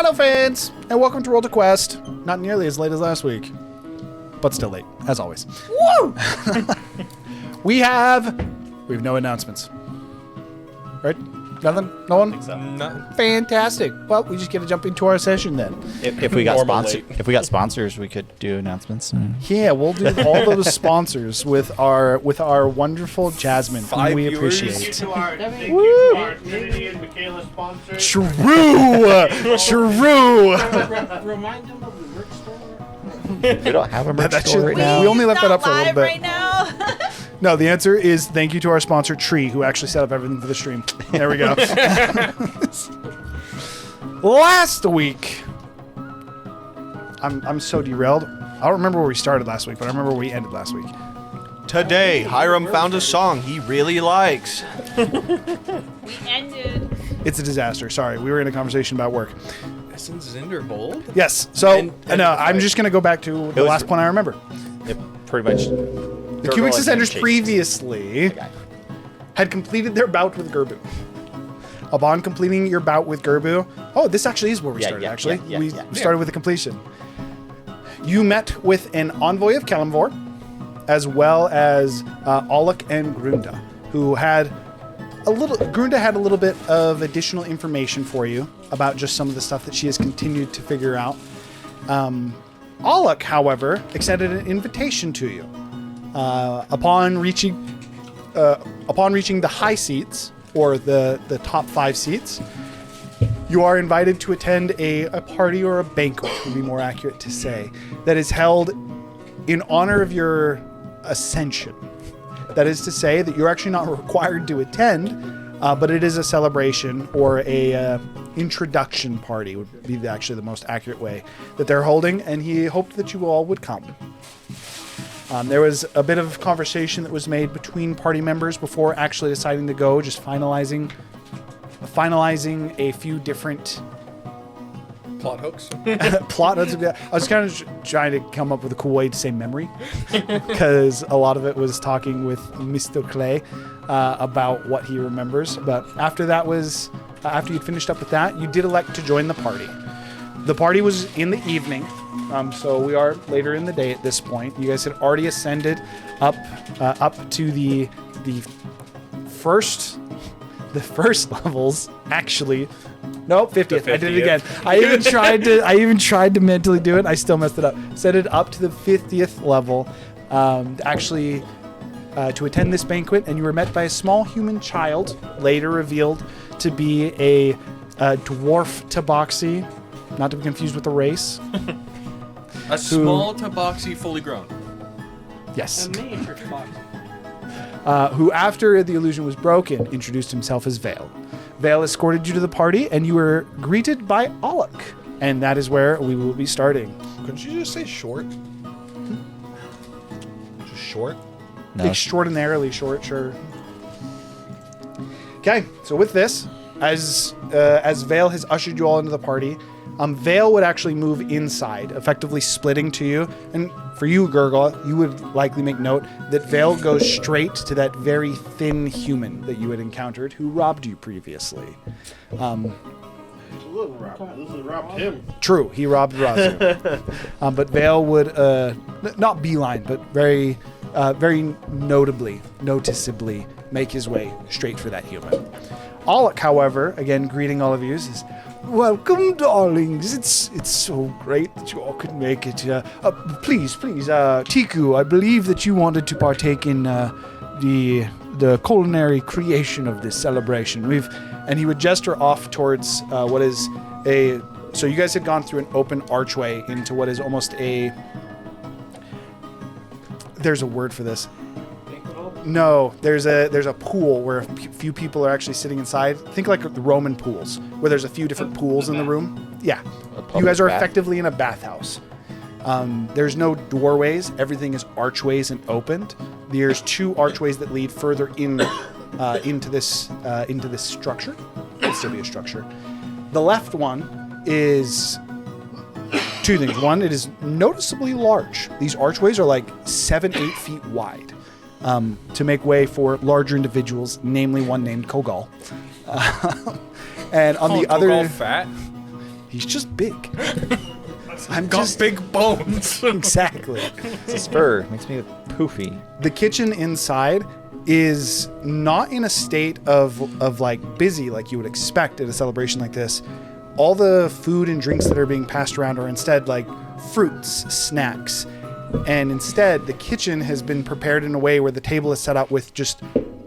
Hello, fans, and welcome to Roll to Quest. Not nearly as late as last week, but still late, as always. Woo! We have no announcements. Right? Nothing? No one? I think so. No. Fantastic. Well, we just get to jump into our session then. If we got sponsors, we could do announcements. Yeah, we'll do all those sponsors with our wonderful Jasmine, whom we appreciate. Thank you to our Trinity and Michaela sponsors. True! Remind them of the merch store. We don't have a merch store right We now. only left that up for a little bit. Right now. No, the answer is thank you to our sponsor, Tree, who actually set up everything for the stream. There we go. Last week, I'm so derailed. I don't remember where we started last week, but I remember where we ended last week. Today, Hiram found a song he really likes. We ended. It's a disaster. Sorry, we were in a conversation about work. Ascender hold? Yes. So, no, I'm just going to go back to the last point I remember. It pretty much. The Cubix Ascenders previously had completed their bout with Gerbu. Upon completing your bout with Gerbu, this actually is where we started, actually. We started with the completion. You met with an envoy of Kalimvor, as well as Alec and Grunda, who had Grunda had a little bit of additional information for you about just some of the stuff that she has continued to figure out. Alec, however, extended an invitation to you. Upon reaching the high seats, or the top 5 seats, you are invited to attend a party or a banquet, would be more accurate to say, that is held in honor of your ascension. That is to say that you're actually not required to attend, but it is a celebration or a introduction party would be actually the most accurate way that they're holding, and he hoped that you all would come. There was a bit of conversation that was made between party members before actually deciding to go, just finalizing a few different Plot hooks? plot hooks. I was kind of trying to come up with a cool way to say memory, because a lot of it was talking with Mr. Clay about what he remembers. But after you'd finished up with that, you did elect to join the party. The party was in the evening, so we are later in the day at this point. You guys had already ascended up to the first levels. Actually, no, 50th. I did it again. I even tried to mentally do it. I still messed it up. Set it up to the 50th level, to attend this banquet, and you were met by a small human child, later revealed to be a dwarf tabaxi. Not to be confused with the race. A small tabaxi fully grown. Yes. A miniature box. Who, after the illusion was broken, introduced himself as Vale. Vale escorted you to the party, and you were greeted by Alec. And that is where we will be starting. Couldn't you just say short? Just short? No. Extraordinarily short, sure. Okay, so with this, as Vale has ushered you all into the party, Vale would actually move inside, effectively splitting to you. And for you, Gurgle, you would likely make note that Vale goes straight to that very thin human that you had encountered who robbed you previously. Look, this is robbed him. True, he robbed Razu. But Vale would, not beeline, but very noticeably make his way straight for that human. Alec, however, again greeting all of you, says, "Welcome, darlings. It's so great that you all could make it. Please, Tiku, I believe that you wanted to partake in the culinary creation of this celebration. And he would gesture off towards what is a. So you guys had gone through an open archway into what is almost a. There's a word for this. No, there's a pool where a few people are actually sitting inside. Think like the Roman pools, where there's a few different pools in the room. Yeah, you guys are effectively in a bathhouse. There's no doorways. Everything is archways and opened. There's 2 archways that lead further in into this structure. It'll still be a structure. The left one is 2 things. One, it is noticeably large. These archways are like 7-8 feet wide. To make way for larger individuals, namely one named Kogal. And on the other, fat? He's just big. I'm Got just big bones. exactly. It's a spur. Makes me poofy. The kitchen inside is not in a state of like busy like you would expect at a celebration like this. All the food and drinks that are being passed around are instead like fruits, snacks. And instead, the kitchen has been prepared in a way where the table is set up with just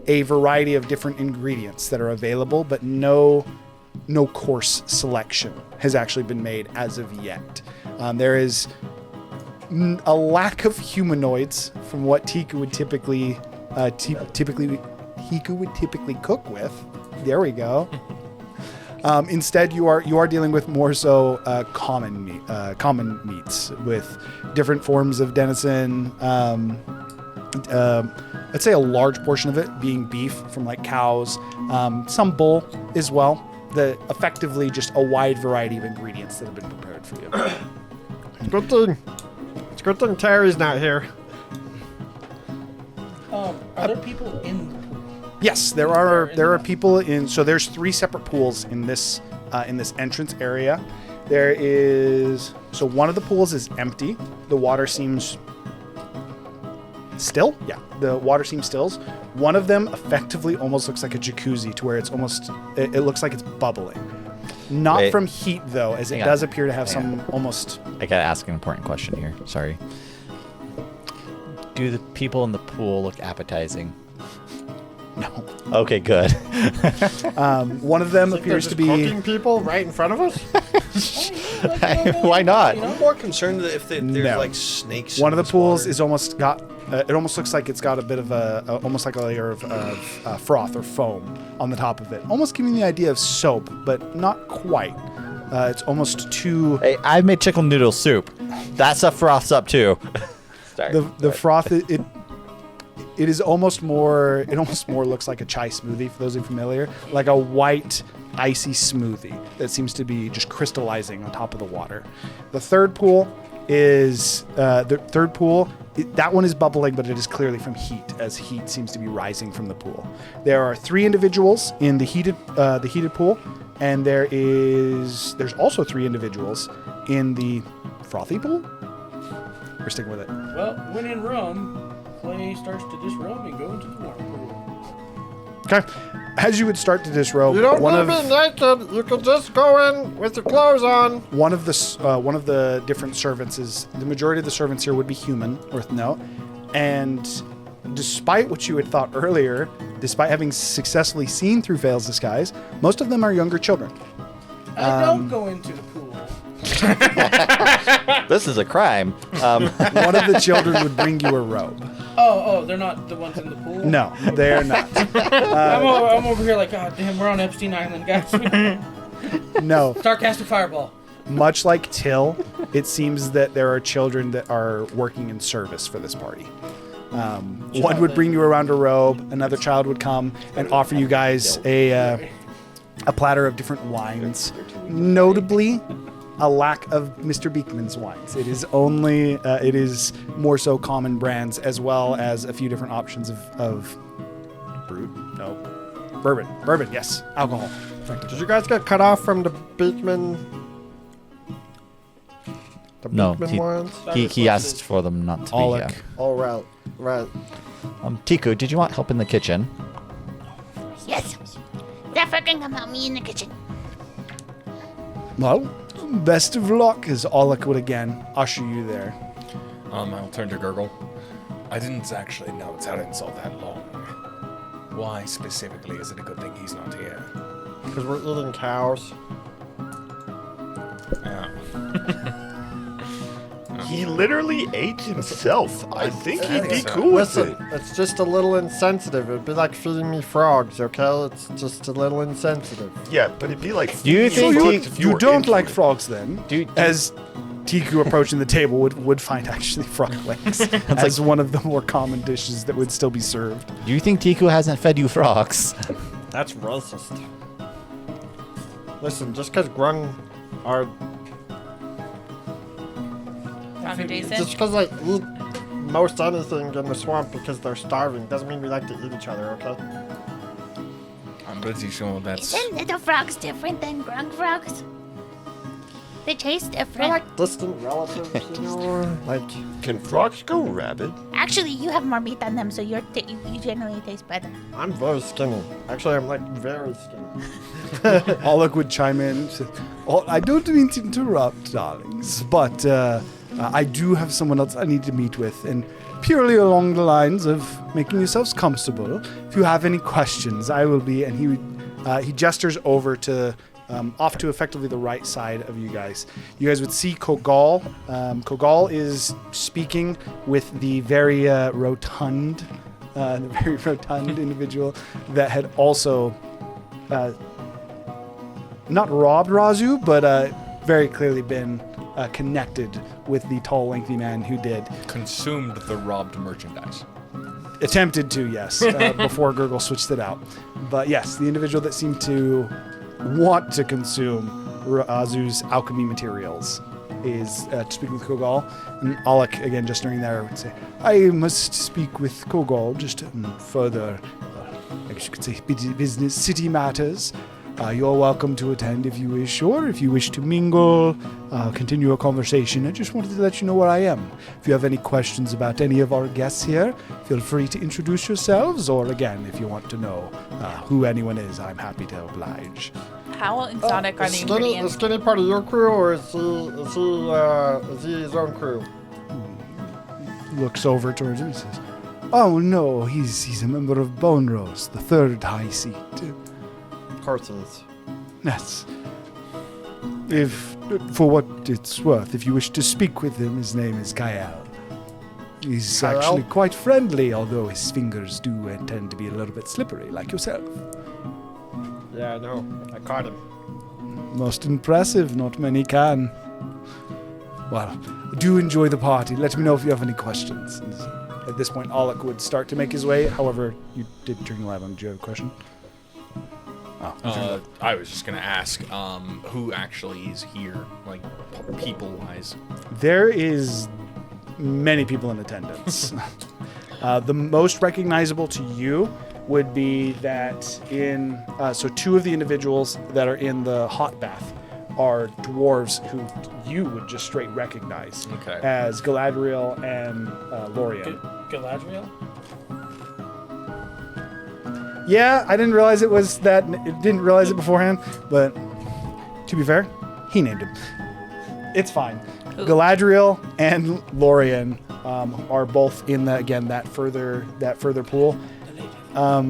a variety of different ingredients that are available, but no course selection has actually been made as of yet. There is a lack of humanoids from what Tiku would typically cook with. There we go. Instead, you are dealing with more so common meats with different forms of venison. I'd say a large portion of it being beef from like cows, some bull as well. Effectively just a wide variety of ingredients that have been prepared for you. It's good thing Terry's not here. Are there people in the pool? Yes, there are people in. So there's 3 separate pools in this entrance area. There is one of the pools is empty. The water seems still. Yeah, the water seems still. One of them effectively almost looks like a jacuzzi, to where it's almost it looks like it's bubbling. Not Wait. from heat though, as it Hang does on. appear to have Hang some almost. I gotta ask an important question here. Sorry. Do the people in the pool look appetizing? No. Okay, good. One of them Think appears they're to just be. cooking people right in front of us. Why not? I'm more concerned that if there's No. like snakes. One in of the this pools water. is almost got. It almost looks like it's got a bit of almost like a layer of froth or foam on the top of it, almost giving the idea of soap, but not quite. It's almost too. Hey, I've made chicken noodle soup. That stuff froths up too. Sorry. The froth it is almost more. It almost more looks like a chai smoothie for those who are familiar, like a white icy smoothie that seems to be just crystallizing on top of the water. The third pool is that one is bubbling, but it is clearly from heat, as heat seems to be rising from the pool. There are 3 individuals in the heated pool, and there's also 3 individuals in the frothy pool. We're sticking with it. Well, when in Rome, Clay starts to disrobe and go into the water pool. Okay. As you would start to disrobe, You don't one need of to be naked. You can just go in with your clothes on. one of the different servants is the majority of the servants here would be human, worth note. And despite what you had thought earlier, despite having successfully seen through Veil's disguise, most of them are younger children. I don't go into the pool. This is a crime. One of the children would bring you a robe. Oh, they're not the ones in the pool? No, they're not. I'm over here like, God damn, we're on Epstein Island, guys. No. Sarcastic fireball. Much like Till, it seems that there are children that are working in service for this party. One would bring you around a robe. Another child would come and offer you guys a platter of different wines. Notably, a lack of Mr. Beekman's wines. It is more so common brands, as well as a few different options of bourbon, yes, alcohol. Did you guys get cut off from the Beekman? The No, Beekman wines? he asked for them not to be Alec. here. Oh, right. Tiku, did you want help in the kitchen? Yes. That fucking come help me in the kitchen. Well, best of luck, as Alec would again usher you there. I'll turn to Gurgle. I didn't actually know it's out insult that long. Why specifically is it a good thing he's not here? Because we're eating cows. Yeah. He literally ate himself. I think he'd be so. cool with Listen, it. it's just a little insensitive. It'd be like feeding me frogs, okay? It's just a little insensitive. Yeah, but it'd be like. Do you So think you don't like frogs then? Do- As Tiku approaching the table would find actually frog legs as one of the more common dishes that would still be served. Do you think Tiku hasn't fed you frogs? That's racist. Listen, just because grung are... Just because I eat most anything in the swamp because they're starving doesn't mean we like to eat each other, okay? I'm pretty sure that's... Isn't little frogs different than grung frogs? They taste They're different. like distant relatives, you know? Like, Can frogs go rabid? Actually, you have more meat than them, so you generally taste better. I'm very skinny. Actually, I'm like very skinny. Alec would chime in. and say, "Oh, I don't mean to interrupt, darlings, but I do have someone else I need to meet with, and purely along the lines of making yourselves comfortable. If you have any questions, I will be." And he gestures over to off to effectively the right side of you guys. You guys would see Kogal. Kogal is speaking with the very rotund individual that had also not robbed Razu, but very clearly been connected with the tall, lengthy man who did. Consumed the robbed merchandise. Attempted to, yes, before Gurgle switched it out. But yes, the individual that seemed to want to consume Razu's alchemy materials is speaking with Kogal. And Alec, again, just during there, would say, "I must speak with Kogal just further, I guess you could say, business, city matters. You're welcome to attend if you wish, or if you wish to mingle, continue a conversation. I just wanted to let you know where I am. If you have any questions about any of our guests here, feel free to introduce yourselves, or again, if you want to know who anyone is, I'm happy to oblige." How exotic are the The ingredients? skinny part of your crew, or is he his own crew? Looks over towards him and says, "Oh no, he's a member of Bone Rose, the third high seat. Of course he is. That's if, for what it's worth, if you wish to speak with him, his name is Kael. He's Kael? actually quite friendly, although his fingers do tend to be a little bit slippery, like yourself. Yeah, I know. I caught him. Most impressive, not many can. Well, do enjoy the party. Let me know if you have any questions." And at this point, Alec would start to make his way. However, you did turn your light on. Do you have a question? Oh, I was just gonna ask, who actually is here, like people-wise? there is many people in attendance. The most recognizable to you would be that so two of the individuals that are in the hot bath are dwarves who you would just straight recognize as Galadriel and Lorien. Galadriel? Yeah, I didn't realize it was that. Didn't realize it beforehand, but to be fair, he named him. It's fine. Galadriel and Lorien are both in that further pool. I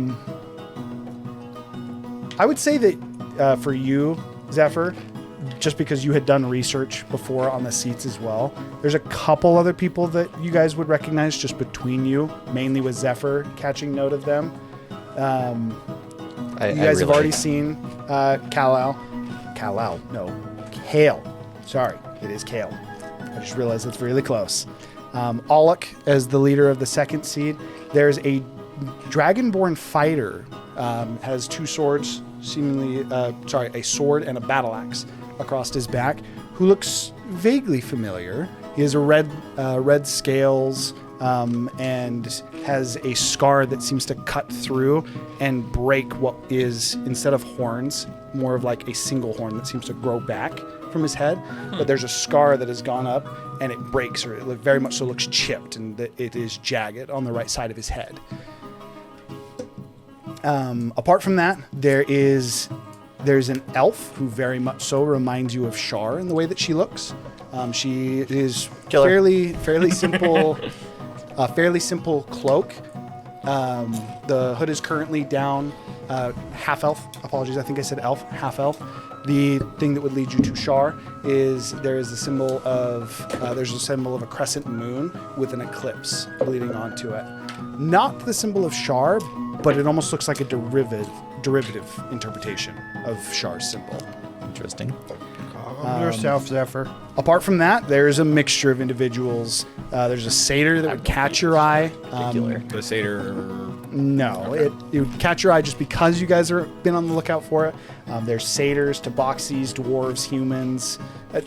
would say that for you, Zephyr, just because you had done research before on the seats as well, there's a couple other people that you guys would recognize just between you, mainly with Zephyr catching note of them. You guys have already seen Kale. Sorry, it is Kale. I just realized it's really close. Alec as the leader of the second seed. There's a dragonborn fighter, has two swords, a sword and a battle axe across his back, who looks vaguely familiar. He has a red scales, and has a scar that seems to cut through and break what is, instead of horns, more of like a single horn that seems to grow back from his head. But there's a scar that has gone up and it breaks, or it very much so looks chipped, and it is jagged on the right side of his head. Apart from that, there's an elf who very much so reminds you of Shar in the way that she looks. She is fairly simple. A fairly simple cloak. The hood is currently down. Half elf. Apologies, I think I said elf. Half elf. The thing that would lead you to Shar is there's a symbol of a crescent moon with an eclipse leading onto it. Not the symbol of Shar, but it almost looks like a derivative interpretation of Shar's symbol. Interesting. Yourself, Zephyr. Apart from that, there's a mixture of individuals. There's a satyr that would catch your eye. The satyr. No, it would catch your eye just because you guys have been on the lookout for it. There's satyrs, tabaxis, dwarves, humans.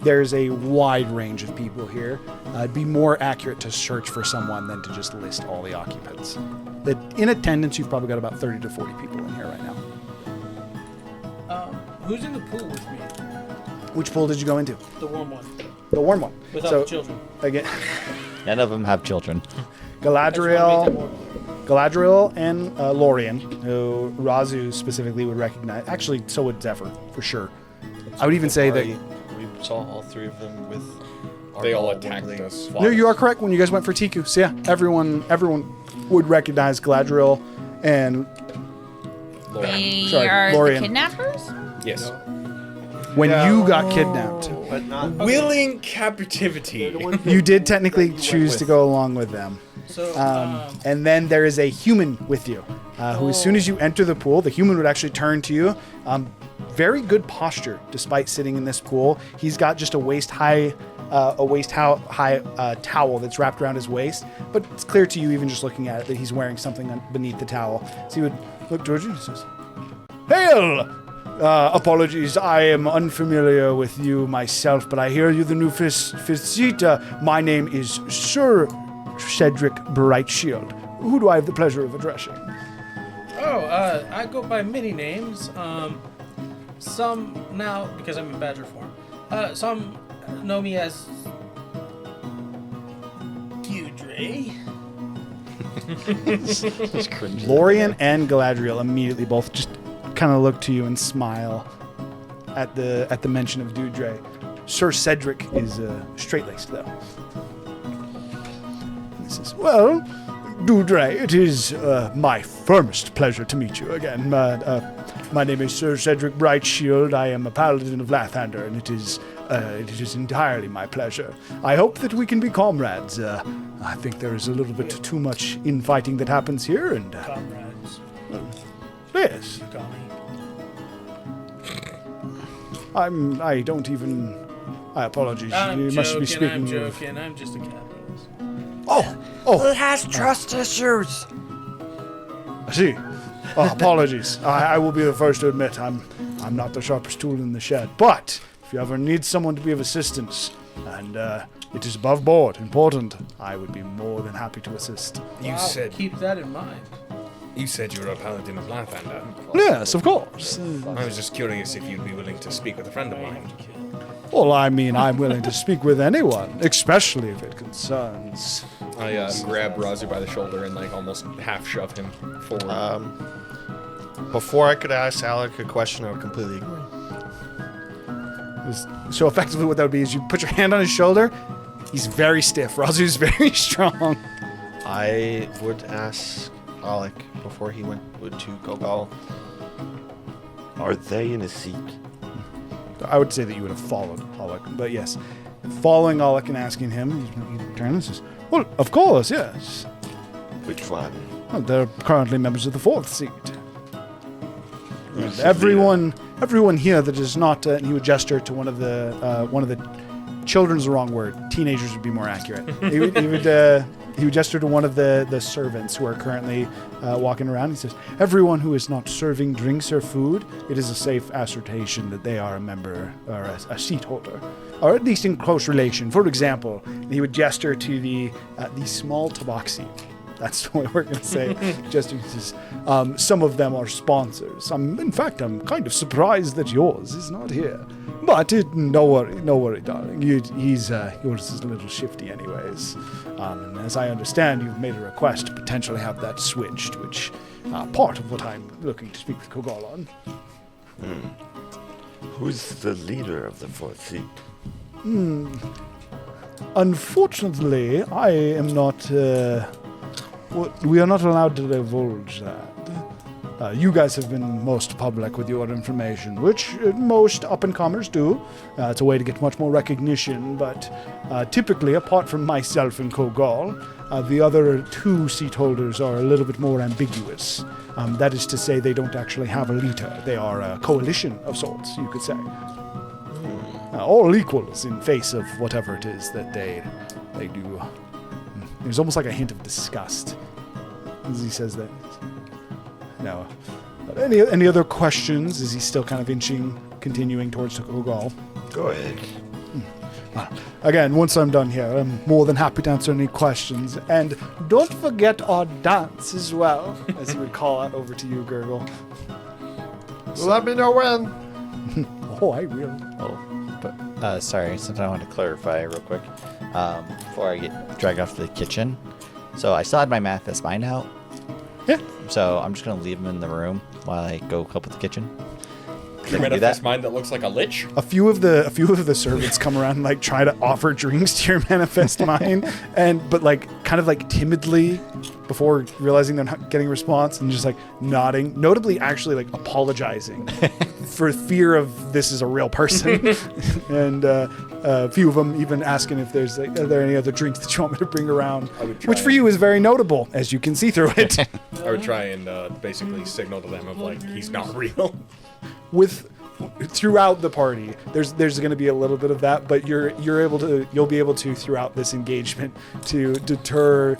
There's a wide range of people here. It'd be more accurate to search for someone than to just list all the occupants. In attendance, you've probably got about 30 to 40 people in here right now. Who's in the pool with me? Which pool did you go into? The warm one. The warm one. Without So the children. again, None of them have children. Galadriel and Lorien, who Razu specifically would recognize. Actually, so would Zephyr, for sure. I would even say that... We saw all three of them with... They all when attacked they- us. No, you are correct when you guys went for Tiku. So yeah, everyone would recognize Galadriel and They Sorry, are Lorien. the kidnappers? Yes. when you got kidnapped. But not... Willing captivity. You did technically choose to go along with them. So, And then there is a human with you, who as soon as you enter the pool, the human would actually turn to you. Very good posture, despite sitting in this pool. He's got just a waist-high towel that's wrapped around his waist, but it's clear to you, even just looking at it, that he's wearing something beneath the towel. So he would look towards you and says, "Hail! Apologies, I am unfamiliar with you myself, but I hear you're the new visita. My name is Sir Cedric Brightshield. Who do I have the pleasure of addressing?" I go by many names. Some now, because I'm in badger form, some know me as Deirdre. Lorien and Galadriel immediately both just kind of look to you and smile at the mention of Deirdre. Sir Cedric is straight-laced, though. And he says, "Well, Deirdre, it is my firmest pleasure to meet you again. My name is Sir Cedric Brightshield. I am a paladin of Lathander, and it is entirely my pleasure. I hope that we can be comrades. I think there is a little bit too much infighting that happens here, and Comrades, yes, you call me. I apologize. I'm You must be speaking I'm of... joking. I'm just a capitalist. Oh, has trust issues. I see. Apologies. I will be the first to admit I'm not the sharpest tool in the shed. But if you ever need someone to be of assistance, and it is above board important, I would be more than happy to assist. You I'll said keep that in mind. you said you were a paladin of Lathander. Yes, of course. I was just curious if you'd be willing to speak with a friend of mine. Well, I mean, I'm willing to speak with anyone, especially if it concerns... I grab Razu by the shoulder and like almost half shove him forward. Before I could ask Alec a question, I would completely ignore him. So effectively what that would be is you put your hand on his shoulder, he's very stiff. Razu's very strong. I would ask Alec before he went to Gogal. Are they in a seat? I would say that you would have followed Alec, but yes. Following Alec and asking him, he turns and says, "Well, of course, yes. Which one? Well, they're currently members of the fourth seat. Who's the Everyone here that is not," and he would gesture to one of the children's the wrong word. Teenagers would be more accurate. He would gesture to one of the servants who are currently walking around. He says, "Everyone who is not serving drinks or food, it is a safe assertion that they are a member or a seat holder, or at least in close relation. For example," he would gesture to the small tabaxi. That's the way we're going to say. Just some of them are sponsors. In fact, I'm kind of surprised that yours is not here. But no worry, darling. Yours is a little shifty, anyways. And as I understand, you've made a request to potentially have that switched, which part of what I'm looking to speak with Kogal on. Who's the leader of the fourth seat? Unfortunately, I am not. We are not allowed to divulge that. You guys have been most public with your information, which most up-and-comers do. It's a way to get much more recognition, but typically, apart from myself and Kogal, the other two seat holders are a little bit more ambiguous. That is to say, they don't actually have a leader. They are a coalition of sorts, you could say. All equals in face of whatever it is that they do. There's almost like a hint of disgust as he says that. No. But any other questions? Is he still kind of continuing towards Kogal? Go ahead. Again, once I'm done here, I'm more than happy to answer any questions. And don't forget our dance as well, as he would call out over to you, Gurgle. Let me know when. Oh, I will. Oh, Sorry, something I want to clarify real quick before I get dragged off to the kitchen. So I still had my manifest mind out. Yeah. So I'm just gonna leave him in the room while I go help with the kitchen. Your Can I do manifest that? mind that looks like a lich? A few of the servants come around and like try to offer drinks to your manifest mind, but like kind of like timidly before realizing they're not getting a response and just like nodding, notably actually like apologizing for fear of this is a real person, and a few of them even asking if there's like, are there any other drinks that you want me to bring around, which for you is very notable as you can see through it. I would try and basically signal to them of like he's not real. Throughout the party, there's going to be a little bit of that, but you'll be able to throughout this engagement to deter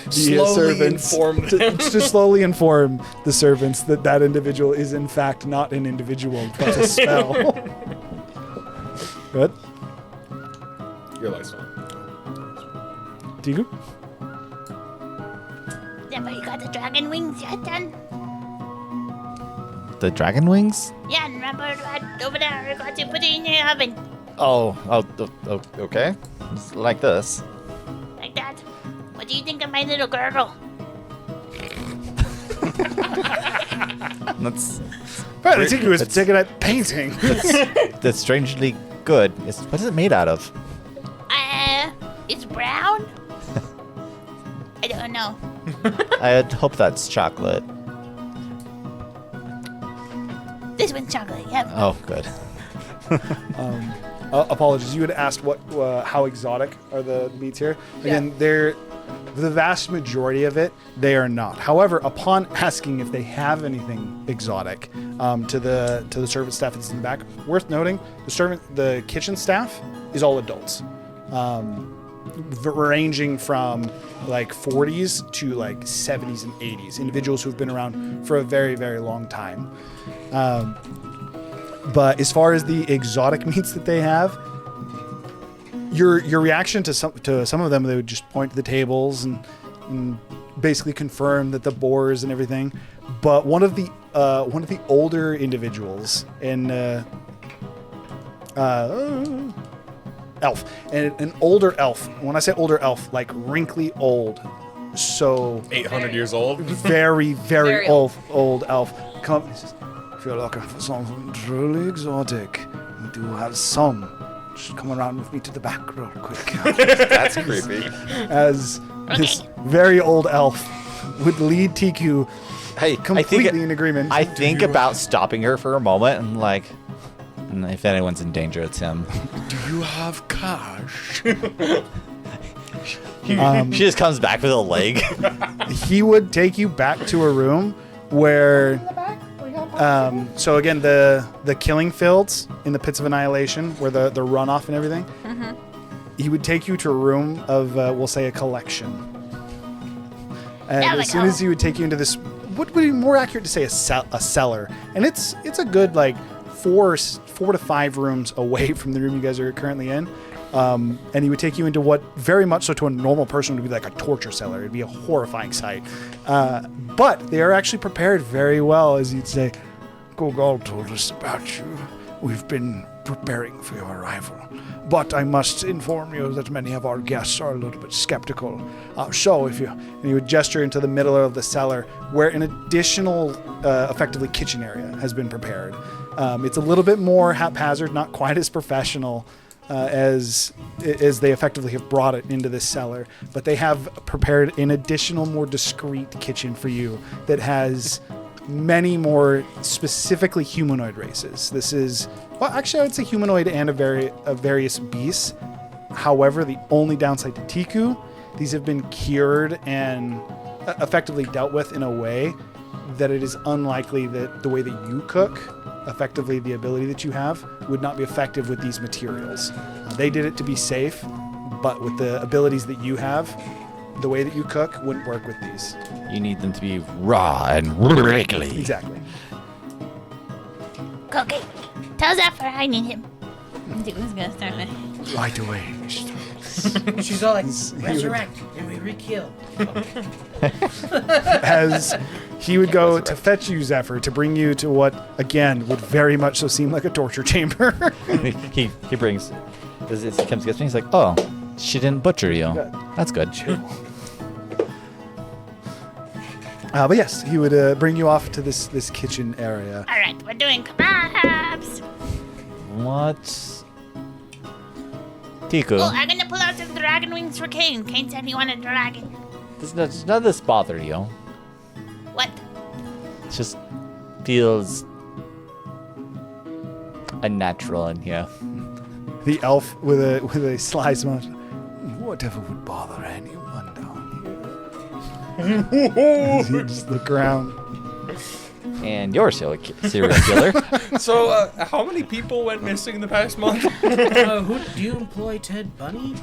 the servants to slowly inform the servants that individual is in fact not an individual but a spell. Good. Your life's fine. Tigu? Never you got the dragon wings yet, then? The dragon wings? Yeah, remember that over there? I got to put it in your oven. Oh, okay. It's like this. Like that. What do you think of my little girl? That's Apparently Tigu is taking at painting. that's strangely good. What is it made out of? It's brown? I don't know. I hope that's chocolate. This one's chocolate, yep. Oh, good. Apologies, you had asked how exotic are the meats here. Again, they're the vast majority of it. They are not. However, upon asking if they have anything exotic to the servant staff that's in the back, worth noting, the kitchen staff is all adults, ranging from like 40s to like 70s and 80s. Individuals who've been around for a very, very long time. But as far as the exotic meats that they have, your reaction to some of them, they would just point to the tables and basically confirm that the boars and everything. But one of the older individuals in elf, and an older elf. When I say older elf, like wrinkly old, so 800 years old. very, very Very old elf. Come, if you're looking for something truly exotic, we do have some. Just come around with me to the back real quick. That's creepy. As this very old elf would lead TQ Hey, completely in agreement. I think about stopping her for a moment and like, if anyone's in danger, it's him. Do you have cash? She just comes back with a leg. He would take you back to a room where so again the killing fields in the pits of annihilation where the runoff and everything, he would take you to a room of we'll say a collection, and as soon as he would take you into this, what would be more accurate to say, a cellar, and it's a good like 4 to 5 rooms away from the room you guys are currently in. And he would take you into what very much so to a normal person would be like a torture cellar. It'd be a horrifying sight. But they are actually prepared very well, as you'd say. Gogol told us about you. We've been preparing for your arrival. But I must inform you that many of our guests are a little bit skeptical. So if you... And he would gesture into the middle of the cellar where an additional, effectively, kitchen area has been prepared. It's a little bit more haphazard, not quite as professional as they effectively have brought it into this cellar, but they have prepared an additional, more discreet kitchen for you that has many more specifically humanoid races. This is, well, actually, I would say humanoid and of various beasts. However, the only downside to Tiku, these have been cured and effectively dealt with in a way that it is unlikely that the way that you cook, effectively the ability that you have, would not be effective with these materials. They did it to be safe, but with the abilities that you have, the way that you cook wouldn't work with these. You need them to be raw and wriggly. Exactly. Okay, tell Zephyr I need him. Dude, who's gonna start with? Right away. She's all like, he would- resurrect, and we re-kill. as he would go to fetch you, Zephyr, to bring you to what, again, would very much so seem like a torture chamber. he brings. As he comes gets me, he's like, "Oh, she didn't butcher you. That's good." But yes, he would bring you off to this kitchen area. All right, we're doing kebabs. What? Tiku, Oh, I'm gonna pull out some dragon wings for Kane. Kane said he wanted dragon. does none of this bother you? What? It just feels unnatural in here. The elf with a sly smile. Whatever would bother anyone down here. You just look around. And you're a serial killer. So, how many people went missing in the past month? Who do you employ, Ted Bunny?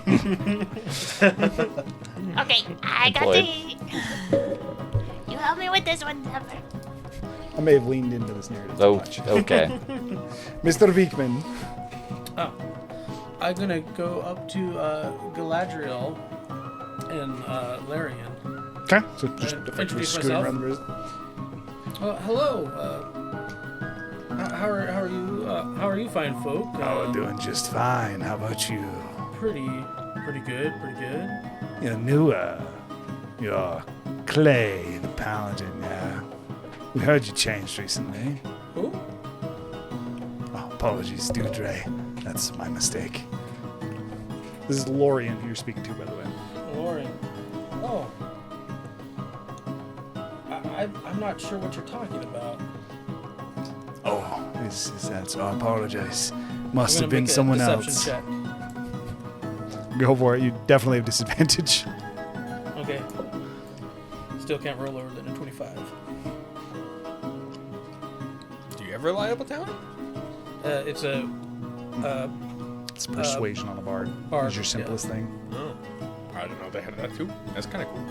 Okay, I got Employed. You help me with this one, Zephyr. I may have leaned into this narrative too Oh, much. okay. Mr. Beekman. Oh. I'm gonna go up to Galadriel and Larian. Okay, so just Introduce effectively scooting myself. around the room. Hello. How are you? How are you, fine folk? Oh, doing just fine. How about you? Pretty good. You knew you're Clay, the paladin, yeah. We heard you changed recently. Who? Oh, apologies, Dudre. That's my mistake. This is Lorian who you're speaking to, by the way. Lauren. Oh. I'm not sure what you're talking about. Oh, is that so? I apologize. Must I'm have gonna been make a someone deception else. check. Go for it. You definitely have disadvantage. Okay. Still can't roll lower than a 25. Do you ever lie up a town? It's a. It's persuasion on the bard. Bard, Is your simplest thing. Oh. I didn't know they had that too. That's kind of cool.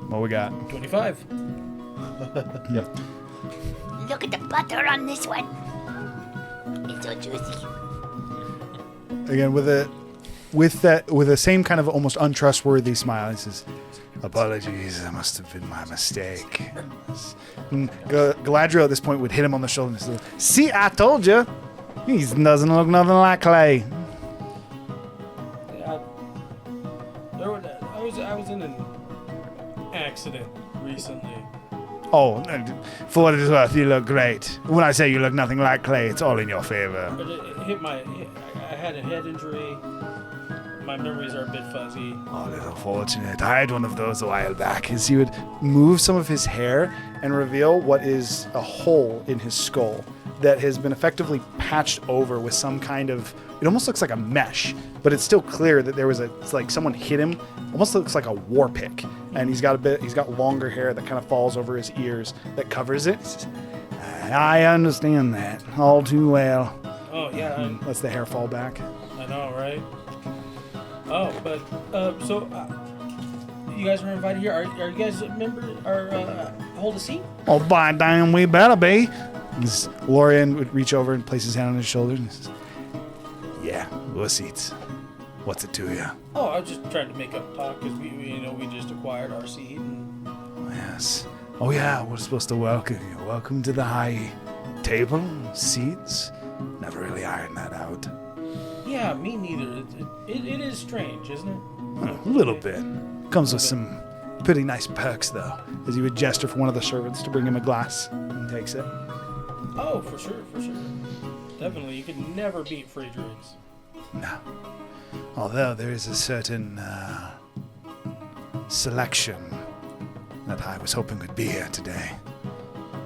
What we got? 25. Look at the butter on this one. It's so juicy. Again, with the same kind of almost untrustworthy smile, he says, "Apologies, that must have been my mistake." And Galadriel at this point would hit him on the shoulder and say, "See, I told you, he doesn't look nothing like Clay." Yeah, I was in an accident recently. Oh, for what it is worth, you look great. When I say you look nothing like Clay, it's all in your favor. But I had a head injury. My memories are a bit fuzzy. Oh, that's unfortunate. I had one of those a while back. As he would move some of his hair and reveal what is a hole in his skull that has been effectively patched over with some kind of. It almost looks like a mesh, but it's still clear that there was it's like someone hit him. Almost looks like a war pick, and he's got longer hair that kind of falls over his ears that covers it. He says, I understand that all too well. Oh yeah, Lets the hair fall back. I know, right? Oh, but you guys were invited here. Are you guys a member or hold a seat? Oh, by damn, we better be. Lorian would reach over and place his hand on his shoulder and says, "Yeah, we'll seats. What's it to you?" Oh, I was just trying to make up talk because we just acquired our seat. And... Yes. Oh yeah, we're supposed to welcome you. Welcome to the high table, seats. Never really ironed that out. Yeah, me neither. It is strange, isn't it? A little bit. Comes with some pretty nice perks, though, as he would gesture for one of the servants to bring him a glass and takes it. Oh, for sure. Definitely, you could never beat free drinks. No. Although there is a certain selection that I was hoping would be here today.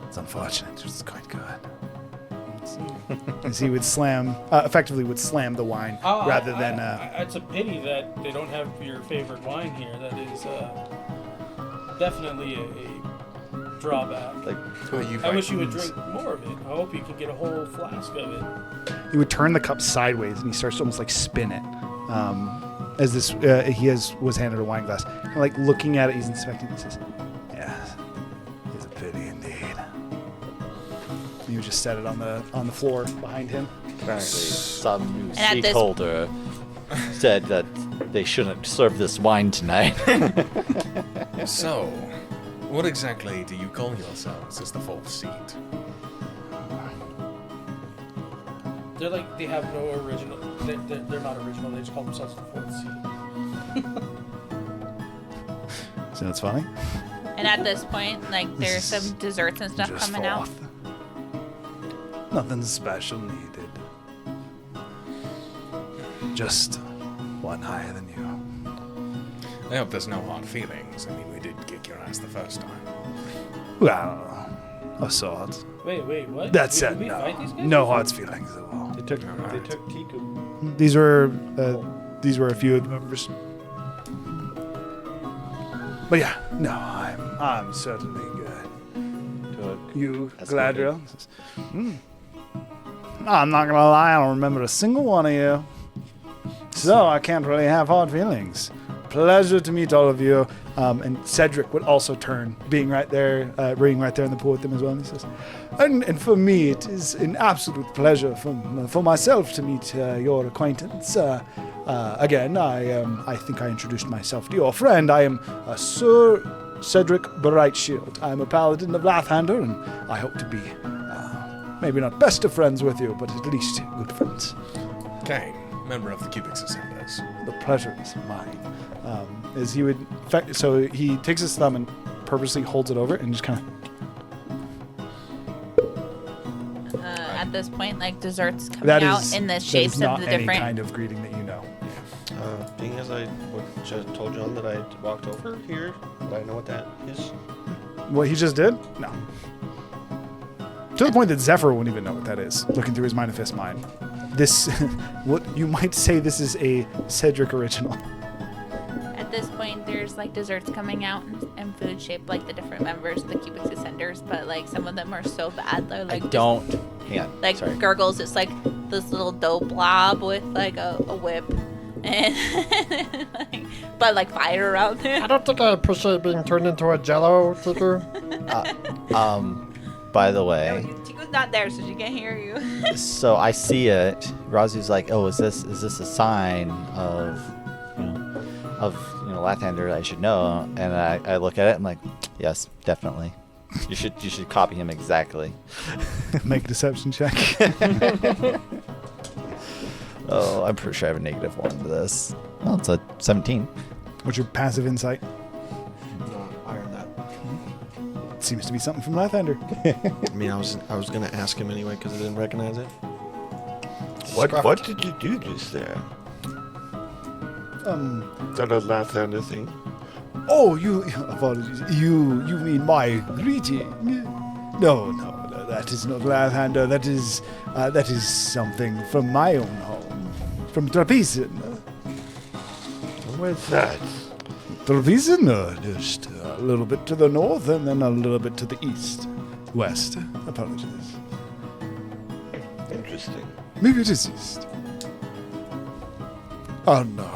It's unfortunate. It's quite good. As he would effectively would slam the wine rather than. It's a pity that they don't have your favorite wine here. That is definitely a drawback. I wish you would drink more of it. I hope you can get a whole flask of it. He would turn the cup sideways and he starts to almost like spin it. As this, was handed a wine glass. And like looking at it, he's inspecting it and says, "Yes, it's a pity indeed." You just set it on the floor behind him. Apparently, some new at this- stakeholder said that they shouldn't serve this wine tonight. So, what exactly do you call yourselves as the fourth seat? They have no original. They're not original. They just call themselves the fourth seat. So that's funny. And at this point, like, there's some desserts and stuff Just coming out. fourth. Nothing special needed. Just one higher than you. I hope there's no hard feelings. I mean, we did kick your ass the first time. Well, of sorts. Wait, what? That's Did it. we fight these No, guys? no hard feelings at all. They took Tiku. These were a few of the members. But yeah, no, I'm certainly good. You, That's Gladriel? I'm not gonna lie, I don't remember a single one of you. So I can't really have hard feelings. Pleasure to meet all of you. And Cedric would also turn, being right there in the pool with them as well. And he says, and for me, it is an absolute pleasure for myself to meet your acquaintance. Again, I think I introduced myself to your friend. I am Sir Cedric Brightshield. I'm a paladin of Lathander, and I hope to be maybe not best of friends with you, but at least good friends. Okay, member of the Cubix Ascenders. The pleasure is mine. As he would, so he takes his thumb and purposely holds it over and just kind of. At this point, like, desserts coming That out is in the that shapes is not of the any different. kind of greeting that you know. Being as I just told John that I walked over here, do I know what that is? What he just did? No. To the point that Zephyr wouldn't even know what that is, looking through his manifest mind. This, what you might say, this is a Cedric original. At this point, there's like desserts coming out and food shaped like the different members of the Cubix Ascenders, but like some of them are so bad. They're like Hang on. like Sorry. Gurgles. It's like this little dough blob with like a whip, and like, but like fire around I there. don't think I appreciate being turned into a jello ticker. By the way, Tiku's not there, so she can't hear you. so I see it. Razu's like, "Oh, is this a sign of Lathander? I should know." And I look at it. I'm like, "Yes, definitely. You should copy him exactly." Make a deception check. Oh, I'm pretty sure I have a -1 to this. Oh, it's a 17. What's your passive insight? No, I heard that. It seems to be something from Lathander. I mean, I was gonna ask him anyway because I didn't recognize it. What did you do just there? Is that a Lathander thing? Oh, apologies. You mean my greeting? No, that is not Lathander. That is something from my own home, from Trapezin. Where's that? Trapezin, just a little bit to the north and then a little bit to the west. Apologies. Interesting. Maybe it is east. Oh no!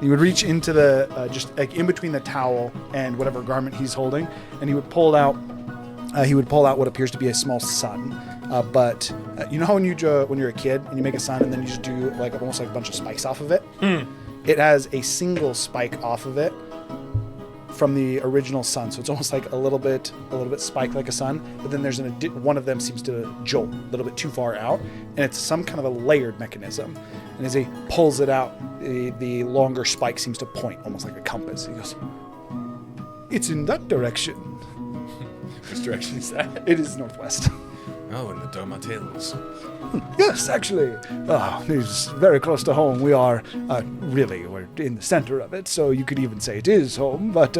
He would reach into the just like in between the towel and whatever garment he's holding, and he would pull out. What appears to be a small sun. But you know how when you're a kid and you make a sun and then you just do like almost like a bunch of spikes off of it. It has a single spike off of it from the original sun, so it's almost like a little bit spiked like a sun. But then there's one of them seems to jolt a little bit too far out, and it's some kind of a layered mechanism. And as he pulls it out, the longer spike seems to point almost like a compass. He goes, "It's in that direction." Which direction is that? It is northwest. Oh, in the Doma Hills. Yes, actually. It's very close to home. We're in the center of it, so you could even say it is home. But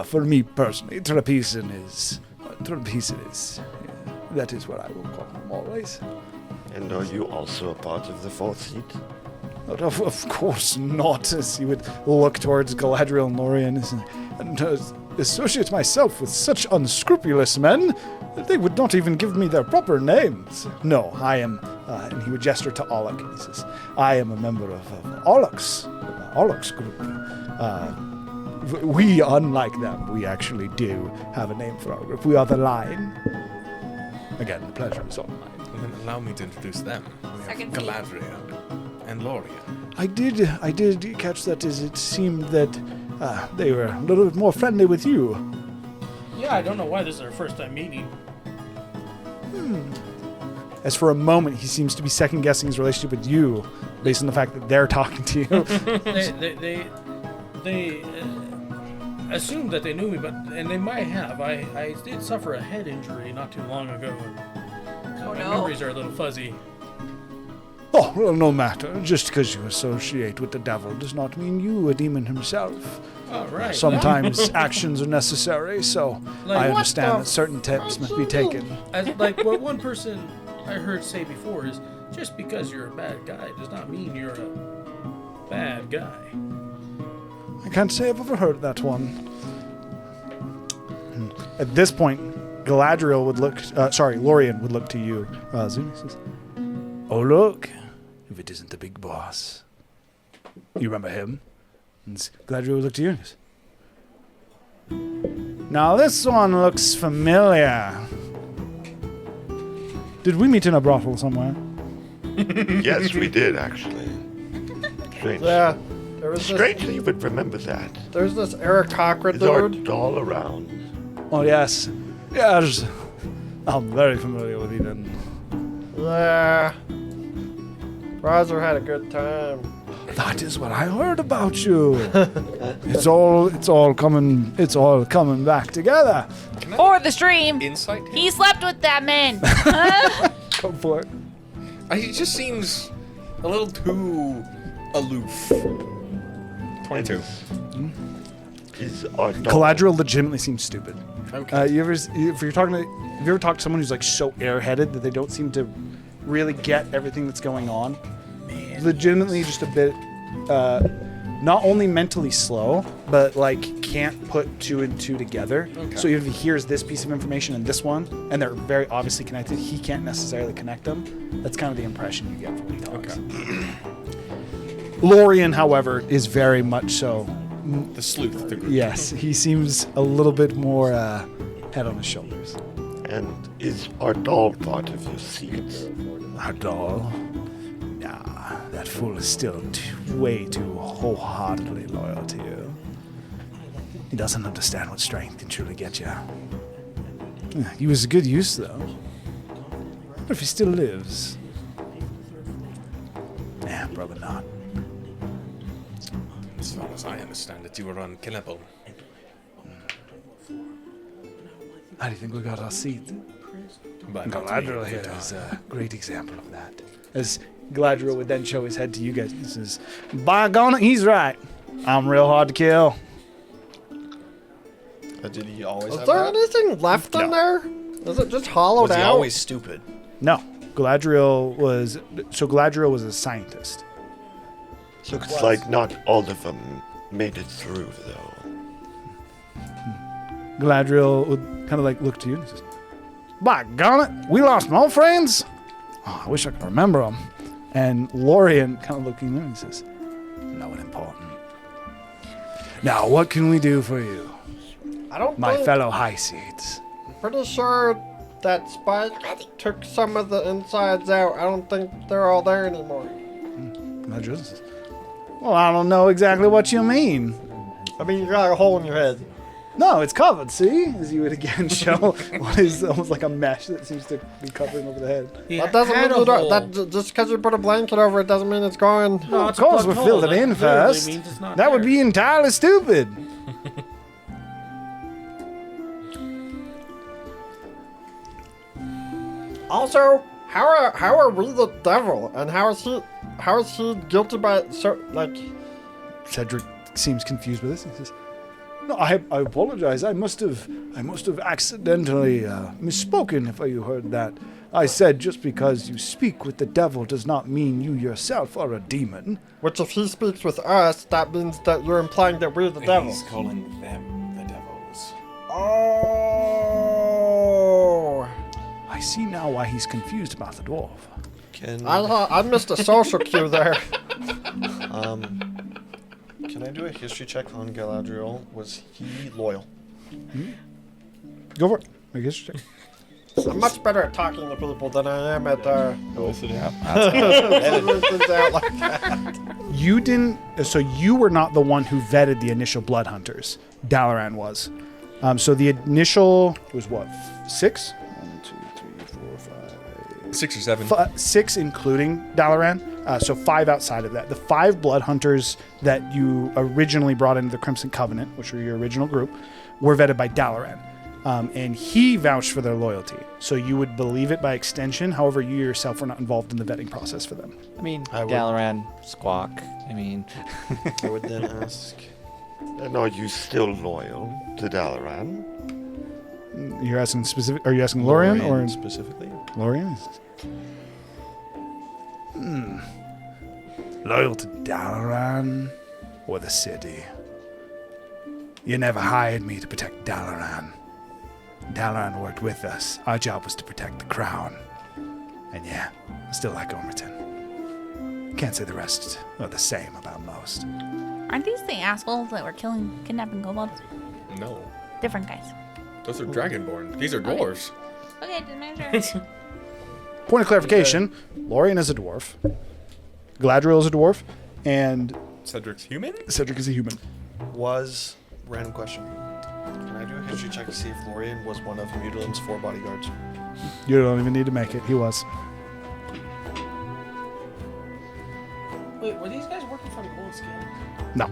for me personally, Trapezin is. That is what I will call home always. And are you also a part of the fourth seat? Of course not, as he would look towards Galadriel and Lorien and associate myself with such unscrupulous men that they would not even give me their proper names. No, I am, and he would gesture to Olak, and he says, I am a member of Olak's group. We, unlike them, we actually do have a name for our group. We are the Line. Again, the pleasure is all mine. And then allow me to introduce them. We have Second seat. Galadriel and Lorien. I did catch that as it seemed that they were a little bit more friendly with you. Yeah, I don't know why this is our first time meeting. As for a moment, he seems to be second guessing his relationship with you, based on the fact that they're talking to you. They assumed that they knew me, and they might have. I did suffer a head injury not too long ago. So my memories are a little fuzzy. Oh, well, no matter. Just because you associate with the devil does not mean you a demon himself. All right. Sometimes actions are necessary, so Like, I what understand the that certain steps must be taken. As, like what one person I heard say before is, just because you're a bad guy does not mean you're a bad guy. I can't say I've ever heard that one. At this point, Galadriel would look, Lorien would look to you. Zuni says, "Oh, look, if it isn't the big boss. You remember him?" And Galadriel would look to you and goes, "Now this one looks familiar. Did we meet in a brothel somewhere?" Yes, we did, actually. Strange. Yeah. There was Strange that you would remember that. There's this Eric Cochran Is our dude. doll around? Oh, yes. Yes. I'm very familiar with Eden. Yeah. Roger had a good time. That is what I heard about you. It's all coming back together. For the stream. Insight? He slept with that man. Go for it. He just seems a little too aloof. 22. Is our doll... Galadriel legitimately seems stupid. Okay. Have you ever talked to someone who's like so airheaded that they don't seem to really get everything that's going on? Legitimately just a bit, not only mentally slow, but like can't put two and two together. Okay. So if he hears this piece of information and this one, and they're very obviously connected, he can't necessarily connect them. That's kind of the impression you get from when he talks. Okay. Lorien, however, is very much so. The sleuth of the group. Yes, he seems a little bit more head on his shoulders. And is our doll part of your secrets? Our doll? Nah, that fool is still way too wholeheartedly loyal to you. He doesn't understand what strength can truly get you. He was a good use, though. I wonder if he still lives. Yeah, probably not. As far as I understand it, you were unkillable. How do you think we got our seat? But not Galadriel me, here the is time. a great example of that. As Galadriel would then show his head to you guys, he says, "By gone, he's right. I'm real hard to kill." Did he always Is have there that? anything left in there? Is it just hollowed Was he out? always stupid? No, Galadriel was a scientist. So it's like not all of them made it through, though. Galadriel would kind of like look to you and says, "By gone it, we lost more friends? Oh, I wish I could remember them." And Lorien kind of looking at him and says, "No one important. Now, what can we do for you, I don't my think, fellow high seeds?" pretty sure that Spike took some of the insides out. I don't think they're all there anymore. Galadriel says, "Well, I don't know exactly what you mean." I mean, you got a hole in your head. No, it's covered, see? As you would again show what is almost like a mesh that seems to be covering over the head. He That doesn't had mean a you don't. hole. That just because you put a blanket over it doesn't mean it's gone. No, Of it's a course, plugged we filled hole. it in That literally first. means it's not That would there. be entirely stupid. Also, how are we the devil, and how is he guilty by so like? Cedric seems confused with this. He says, "No, I apologize. I must have accidentally misspoken if you heard that. I said just because you speak with the devil does not mean you yourself are a demon." Which, if he speaks with us, that means that you're implying that we're the devil. He's calling them the devils. Oh. I see now why he's confused about the dwarf. I missed a social cue there. Can I do a history check on Galadriel? Was he loyal? Go for it. Make a history check. I'm much better at talking to people than I am at You didn't. So you were not the one who vetted the initial blood hunters. Dalaran was. So the initial was what? 6? 1, 2, 3, 4, 5. 6 or 7. 6 including Dalaran. So 5 outside of that. The 5 blood hunters that you originally brought into the Crimson Covenant, which were your original group, were vetted by Dalaran. And he vouched for their loyalty. So you would believe it by extension. However, you yourself were not involved in the vetting process for them. I mean, I would- Dalaran, Squawk. I mean, I would then ask. And are you still loyal to Dalaran? You're asking specific. Are you asking Lorian or specifically? Lorian? Loyal to Dalaran or the city? You never hired me to protect Dalaran. Dalaran worked with us. Our job was to protect the crown. And yeah, I still like Ormerton. Can't say the rest are the same about most. Aren't these the assholes that were kidnapping kobolds? No. Different guys. Those are dragonborn. These are dwarves. Okay, just make sure. Point of clarification, Lorian is a dwarf. Galadriel is a dwarf. And Cedric's human? Cedric is a human. Was random question. Can I do a history check to see if Lorian was one of Mutilim's 4 bodyguards? You don't even need to make it. He was. Wait, were these guys working for the Gold Scales? No.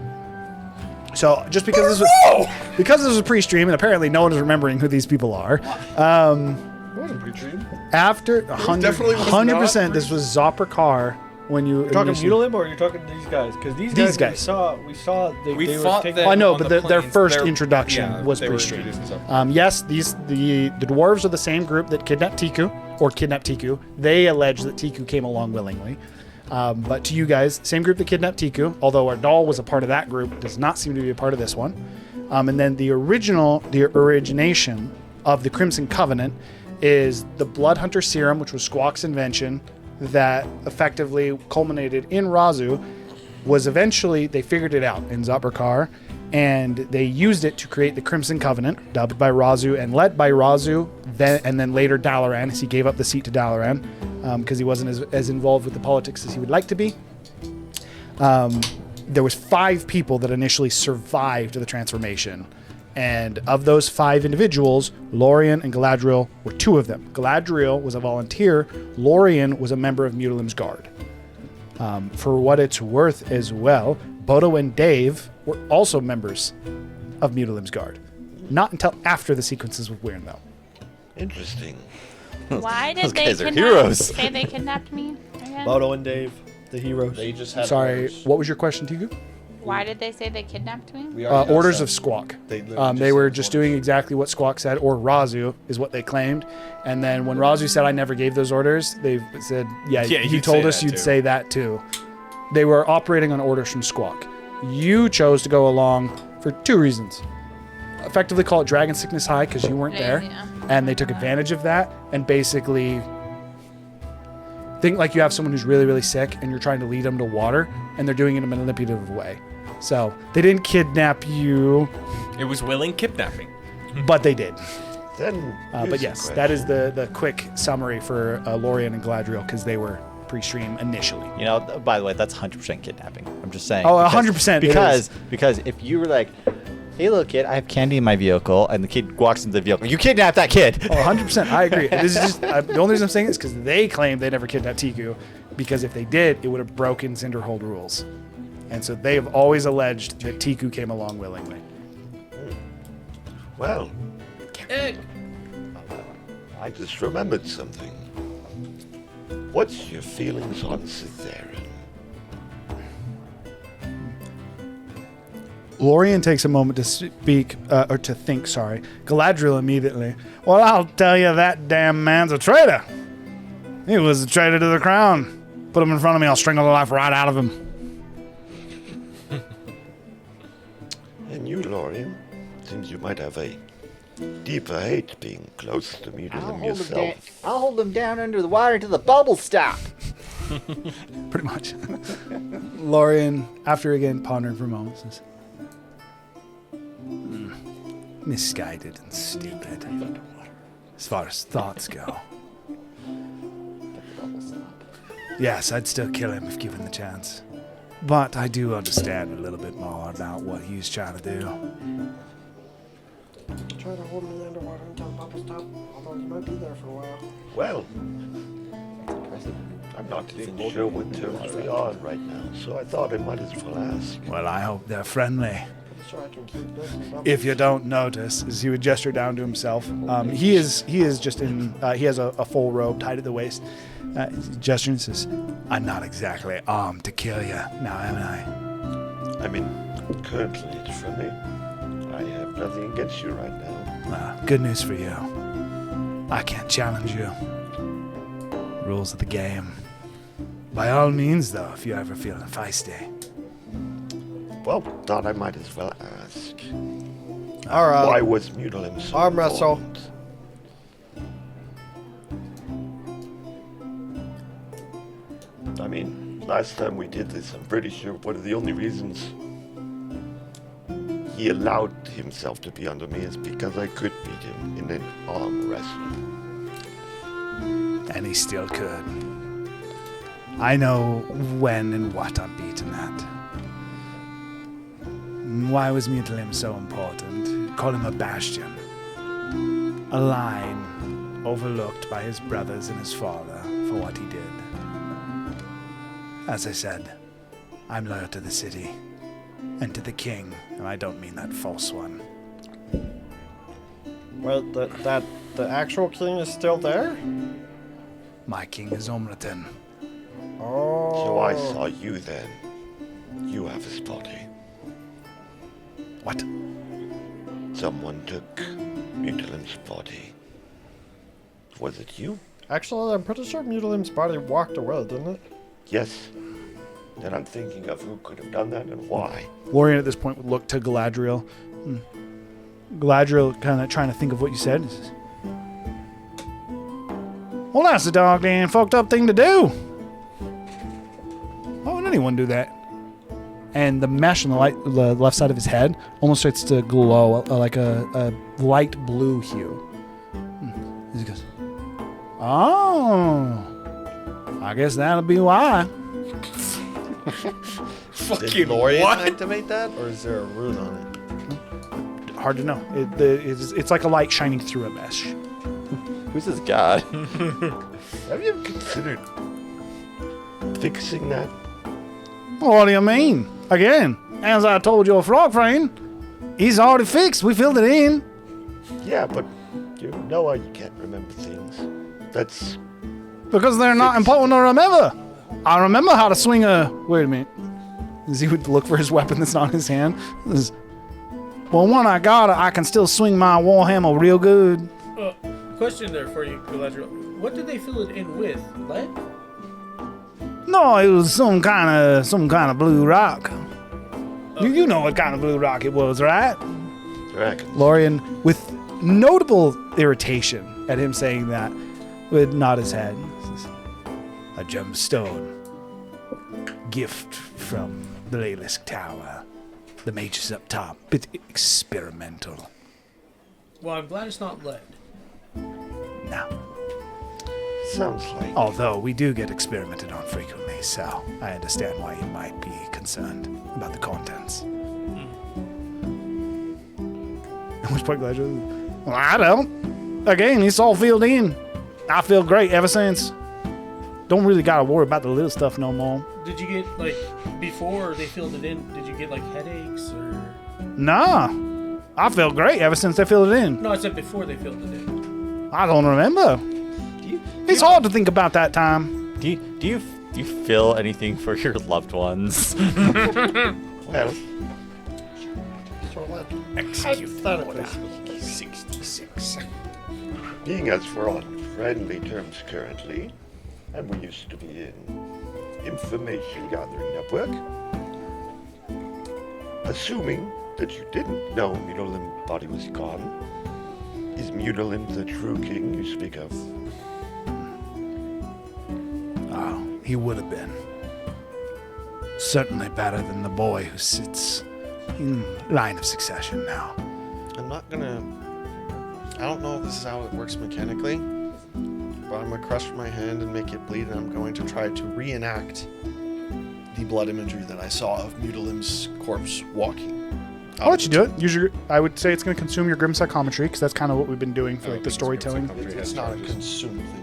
So just because this was pre-stream, and apparently no one is remembering who these people are. It wasn't pre-stream. After definitely was 100%, not this was Zopper Carr when you. You're talking initially- Mutilim, or you're talking these guys? Because these guys. We saw. They We were fought taking. them. Oh, I know, on but the their plains. first They're- introduction yeah, was they were pre-stream. introduced and stuff. Yes, the dwarves are the same group that kidnapped Tiku, or kidnapped Tiku. They allege that Tiku came along willingly. But to you guys, same group that kidnapped Tiku, although Ardal was a part of that group, does not seem to be a part of this one. And then the origination of the Crimson Covenant is the Blood Hunter Serum, which was Squawk's invention, that effectively culminated in Razu. Was eventually, they figured it out in Zopperkar, and they used it to create the Crimson Covenant, dubbed by Razu and led by Razu, and then later Dalaran, as he gave up the seat to Dalaran, because he wasn't as involved with the politics as he would like to be. There was 5 people that initially survived the transformation. And of those 5 individuals, Lorian and Galadriel were 2 of them. Galadriel was a volunteer. Lorian was a member of Mutilim's Guard. For what it's worth as well, Bodo and Dave were also members of Mutilim's Guard. Not until after the sequences with Wyrn, though. Interesting. Why Those did they guys are kidnap? heroes. Say they kidnapped me again? Bodo and Dave, the heroes. They just had Sorry, orders. what was your question, Tigu? Why did they say they kidnapped me? We already Orders said of Squawk. They, literally They were said just orders. doing exactly what Squawk said, or Razu is what they claimed. And then when Razu said, I never gave those orders, they said, yeah, Yeah, he you'd told say us that you'd too. say that too. They were operating on orders from Squawk. You chose to go along for 2 reasons. Effectively call it Dragon Sickness High because you weren't there. Yeah. And they took advantage of that and basically think like you have someone who's really, really sick and you're trying to lead them to water and they're doing it in a manipulative way. So they didn't kidnap you, It was willing kidnapping. but they did. Then, But here's a yes, that is question. the quick summary for Lorian and Galadriel because they were pre-stream initially. You know, by the way, that's 100% kidnapping. I'm just saying. Oh, because- 100% it is. Because if you were like, hey, little kid, I have candy in my vehicle, and the kid walks into the vehicle, you kidnap that kid. Oh, 100%. I agree. This is just the only reason I'm saying it is because they claim they never kidnapped Tiku, because if they did, it would have broken Cinderhold rules. And so they have always alleged that Tiku came along willingly. Well, Egg. I just remembered something. What's your feelings on Cytherin? Lorian takes a moment to speak, or to think, sorry. Galadriel immediately. Well, I'll tell you, that damn man's a traitor. He was a traitor to the crown. Put him in front of me, I'll strangle the life right out of him. And you, Lorian, seems you might have a deeper hate being close to Mutilim yourself. I'll hold him down under the water until the bubbles stop. Pretty much. Lorian, after again pondering for a moment, says, misguided and stupid. as far as thoughts go. Yes, I'd still kill him if given the chance. But I do understand a little bit more about what he's trying to do. Try to hold me underwater until Papa stops, although he might be there for a while. Well, I'm not even sure what terms we are on right now, so I thought I might as well ask. Well, I hope they're friendly. So I can keep this and bubbles. If you don't notice, as he would gesture down to himself, he is just in. He has a full robe tied at the waist. Gesture and says, "I'm not exactly armed to kill you, now am I?" I mean, currently it's for me. I have nothing against you right now. Well, good news for you. I can't challenge you. Rules of the game. By all means, though, if you're ever feeling feisty. Well, thought I might as well ask. All right. Why was Mutilim so Arm wrestle. important? I mean, last time we did this, I'm pretty sure one of the only reasons he allowed himself to be under me is because I could beat him in an arm wrestle. And he still could. I know when and what I'm beaten at. Why was Mutilim so important? Call him a bastion. A line overlooked by his brothers and his father for what he did. As I said, I'm loyal to the city and to the king, and I don't mean that false one. Wait, the actual king is still there? My king is Omraten. Oh. So I saw you then. You have his body. What? Someone took Mutilim's body. Was it you? Actually, I'm pretty sure Mutilim's body walked away, didn't it? Yes. Then I'm thinking of who could have done that and why. Lorian at this point would look to Galadriel. Galadriel kind of trying to think of what you said. Says, well, that's a dog damn fucked up thing to do. Why would anyone do that? And the mesh on the left side of his head almost starts to glow like a light blue hue. He goes, oh, I guess that'll be why. Did Lorian activate that, or is there a rune on it? Hard to know. It's like a light shining through a mesh. Who's this god? Have you considered fixing that? What do you mean? Again, as I told your frog friend, he's already fixed. We filled it in. Yeah, but you know how you can't remember things. That's... Because they're not important to remember. I remember how to swing a... Wait a minute. As he would look for his weapon that's not in his hand. Well, when I got it, I can still swing my warhammer real good. Question there for you, Galadriel. What did they fill it in with? Lead? No, it was some kind of blue rock. You know what kind of blue rock it was, right? Dragons. Lorian, with notable irritation at him saying that, would nod his head. Says, a gemstone. Gift from the Laylisk Tower. The mages up top. Bit experimental. Well, I'm glad it's not lead. No. Sounds like... Although we do get experimented on frequently, so I understand why you might be concerned about the contents. At which point Galadriel, well, I don't. Again, it's all filled in. I feel great ever since. Don't really gotta worry about the little stuff no more. Did you get, like, before they filled it in, did you get, like, headaches or... Nah. I feel great ever since they filled it in. No, I said before they filled it in. I don't remember. It's hard to think about that time. Do you feel anything for your loved ones? Well... So let Execute order 66. Being as we're on friendly terms currently, and we used to be in information gathering network, assuming that you didn't know Mutilim's body was gone, is Mutilim the true king you speak of? Oh, he would have been. Certainly better than the boy who sits in line of succession now. I'm not gonna I don't know if this is how it works mechanically, but I'm going to crush my hand and make it bleed, and I'm going to try to reenact the blood imagery that I saw of Mutilim's corpse walking. I'll let you do it. I would say it's going to consume your grim psychometry, because that's kind of what we've been doing for like the storytelling. It's not a consume thing.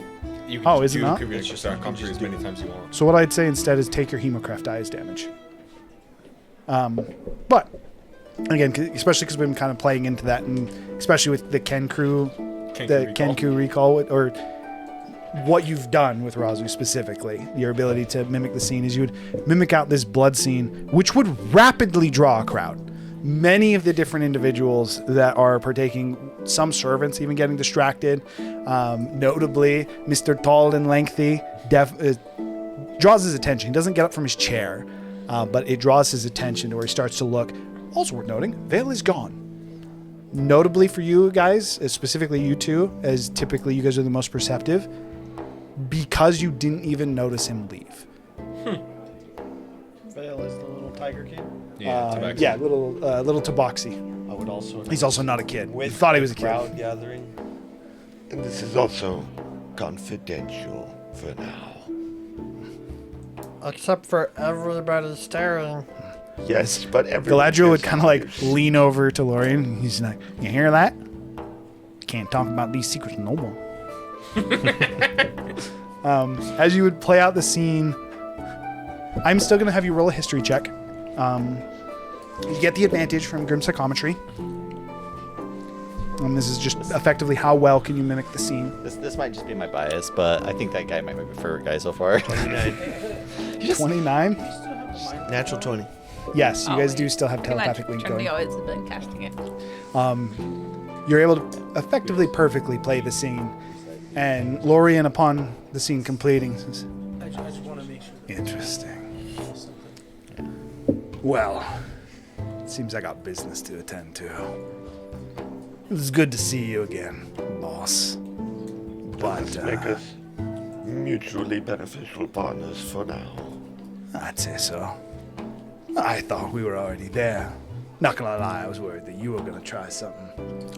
Is it not? You can just psychometry as many times as you want. So what I'd say instead is take your Hemocraft die as damage. But again, especially because we've been kind of playing into that, and especially with the Kenku recall, or what you've done with Razu specifically, your ability to mimic the scene is you would mimic out this blood scene, which would rapidly draw a crowd. Many of the different individuals that are partaking, some servants even getting distracted, notably Mr. Tall and Lengthy draws his attention. He doesn't get up from his chair, but it draws his attention to where he starts to look. Also worth noting, Vale is gone. Notably for you guys, specifically you two, as typically you guys are the most perceptive, because you didn't even notice him leave. Vale is the little tiger kid. Yeah, little Tabaxi. I would also. He's also not a kid. He thought he was a kid. Crowd gathering. And this is also confidential for now. Except for everybody staring. Yes, but everyone. Galadriel would kind of like lean over to Lorian. And he's like, "You hear that? Can't talk about these secrets no more." As you would play out the scene, I'm still going to have you roll a history check. You get the advantage from Grim Psychometry. And this is just effectively how well can you mimic the scene. This might just be my bias, but I think that guy might be my favorite guy so far. 29? Natural 20. Yes, you guys do still have telepathic link Trinity going. always has been casting it. You're able to effectively perfectly play the scene. And Lorian, upon the scene completing, says, I just want to make sure. "Interesting. Well, it seems I got business to attend to. It's good to see you again, boss. But Let's make us mutually beneficial partners for now. I'd say so. I thought we were already there. Not gonna lie, I was worried that you were gonna try something."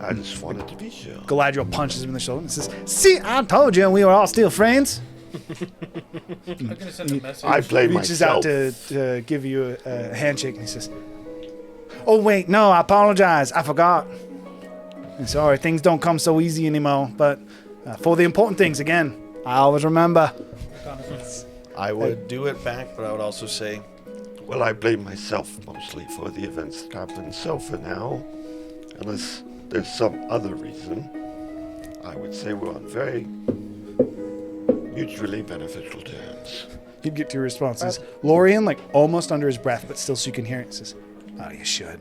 I just wanted to be sure. Galadriel punches him in the shoulder and says, "See, I told you we were all still friends." I'm gonna send a message. I blame Reaches myself. out to give you a handshake, and he says, "Oh wait, no, I apologize. I forgot. I'm sorry, things don't come so easy anymore. But for the important things, again, I always remember." I would do it back, but I would also say, Well, I blame myself mostly for the events that happened. So for now, unless there's some other reason, I would say we're on very mutually beneficial terms. You'd get two responses. Lorian, like almost under his breath, but still so you can hear it, says, "Oh, you should."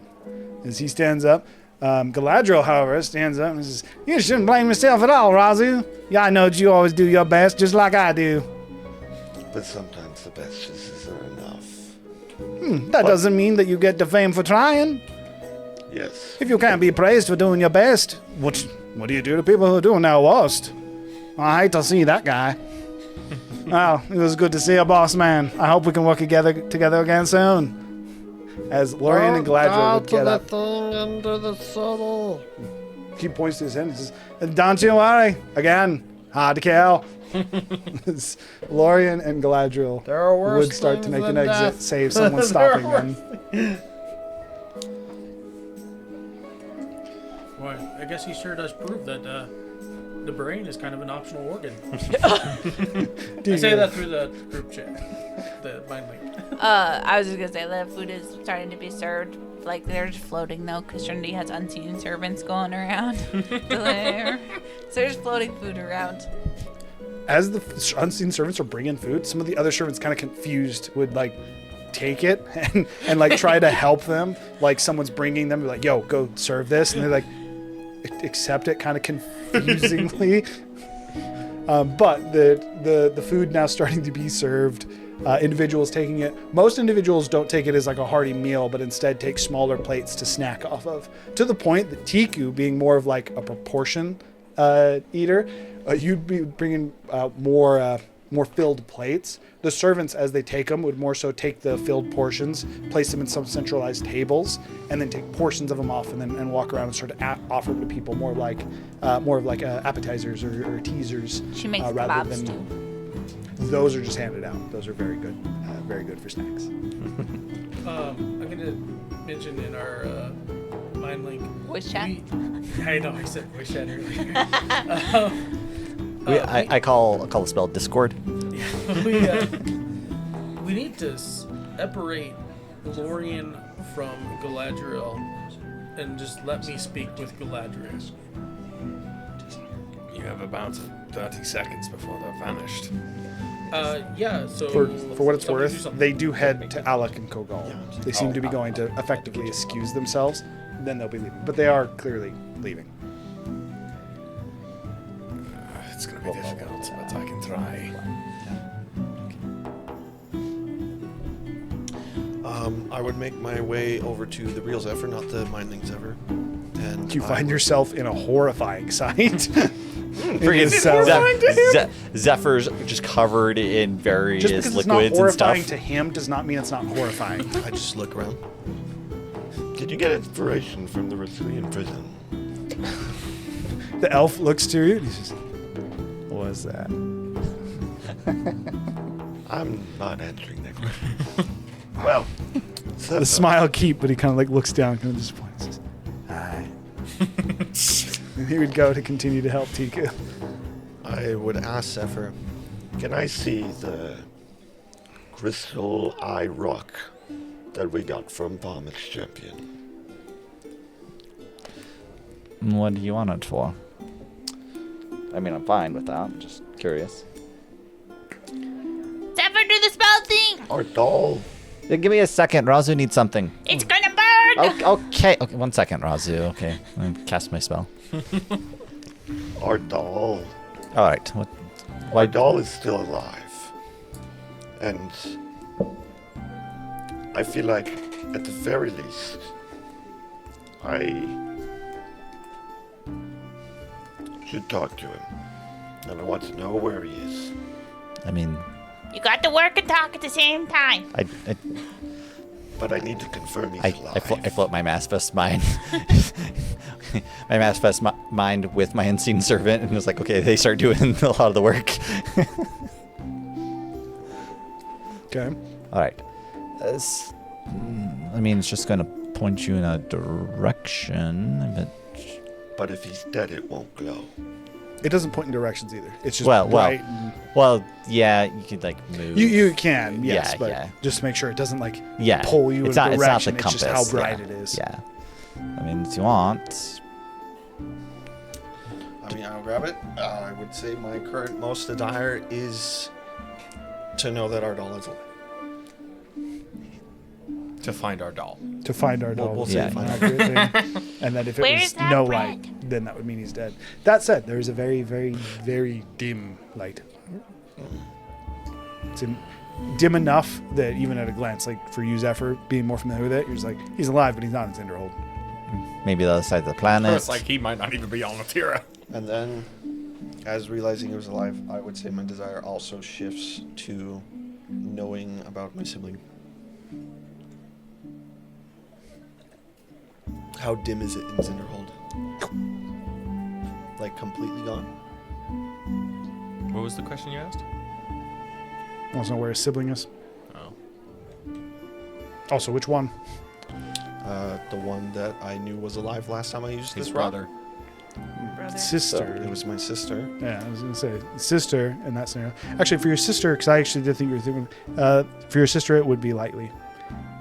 As he stands up, Galadriel, however, stands up and says, "You shouldn't blame yourself at all, Razu. Yeah, I know that you always do your best, just like I do. But sometimes the best just isn't enough. That doesn't mean that you get the fame for trying. Yes. If you can't be praised for doing your best, what do you do to people who are doing their worst? I hate to see that guy. Well, it was good to see you, boss man. I hope we can work together again soon." As Lorian and Galadriel would get up. Thing under the subtle. He points to his head and says, "Don't you worry. Again, hard to kill." Lorian and Galadriel There are worse would start to things make an than exit, death. save someone stopping them. Well, I guess he sure does prove that the brain is kind of an optional organ. I say that through the group chat, the mind link. I was just gonna say the food is starting to be served. Like they're just floating though, because Trinity has unseen servants going around. So there's floating food around. As the unseen servants are bringing food, some of the other servants, kind of confused, would like take it and like try to help them. Like someone's bringing them, like, "Yo, go serve this," and they're like, accept it, kind of confusingly. But the food now starting to be served. Individuals taking it. Most individuals don't take it as like a hearty meal, but instead take smaller plates to snack off of. To the point that Tiku, being more of like a proportion eater, you'd be bringing more more filled plates. The servants, as they take them, would more so take the filled portions, place them in some centralized tables, and then take portions of them off and walk around and sort of offer them to people more of like appetizers or teasers. She makes rather kebabs than too. those are just handed out. Those are very good for snacks. I'm gonna mention in our mind link Voice chat. I know I said voice chat earlier. I call the spell Discord. We need to separate Lorien from Galadriel and just let me speak with Galadriel. You have about 30 seconds before they're vanished. Yeah, so... For what it's somebody do worth, something. they do head to Alec and Kogal. They seem to be going to effectively excuse themselves, then they'll be leaving. But they are clearly leaving. It's going to be difficult, but I can try. I would make my way over to the real Zephyr, not the Mindling Zephyr. And You find yourself in a horrifying sight. Freaking Zephyr's just covered in various Just because it's liquids not and stuff. horrifying to him does not mean it's not horrifying. I just look around. Did you get inspiration from the Brazilian prison? The elf looks to you and he says, what was that? I'm not answering that question. Well, The smile keep, but he kind of like looks down, kind of disappointed. Says, aye. And he would go to continue to help Tiku. I would ask Zephyr, can I see the crystal eye rock that we got from Vomit Champion? What do you want it for? I mean, I'm fine with that. I'm just curious. Zephyr, do the spell thing! Our doll. Yeah, give me a second. Razu needs something. It's gonna burn! Okay, 1 second, Razu. Okay, let me cast my spell. Our doll. All right. Our doll is still alive. And I feel like, at the very least, I should talk to him. And I want to know where he is. I mean, You got to work and talk at the same time. But I need to confirm he's alive. I float my manifest mind. My manifest mind with my unseen servant, and it's like, okay, they start doing a lot of the work. Okay. All right. I mean, it's just going to point you in a direction, But if he's dead, it won't glow. It doesn't point in directions either. It's just well, bright. and yeah, you could like move. you can, yes, Yeah, but yeah. just make sure it doesn't like Yeah, pull you it's in not, a direction. It's not the It's compass. just how bright yeah. it is. Yeah. I mean, if you want. I mean, I'll grab it. I would say my current most desire is to know that our doll is alive. To find our doll. To find our doll. We'll is say an find accurate thing. And that if it Where's was that no bread? light, then that would mean he's dead. That said, there is a very, very, very dim light. It's dim enough that even at a glance, like for you, Zephyr, being more familiar with it, you're just like, he's alive, but he's not in Cinderhold. Maybe the other side of the planet. It's like he might not even be on Latira. And then, as realizing he was alive, I would say my desire also shifts to knowing about my sibling. How dim is it in Cinderhold? Like completely gone? What was the question you asked? Wants to know where his sibling is. Oh. Also, which one? The one that I knew was alive last time I used His this rock. brother. Sister. It was my sister. Yeah, I was gonna say sister in that scenario. Actually, for your sister, because I actually did think you were thinking. For your sister, it would be lightly.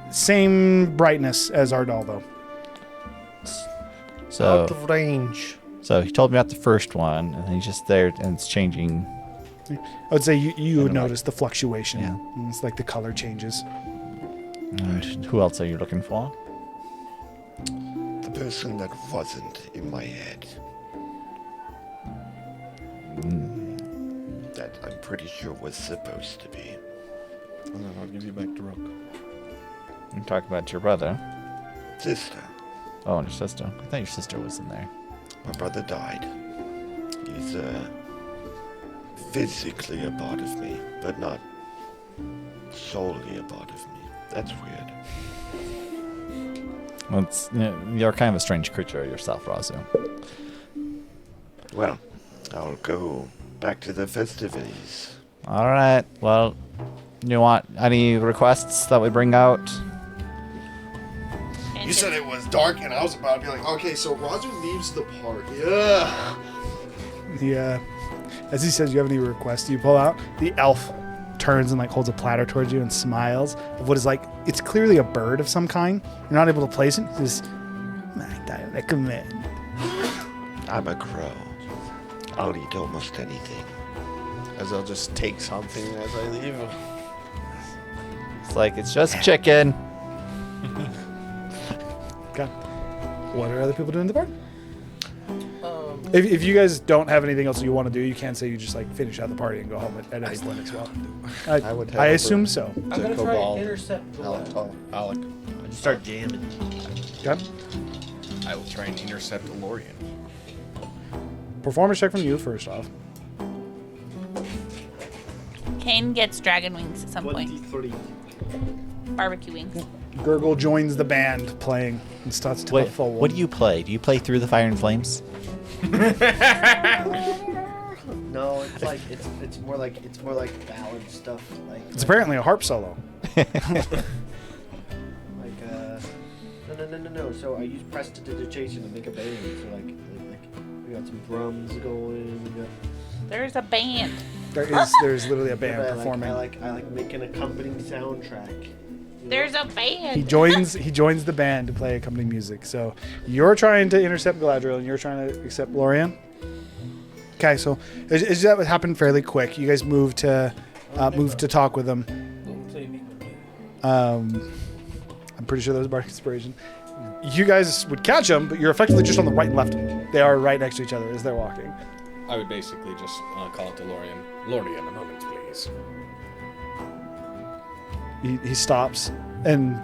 Same brightness as our doll, though. So, Out of range. so he told me about the first one, and he's just there, and it's changing. I would say you would And like- notice the fluctuation. Yeah. And it's like the color changes. And who else are you looking for? The person that wasn't in my head. That I'm pretty sure was supposed to be. And then I'll give you back the rock. You're talking about your brother. Sister. Oh, and your sister. I thought your sister was in there. My brother died. He's physically a part of me, but not solely a part of me. That's weird. Well, you're kind of a strange creature yourself, Razu. Well, I'll go back to the festivities. All right. Well, you want any requests that we bring out? You said it was dark, and I was about to be like, okay, so Razu leaves the party. Yeah. As he says, you have any requests you pull out? The elf turns and like holds a platter towards you and smiles of what is like, it's clearly a bird of some kind. You're not able to place it. It's just, might I recommend? I'm a crow. I'll eat almost anything. As I'll just take something as I leave. It's like, it's just chicken. Okay. What are other people doing in the party? If you guys don't have anything else you want to do, you can say you just like finish out the party and go home at any point as well. I assume so. I'm gonna try and intercept Alec. I just start jamming. Okay. I will try and intercept Lorian. Performance check from you first off. Kane gets dragon wings at some point. 23. Barbecue wings. Gurgle joins the band playing and starts to Wait, forward. what do you play? Do you play Through the Fire and Flames? No, it's like it's more like ballad stuff. It's apparently a harp solo. No. So I use prestidigitation to make a band. So like we got some drums going. We got There's a band. There's literally a band performing. I like make an accompanying soundtrack. There's a band. He joins the band to play accompanying music. So you're trying to intercept Galadriel and you're trying to accept Lorian. Okay, so is that what happened fairly quick? You guys moved to talk with them. I'm pretty sure that was Bardic Inspiration. You guys would catch them, but you're effectively just on the right and left of them. They are right next to each other as they're walking. I would basically just call it to Lorian. Lorian, a moment, please. He stops and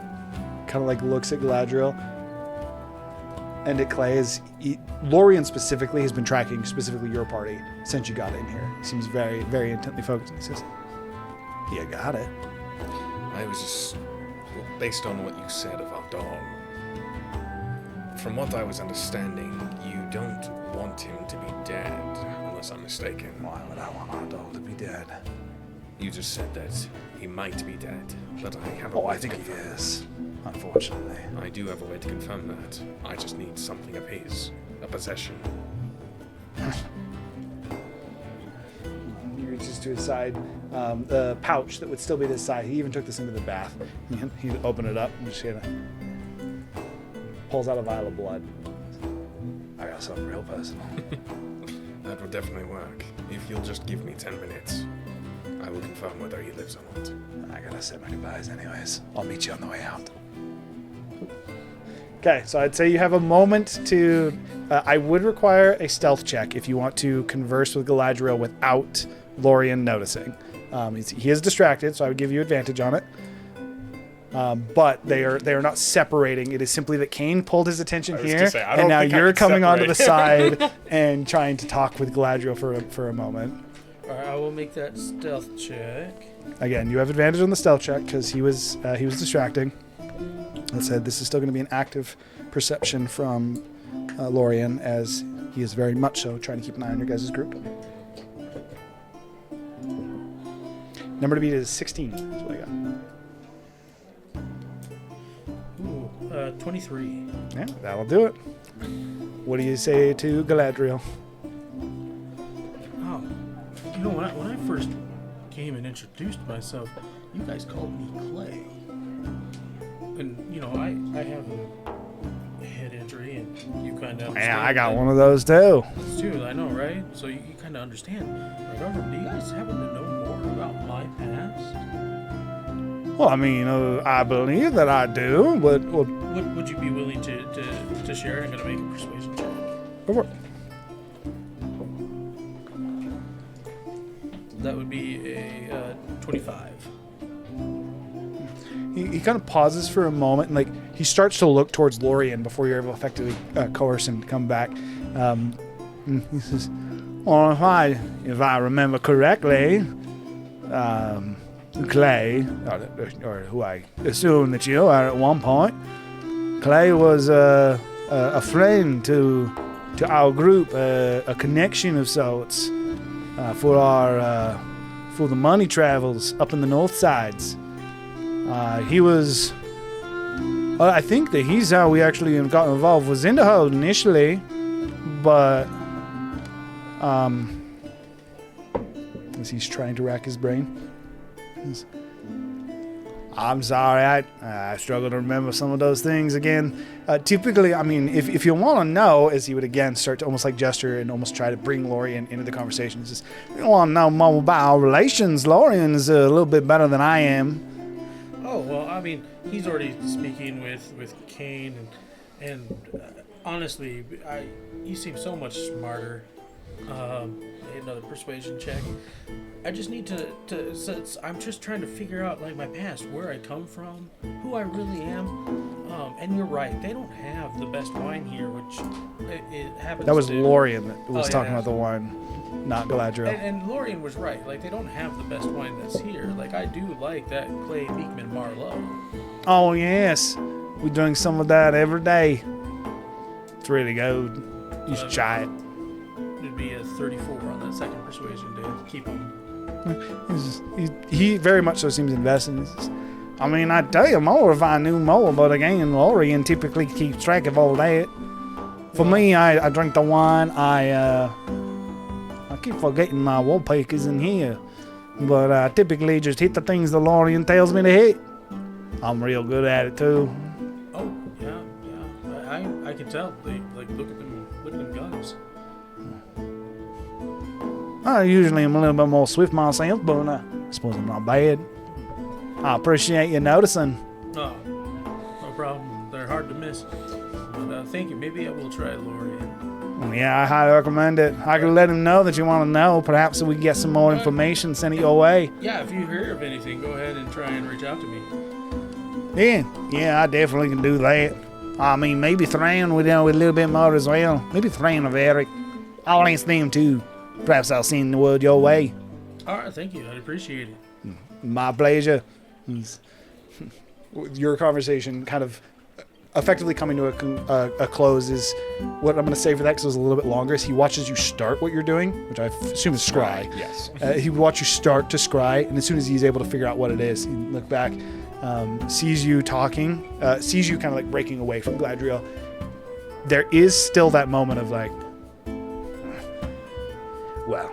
kind of like looks at Galadriel and at Clay. Lorian specifically has been tracking specifically your party since you got in here. He seems very, very intently focused. He says, "You got it." I was just based on what you said about Dawn. From what I was understanding, you don't want him to be dead, unless I'm mistaken. Why would I want our dog to be dead? You just said that he might be dead, but I have a Oh, way I think to he confirm is, unfortunately. I do have a way to confirm that. I just need something of his, a possession. He reaches to his side, the pouch that would still be at his side. He even took this into the bath. He'd open it up and just kind of pulls out a vial of blood. I got something real personal. That would definitely work. If you'll just give me 10 minutes, I will confirm whether he lives or not. I gotta say my goodbyes anyways. I'll meet you on the way out. Okay, so I'd say you have a moment to... I would require a stealth check if you want to converse with Galadriel without Lorian noticing. He is distracted, so I would give you advantage on it. But they are not separating. It is simply that Kane pulled his attention here, and now you're coming onto the side and trying to talk with Galadriel for a moment. All right, I will make that stealth check. Again, you have advantage on the stealth check because he was distracting. That said, this is still going to be an active perception from Lorian, as he is very much so trying to keep an eye on your guys' group. Number to beat is 16. That's what I got. Ooh, 23. Yeah, that'll do it. What do you say to Galadriel? Oh, you know, when I first came and introduced myself, you guys called me Clay. And, you know, I have a head injury, and you kind of understand. Yeah, I got one of those too. Too, I know, right? So you kind of understand. However, do you guys happen to know more about my past? Well, I mean, I believe that I do, but... Would you be willing to share? I'm going to make a persuasion check. Go for it. That would be a 25. He kind of pauses for a moment, and like he starts to look towards Lorian before you're able to effectively coerce him to come back. And he says, Or if I remember correctly, Clay, or who I assume that you are at one point, Clay was a friend to our group, a connection of sorts for the money travels up in the north sides. He was. I think that he's how we actually got involved. Was Indahold initially, but as he's trying to rack his brain. I'm sorry, I struggle to remember some of those things again. Typically, I mean, if you want to know, as he would again start to almost like gesture and almost try to bring Lorien into the conversation, just, you want to know more about our relations, Lorien is a little bit better than I am. Oh, well, I mean, he's already speaking with Kane, and honestly, you seem so much smarter. Another persuasion check. I just need to I'm just trying to figure out, like, my past, where I come from, who I really am. And you're right, they don't have the best wine here, which it happens. That was Lorien that was talking about the wine, not Galadriel. And Lorien was right. Like, they don't have the best wine that's here. Like, I do like that Clay Beekman Marlowe. Oh yes, we're doing some of that every day. It's really good. You should try it. It'd be a 34 on that second persuasion to keep him. He very much so seems invested. I mean, I'd tell you more if I knew more, but again, Lorien typically keeps track of all that. For me, I drink the wine. I keep forgetting my woodpeckers in here, but I typically just hit the things the Lorien tells me to hit. I'm real good at it too. Oh yeah. I can tell. Like look at them guns. I usually am a little bit more swift myself, but I suppose I'm not bad. I appreciate you noticing. Oh, no problem. They're hard to miss. But thank you. Maybe I will try Lorien. Yeah, I highly recommend it. I can let him know that you want to know. Perhaps we can get some more information, send it your way. Yeah, if you hear of anything, go ahead and try and reach out to me. Yeah, I definitely can do that. I mean, maybe Thran with a little bit more as well. Maybe Thran of Eric. I'll ask them too. Perhaps I'll send the word your way. All right, thank you. I appreciate it. My pleasure. Your conversation kind of effectively coming to a close is what I'm going to say for that, because it was a little bit longer, is he watches you start what you're doing, which I assume is scry. Yes. He would watch you start to scry, and as soon as he's able to figure out what it is, he look back, sees you talking, sees you kind of like breaking away from Galadriel. There is still that moment of like, well,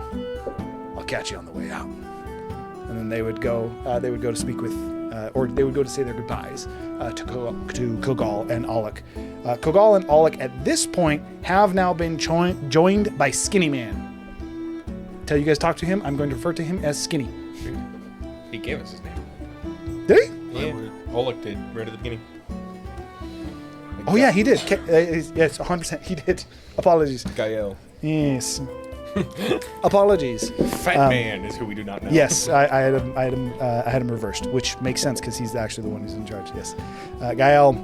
I'll catch you on the way out. And then they would go to speak with, or they would go to say their goodbyes to Kogal and Alec. Kogal and Alec at this point have now been joined by Skinny Man. Till you guys talk to him, I'm going to refer to him as Skinny. He gave us his name. Did he? Yeah. Oleg did right at the beginning. Oh yeah, he did. Yes, 100%. He did. Apologies. Gael. Yes. Apologies. Fat Man is who we do not know. Yes, I had him reversed, which makes sense because he's actually the one who's in charge. Yes, Gael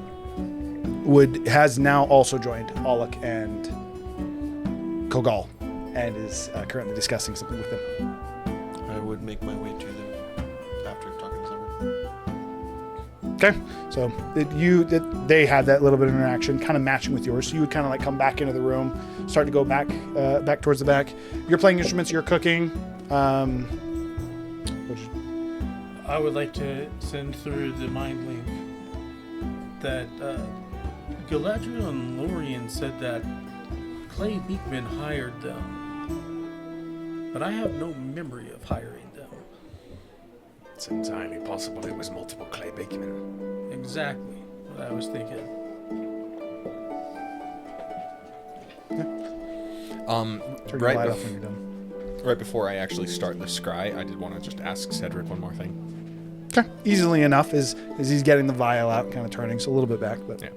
has now also joined Alec and Kogal, and is currently discussing something with them. I would make my way to them after talking to someone. Okay, so they had that little bit of interaction, kind of matching with yours. So you would kind of like come back into the room, start to go back towards the back. You're playing instruments, you're cooking. I would like to send through the mind link that Galadriel and Lorien said that Clay Beekman hired them, but I have no memory of hiring them. It's entirely possible it was multiple Clay Beekman. Exactly what I was thinking. Turn your light off when you're done. Right before I actually start the scry, I did want to just ask Cedric one more thing. Okay, easily enough as he's getting the vial out, kind of turning, so a little bit back. But yeah,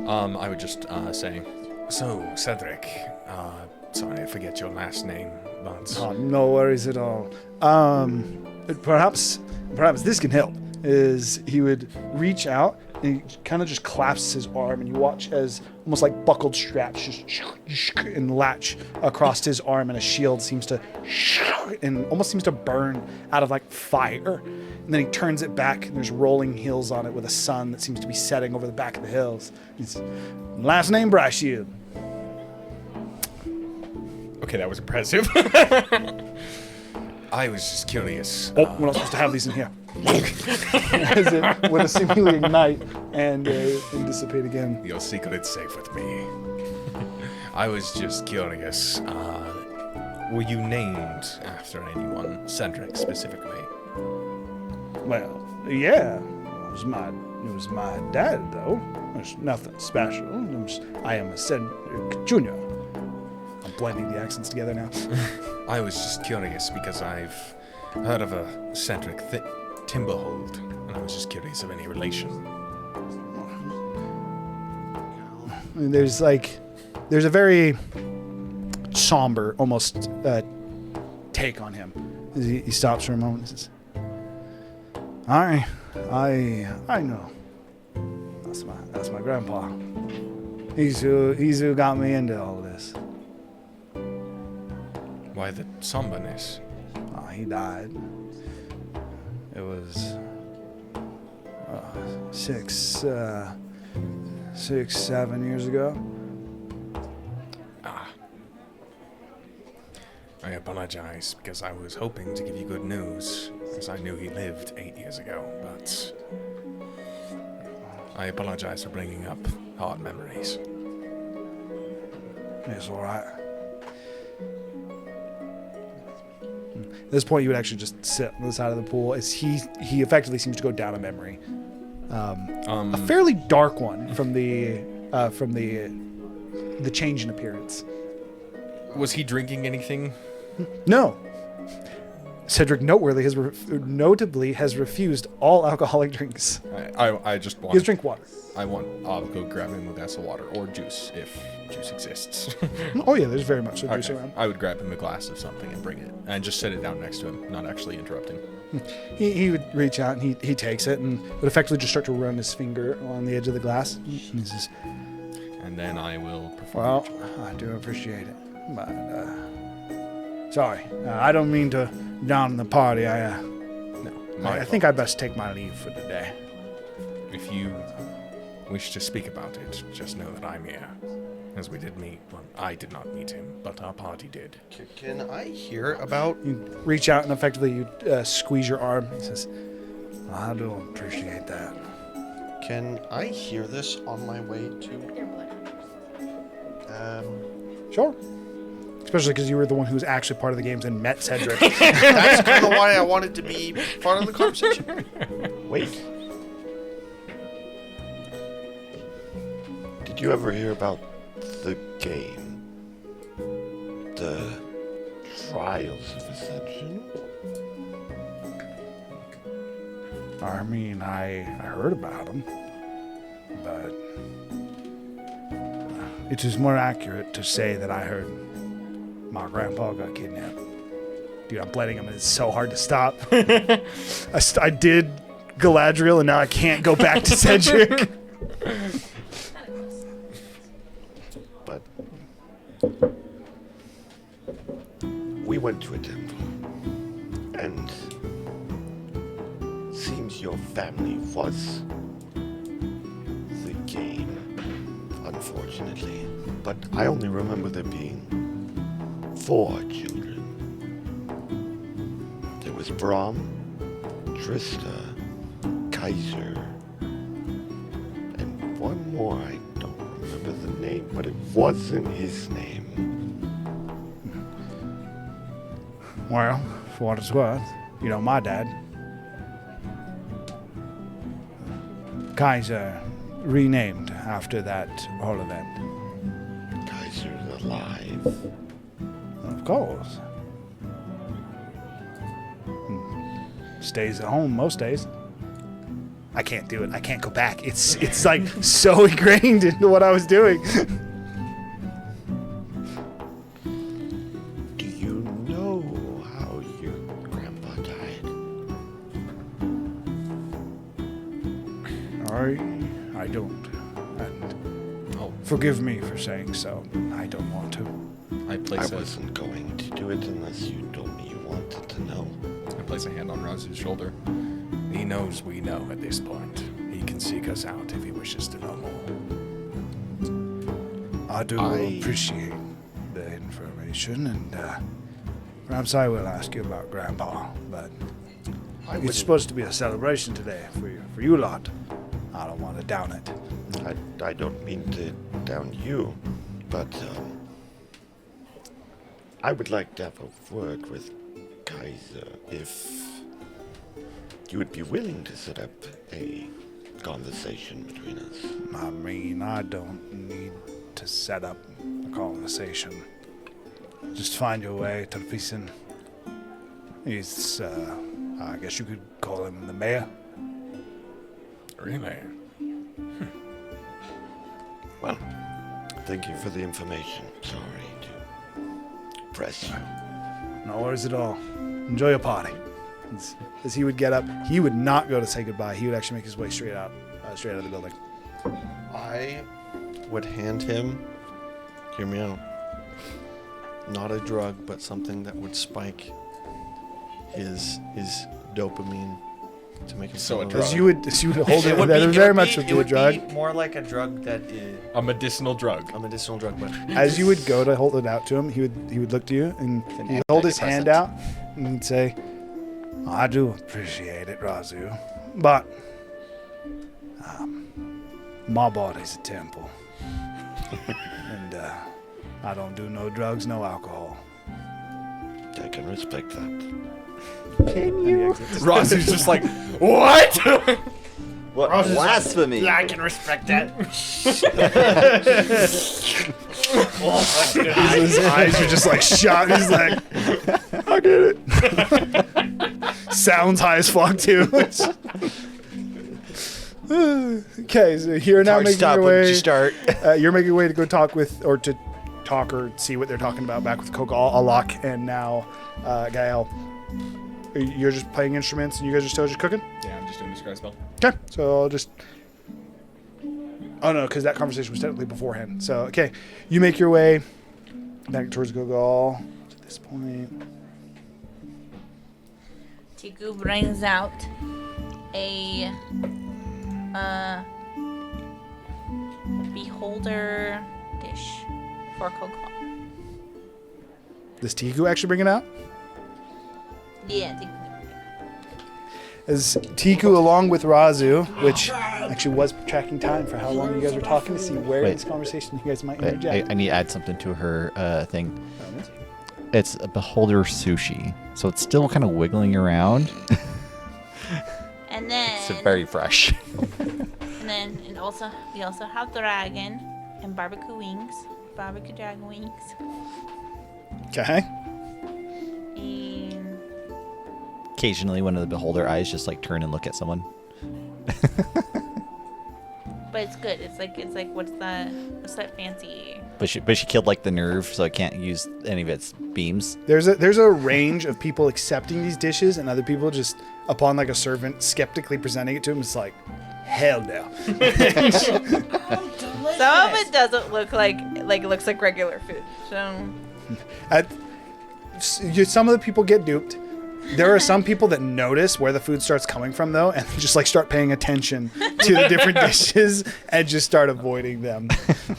I would just say, so Cedric, sorry I forget your last name, but no worries at all. Perhaps this can help. Is he would reach out and he kind of just clasps his arm, and you watch as almost like buckled straps just and latch across his arm, and a shield seems to and almost seems to burn out of like fire. And then he turns it back, and there's rolling hills on it with a sun that seems to be setting over the back of the hills. His last name Bryce Shield. Okay, that was impressive. I was just curious. Oh, we're not supposed to have these in here. As it would seemingly ignite and dissipate again. Your secret's safe with me. I was just curious. Were you named after anyone, Cedric specifically? Well, yeah. It was my dad, though. There's nothing special. I am a Cedric Jr. I'm blending the accents together now. I was just curious because I've heard of a Cedric Timberhold, and I was just curious of any relation. I mean, there's a very somber, almost take on him. He stops for a moment and says, I know. That's my grandpa. He's who got me into all this. Why the somberness? He died. It was 7 years ago. I apologize because I was hoping to give you good news, as I knew he lived 8 years ago, but I apologize for bringing up hard memories. It's all right. At this point, you would actually just sit on the side of the pool as he effectively seems to go down a memory, a fairly dark one from the change in appearance. Was he drinking anything? No. Cedric notably has refused all alcoholic drinks. I just want. He drink water. I'll go grab him a glass of water or juice if juice exists. Oh yeah, there's very much so juice around. I would grab him a glass of something and bring it, and just set it down next to him, not actually interrupting. He would reach out and he takes it and would effectively just start to run his finger on the edge of the glass. And he says, and then I will perform. Well, I do appreciate it, but sorry, I don't mean to down the party. I think I best take my leave for today. If you wish to speak about it, just know that I'm here. As we did meet, well, I did not meet him, but our party did. Can I hear about... You reach out and effectively you squeeze your arm. He says, I do appreciate that. Can I hear this on my way to... Sure. Especially because you were the one who was actually part of the games and met Cedric. That's kind of why I wanted to be part of the conversation. Wait. Did you ever hear about the game? The Trials of Ascension? I mean, I heard about them, but it is more accurate to say that I heard my grandpa got kidnapped. Dude, I'm blending him. It's so hard to stop. I did Galadriel, and now I can't go back to Cedric. But we went to a temple, and seems your family was the game, unfortunately. But I only remember there being 4 children. There was Brahm, Trista, Kaiser, and one more. I don't remember the name, but it wasn't his name. Well, for what it's worth, you know, my dad, Kaiser, renamed after that whole event. Kaiser's alive. Of course. Stays at home most days. I can't do it. I can't go back. It's like so ingrained into what I was doing. Do you know how your grandpa died? I don't. And forgive me for saying so. I don't want to. I wasn't going to do it unless you told me you wanted to know. I place a hand on Razu's shoulder. He knows we know at this point. He can seek us out if he wishes to know more. I do appreciate the information, and perhaps I will ask you about Grandpa, but it's supposed to be a celebration today for you lot. I don't want to down it. I don't mean to down you, but I would like to have a word with Kaiser if you would be willing to set up a conversation between us. I mean, I don't need to set up a conversation. Just find your way to the Pison. He's, I guess you could call him the mayor. Really? Well, thank you for the information. Sorry to press you. No worries at all. Enjoy your party. As he would get up, he would not go to say goodbye. He would actually make his way straight out of the building. I would hand him, hear me out, not a drug, but something that would spike his dopamine to make him So feel a drug. As you would hold it, that very much would be a drug. More like a drug that is A medicinal drug. a medicinal drug, but As you would go to hold it out to him, he would look to you and he'd hold his hand out and he'd say, I do appreciate it, Razu, but my body's a temple. And I don't do no drugs, no alcohol. I can respect that. Razu's just like, what? What blasphemy! Yeah, I can respect that. His eyes are just like shot. He's like, I get it. Sounds high as fuck too. Okay, so you're now making your way. Start. You're making your way to go talk with, or to talk or see what they're talking about back with Kogal, Alak, and now Gael. You're just playing instruments, and you guys are still just cooking. Yeah, I'm just doing the scry spell. Okay, so I'll just. Oh no, because that conversation was technically beforehand. So okay, you make your way back towards Kogal. At this point, Tiku brings out a beholder dish for Kogal. does Tiku actually bring it out? Yeah, Tiku. As Tiku, along with Razu, which actually was tracking time for how long you guys were talking to see where in this conversation you guys might interject. I need to add something to her thing. It's a beholder sushi, so it's still kind of wiggling around. And then It's very fresh. and also we also have dragon and barbecue wings, barbecue dragon wings. Okay. And Occasionally, one of the beholder eyes just like turn and look at someone. but it's good. It's like what's that fancy? But she killed like the nerve, so I can't use any of its beams. There's a range of people accepting these dishes, and other people just, upon like a servant skeptically presenting it to him, it's like, hell no. Some of it doesn't look like it looks like regular food. So Some of the people get duped. There are some people that notice where the food starts coming from, though, and just like start paying attention to the different dishes and just start avoiding them.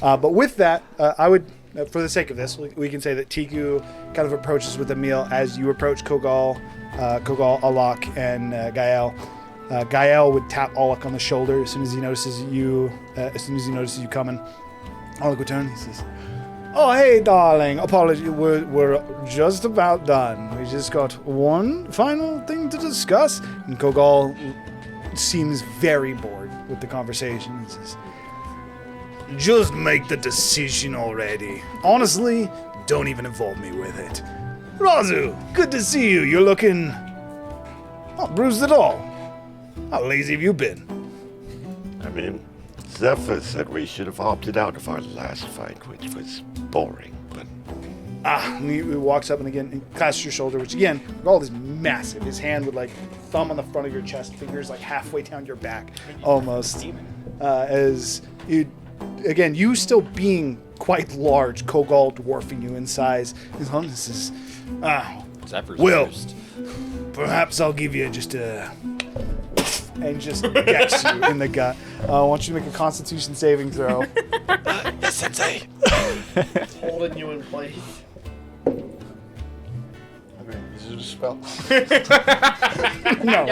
But with that, I would, for the sake of this, we can say that Tiku kind of approaches with the meal as you approach Kogal, Alak, and Gael. Gael would tap Alak on the shoulder as soon as he notices you. Coming. Alak would turn. He says, "Oh, hey, darling. Apologies. We're just about done. We just got one final thing to discuss." And Kogal seems very bored with the conversation. He says, "Just make the decision already. Honestly, don't even involve me with it. Razu, good to see you. You're looking not bruised at all. How lazy have you been?" I mean, Zephyr said we should have opted out of our last fight, which was boring, but And he walks up and again and clasps your shoulder, which again, Gald is massive. His hand would like thumb on the front of your chest, fingers like halfway down your back, almost. As you, again, you still being quite large, Kogal dwarfing you in size. His this is, Zephyr's Will. first. Perhaps I'll give you just a, and just decks you in the gut. I want you to make a Constitution saving throw. Yes, Sensei. Holding you in place. Okay, is it a spell? No,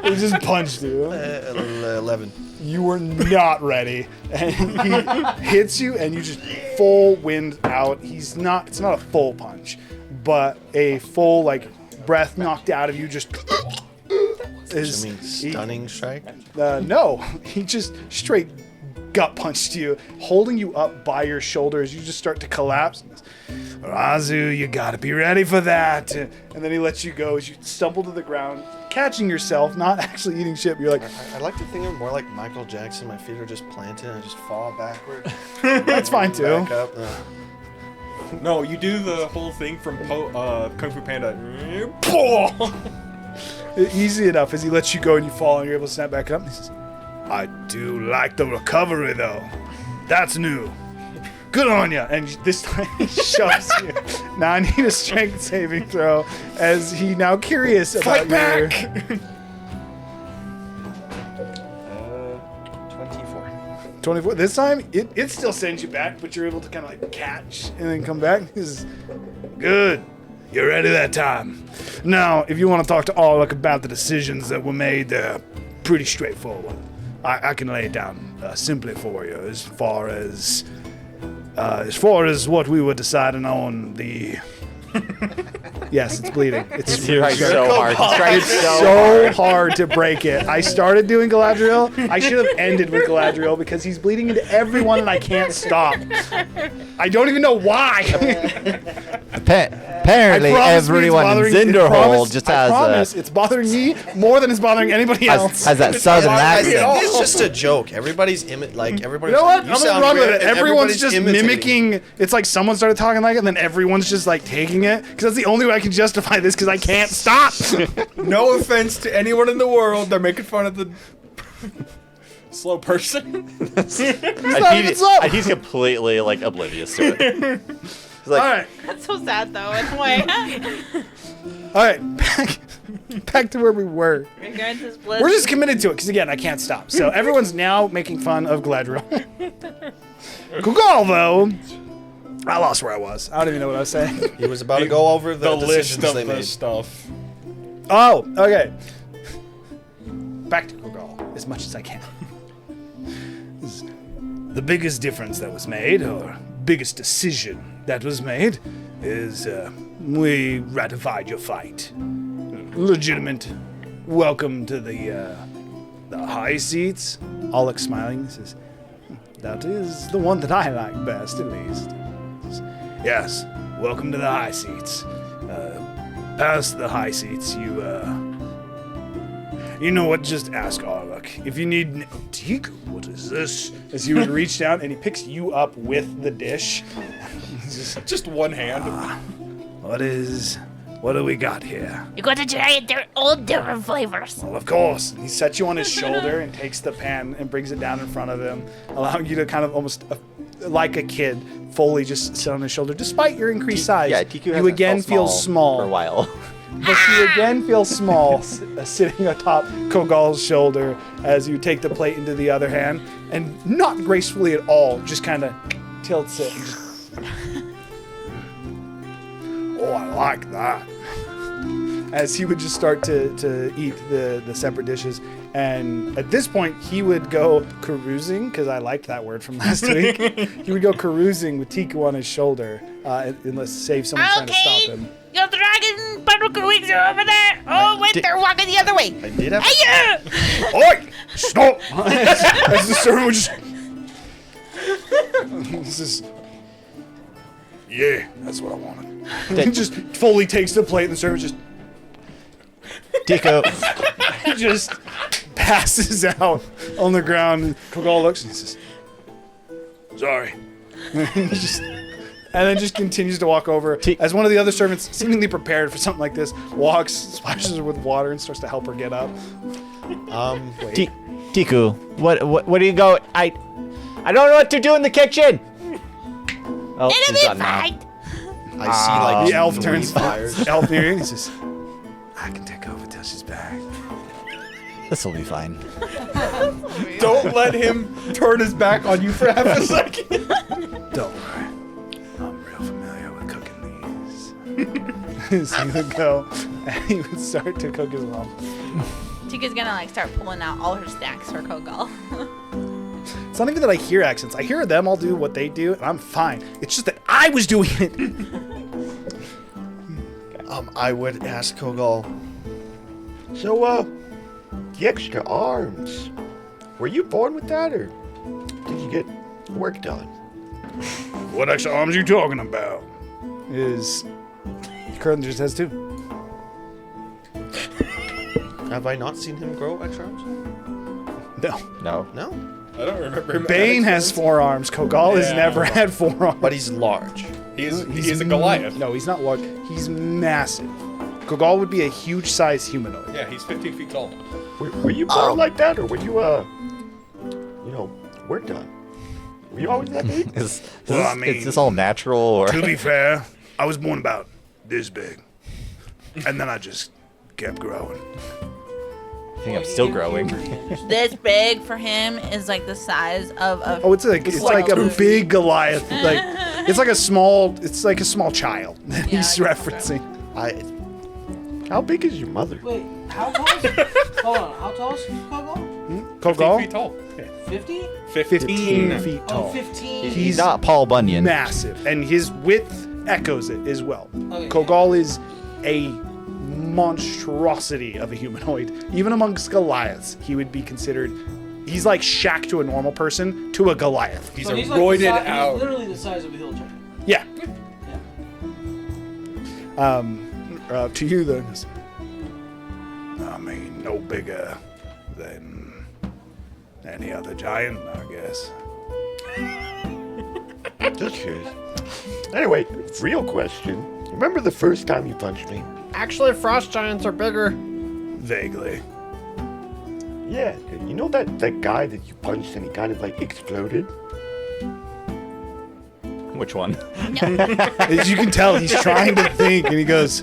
he just punched you. 11. You were not ready, and he hits you, and you just full wind out. It's not a full punch, but a full like breath knocked out of you. Just Does it mean stunning strike? No, he just straight gut punched you, holding you up by your shoulders. You just start to collapse. Razu, you gotta be ready for that. And then he lets you go as you stumble to the ground, catching yourself, not actually eating shit. But you're like, I like to think of it more like Michael Jackson. My feet are just planted and I just fall backward. that's fine too. Back up. No, you do the whole thing from Kung Fu Panda. Easy enough as he lets you go and you fall and you're able to snap back up. He says, I do like the recovery though. That's new. Good on ya. And this time he shoves you. Now I need a strength saving throw as he now curious about your... 24. 24. This time it still sends you back, but you're able to kind of like catch and then come back. This is good. You're ready that time. Now, if you want to talk to Arlok about the decisions that were made, they're pretty straightforward. I can lay it down simply for you as far as what we were deciding on the... Yes, it's bleeding. It's Trying so hard. It's so hard to break it. I started doing Galadriel. I should have ended with Galadriel because he's bleeding into everyone and I can't stop. I don't even know why. Apparently, everyone in Zinderhold just has I promise it's bothering me more than it's bothering anybody else. has that southern accent. It's just a joke. Everybody's everybody's. You know what? I'm gonna run with it. Everyone's just imitating. mimicking. It's like someone started talking like it, and then everyone's just like taking it. Because that's the only way I can justify this. Because I can't stop. No offense to anyone in the world, they're making fun of the slow person. And he's completely like oblivious to it. He's like, All right. That's so sad though, in a way. All right. Back to where we were. Regards his bliss. We're just committed to it because again, I can't stop. So everyone's now making fun of Galadriel. Kugal, though, I lost where I was. I don't even know what I was saying. He was about to go over the list decisions of they the made. stuff. Oh, okay. Back to Kugal as much as I can. The biggest difference that was made, or biggest decision that was made, is we ratified your fight. Legitimate. Welcome to the high seats. Alec smiling. He says, that is the one that I like best, at least. Says, yes, welcome to the high seats. Past the high seats, you know what? Just ask Arlok. If you need Tiku, what is this? As he would reach down and he picks you up with the dish. Just one hand. What do we got here? You got to try it. They're all different flavors. Well, of course. And he sets you on his shoulder and takes the pan and brings it down in front of him, allowing you to kind of almost, like a kid, fully just sit on his shoulder, despite your increased size. Yeah, Tiku you again feel small for a while. But you again feel small, sitting atop Kogal's shoulder as you take the plate into the other hand, and not gracefully at all, just kind of tilts it. Oh, I like that. As he would just start to eat the separate dishes. And at this point, he would go carousing, because I liked that word from last week. He would go carousing with Tiku on his shoulder, unless save someone trying to stop him. Your dragon buttercup wings are over there. Oh, wait, they're walking the other way. I did have. Hiya! Oi! Stop! As the servant would just... This is... Yeah, that's what I wanted. He just fully takes the plate and the servant just... Tiku. He just passes out on the ground and Kogal looks and he says, sorry. And he just and then just continues to walk over as one of the other servants, seemingly prepared for something like this, walks, splashes her with water, and starts to help her get up. Wait. Tiku, what do you go? I don't know what to do in the kitchen. Oh, she's done now. I see like The elf three turns fires. elf near you and he says, I can take over till she's back. This will be fine. Don't let him turn his back on you for half a second. Don't worry. I'm real familiar with cooking these. So he would go and he would start to cook his mom. Tika's gonna like start pulling out all her snacks for Kogal. It's not even that I hear accents. I hear them all do what they do, and I'm fine. It's just that I was doing it. I would ask Kogal. So, the extra arms. Were you born with that, or did you get work done? What extra arms are you talking about? He currently just has 2. Have I not seen him grow extra arms? No. No. I don't remember him. Bane has 4 arms. Kogal has Yeah. never had 4 arms. But he's large. He is a Goliath. No, he's not large. He's massive. Kogal would be a huge size humanoid. Yeah, he's 15 feet tall. Were you born like that, or were you, work done? Were you always that big? Is Well, is this all natural or? To be fair, I was born about this big. And then I just kept growing. I think I'm still growing. This big for him is like the size of a. Oh, it's like a big Goliath. Like it's like a small child that he's referencing. How big is your mother? Wait, how tall is Hold on, how tall is Kogal? 15 Kogal? feet tall. 50? 15 feet Oh, tall. 15. He's not Paul Bunyan. Massive, and his width echoes it as well. Okay. Kogal is a monstrosity of a humanoid. Even amongst Goliaths, he would be considered. He's like Shaq to a normal person to a Goliath. He's So a he's like roided the si- out. He's literally the size of a hill giant. Yeah. Yeah. To you then. I mean, no bigger than any other giant, I guess. Just curious. Anyway, real question. Remember the first time you punched me? Actually, frost giants are bigger. Vaguely. Yeah, you know that guy that you punched and he kind of like exploded? Which one? As you can tell, he's trying to think, and he goes,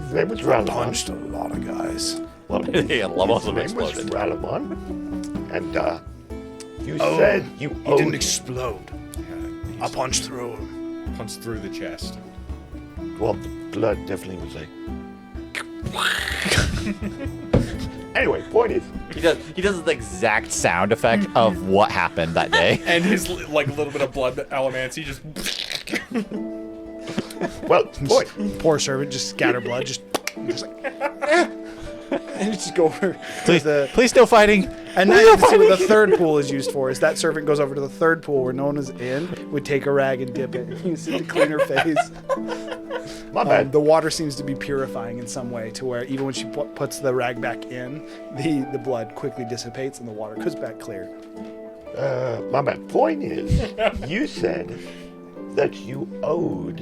His name was I Ralamon. punched a lot of guys. Well, Yeah, Love also his name was exploded. Ralamon. And you Oh, said you He owed didn't explode. I punched through him. Punch through the chest. Well, the blood definitely was like. Anyway, point is, He does the exact sound effect of what happened that day. And his like little bit of blood allomancy just. well, point. Poor servant, just scatter blood, just like, and just go over Please, to the. please still fighting. And now you can see what the third pool is used for. Is that servant goes over to the third pool where no one is in, would take a rag and dip it, and use it to clean her face. My bad. The water seems to be purifying in some way, to where even when she puts the rag back in, the blood quickly dissipates and the water goes back clear. My bad. Point is, you said that you owed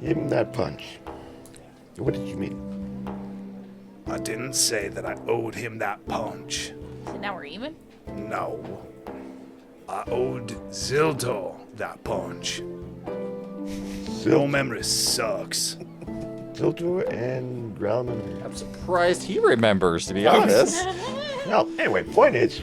him that punch. What did you mean? I didn't say that I owed him that punch. So now we're even? No. I owed Zildor that punch. Your memory sucks. Zildor and Grauman. I'm surprised he remembers, to be honest. Well, anyway, point is,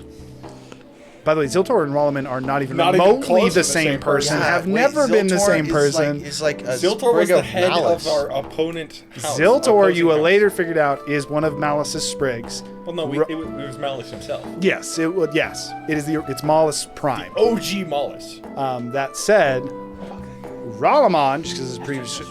By the way, Ziltor and Rolliman are not even Not even remotely close to the same person. Yeah, have wait, never been the Ziltor same is person. Is like a Ziltor was sprig the of head malice. of our opponent. House, Ziltor, opposing you house. later figured out, is one of Malice's sprigs. Well, no, Ro- it was Malice himself. Yes, it would. Yes, it is it's Malus Prime. OG Malice. That said, Rollimon, just because it's previous.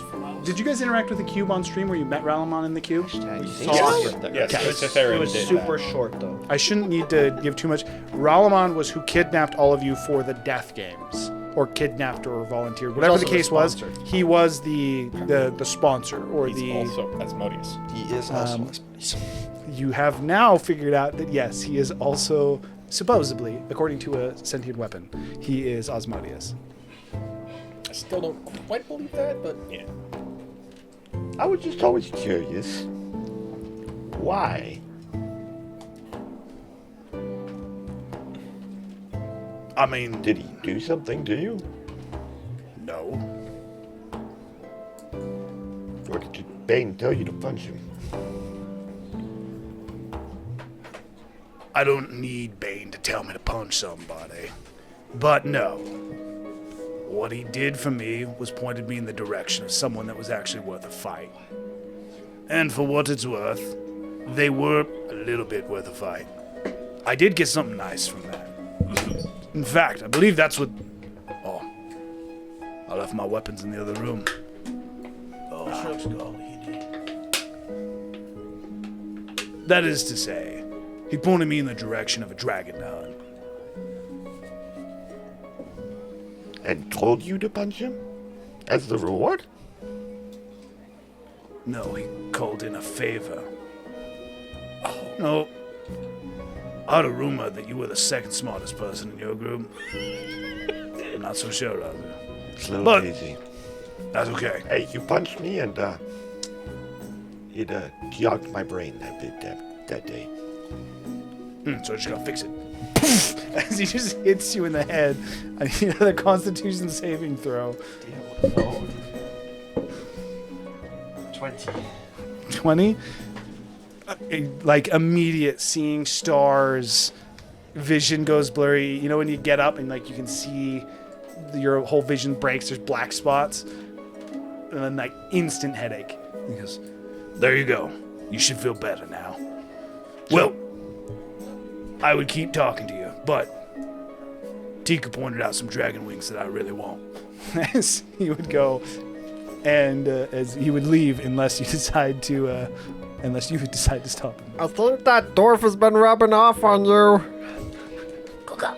Did you guys interact with the cube on stream where you met Rollimon in the cube? Yes, Okay. Citharia It was did super that. short though. I shouldn't need to give too much. Rollimon was who kidnapped all of you for the death games, or kidnapped or volunteered, whatever the also the case was. sponsor. He was the sponsor, or He's the. also Asmodeus. He is also. You have now figured out that yes, he is also supposedly, according to a sentient weapon, he is Osmodeus. still don't quite believe that, but yeah. I was just always curious. Why? I mean, Did he do something to you? no. Or did Bane tell you to punch him? I don't need Bane to tell me to punch somebody. But no. What he did for me was pointed me in the direction of someone that was actually worth a fight. And for what it's worth, they were a little bit worth a fight. I did get something nice from that. In fact, I believe that's what... Oh. I left my weapons in the other room. Oh, shucks, golly, he did. That is to say, he pointed me in the direction of a dragon hunt. And told you to punch him? As the reward? No, he called in a favor. Oh, no. I heard a rumor that you were the second smartest person in your group. I'm not so sure of it. It's a little But- easy. That's okay. Hey, you punched me and it jogged my brain that day. So I just gotta fix it. As he just hits you in the head. I need another Constitution saving throw. 20. 20? Like immediate seeing stars, vision goes blurry. You know when you get up and like you can see your whole vision breaks, there's black spots. And then like instant headache. He goes, there you go. You should feel better now. Well, I would keep talking to you, but Tika pointed out some dragon wings that I really want. As he would go, and as he would leave, unless you decide to stop him. I think that dwarf has been rubbing off on you. Coco,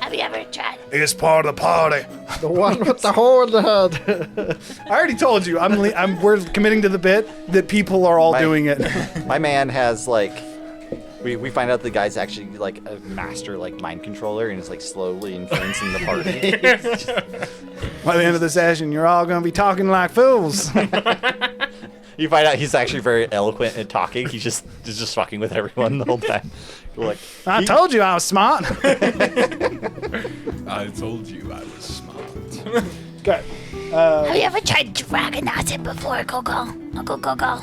have you ever tried? It's part of the party. The one with the hole in the head. I already told you. We're committing to the bit that people are all doing it. My man has like, we find out the guy's actually like a master like mind controller and is like slowly influencing the party. By the end of the session, you're all gonna be talking like fools. You find out he's actually very eloquent at talking. He's just fucking with everyone the whole time. You're like, I told you I was smart. I told you I was smart. Okay. Have you ever tried dragon acid before, Coco? Uncle Coco?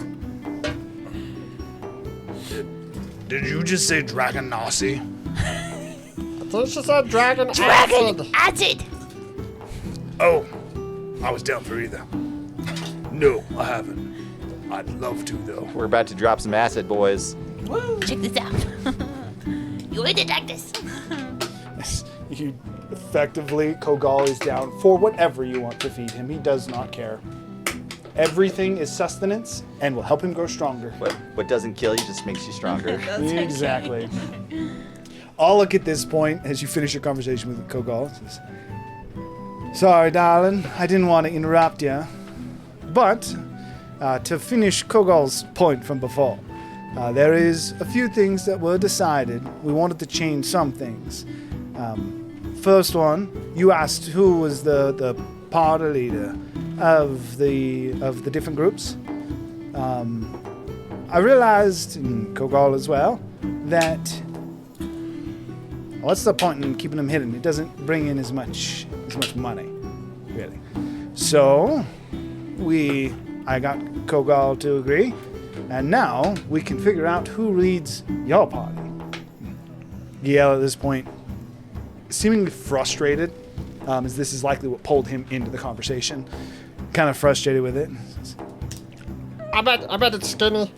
Did you just say dragon Nazi? I think she said dragon Dragon acid. acid! Oh, I was down for either. No, I haven't. I'd love to though. we're about to drop some acid, boys. Check this out. You will detect this. You effectively, Kogal is down for whatever you want to feed him. He does not care. Everything is sustenance and will help him grow stronger. What doesn't kill you just makes you stronger. Exactly. I'll look at this point as you finish your conversation with Kogal. Says, sorry, darling. I didn't want to interrupt you. But to finish Kogal's point from before, there is a few things that were decided. We wanted to change some things. First one, you asked who was the party leader of the different groups. I realized, and Kogal as well, that what's the point in keeping him hidden? It doesn't bring in as much money, really. So I got Kogal to agree, and now we can figure out who leads your party. Yale at this point, seemingly frustrated, as this is likely what pulled him into the conversation. Kind of frustrated with it. I bet it's Skinny.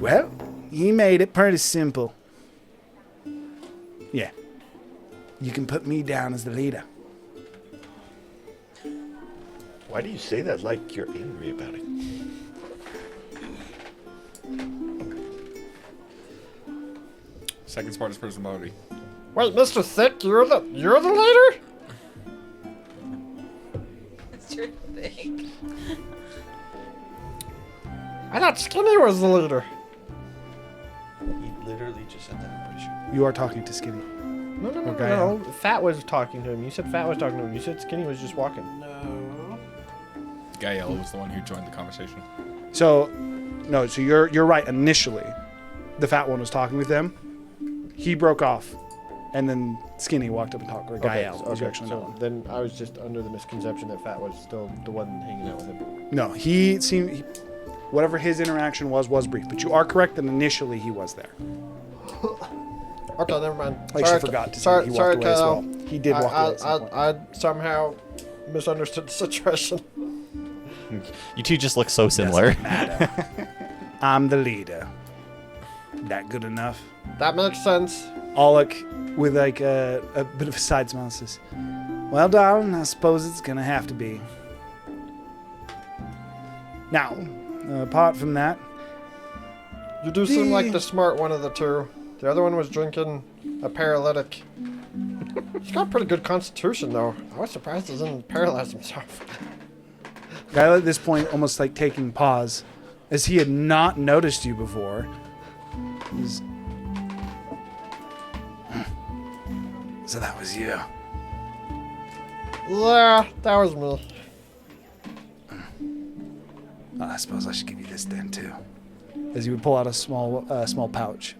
Well, he made it pretty simple. Yeah. You can put me down as the leader. Why do you say that like you're angry about it? Second smartest person body. Wait, Mr. Thick, you're the leader? It's your thing. I thought Skinny was the leader. He literally just said that, I'm pretty sure. You are talking to Skinny. No. Fat was talking to him. You said Fat was talking to him. You said Skinny was just walking. No. Gael was the one who joined the conversation. So, no. So you're right. Initially, the fat one was talking with them. He broke off, and then Skinny walked up and talked. Or Gael. So then I was just under the misconception that Fat was still the one hanging out with him. No, he seemed. Whatever his interaction was brief. But you are correct that initially he was there. Okay, never mind. Like she forgot to say that he walked away as well. He did walk away at some point. I somehow misunderstood the situation. You two just look so similar. Doesn't matter. I'm the leader. That good enough? That makes sense. Alec, with like a bit of a side smile, says, "Well, darling, I suppose it's gonna have to be." Now, apart from that, you do seem like the smart one of the two. The other one was drinking a paralytic. He's got a pretty good constitution, though. I was surprised he didn't paralyze himself. Guy at this point almost like taking pause, as he had not noticed you before. He's... So that was you. Yeah, that was me. Well, I suppose I should give you this then too. As he would pull out a small pouch.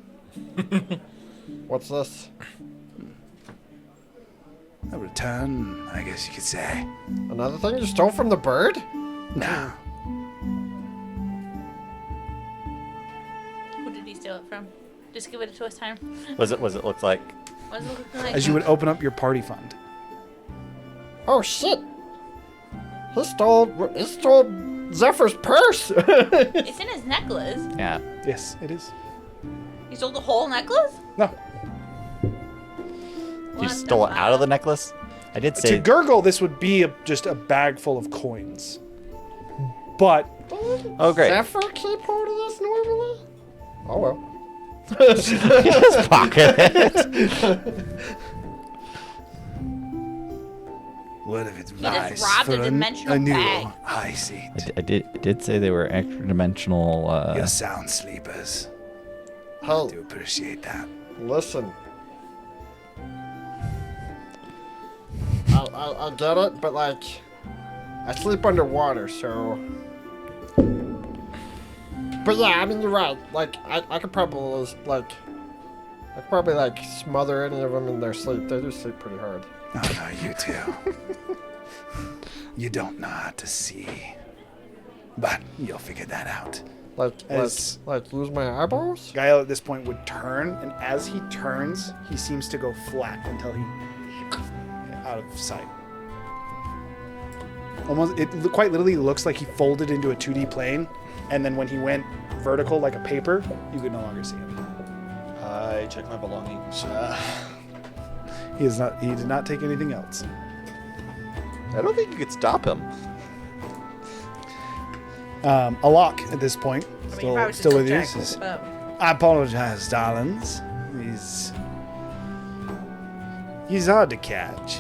What's this? A return, I guess you could say. Another thing you stole from the bird? No. Who did he steal it from? Just give it to us, time. Was it look like? What does it look like? As you would open up your party fund. Oh shit! He stole Zephyr's purse. It's in his necklace. Yeah. Yes, it is. He stole the whole necklace? No. You stole it out of the necklace? I did say... To Gurgle, this would be just a bag full of coins. But... Oh, great. Zephyr keep hold of this normally? Oh, well. You just pocket it. What if it's just nice robbed for a dimensional a new bag. high seat? I did say they were extra dimensional. You're sound sleepers. Oh. I do appreciate that. Listen. I get it, but like, I sleep underwater, so. But yeah, I mean you're right. Like I could probably smother any of them in their sleep. They do sleep pretty hard. Oh no, you too. You don't know how to see, but you'll figure that out. Like lose my eyeballs? Gael at this point would turn, and as he turns, he seems to go flat until he out of sight. Almost, it quite literally looks like he folded into a 2D plane, and then when he went vertical like a paper, you could no longer see him. I check my belongings. He did not take anything else. I don't think you could stop him. Alok at this point, still with you. check, Says, but- I apologize, darlings. He's hard to catch.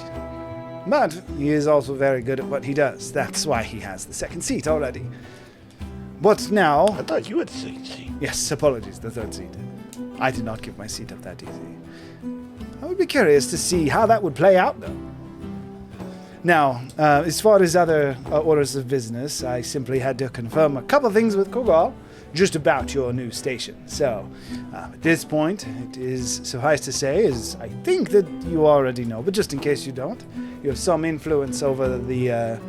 But he is also very good at what he does. That's why he has the second seat already. But now... I thought you had the second seat. Yes, apologies, the third seat. I did not give my seat up that easy. I would be curious to see how that would play out, though. Now, as far as other orders of business, I simply had to confirm a couple things with Kogal just about your new station. So, at this point, it is suffice to say, as I think that you already know, but just in case you don't, you have some influence over the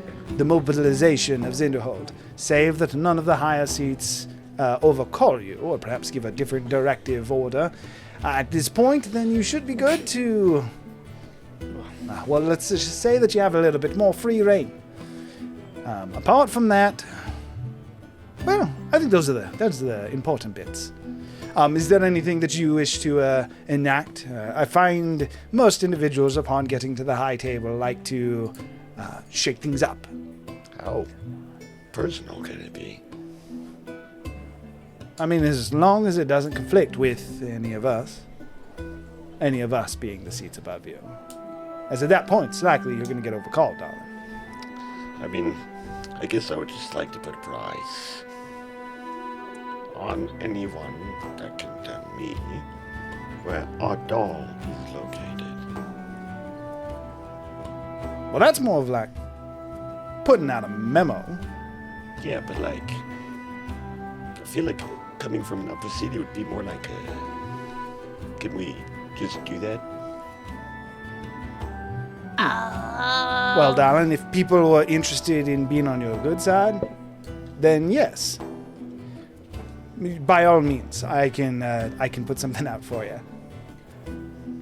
mobilization of Zinderhold, save that none of the higher seats overcall you, or perhaps give a different directive order. At this point, then you should be good to... well, let's just say that you have a little bit more free reign. Apart from that, well, I think those are the important bits. Is there anything that you wish to enact? I find most individuals, upon getting to the high table, like to shake things up. How personal can it be? I mean, as long as it doesn't conflict with any of us. Any of us being the seats above you. As at that point, it's likely you're going to get overcalled, darling. I mean, I guess I would just like to put a price on anyone that can tell me where our doll is located. Well, that's more of like putting out a memo. Yeah, but like, I feel like coming from an upper city would be more like a. Can we just do that? Well, darling, if people were interested in being on your good side, then yes. By all means, I can put something out for you.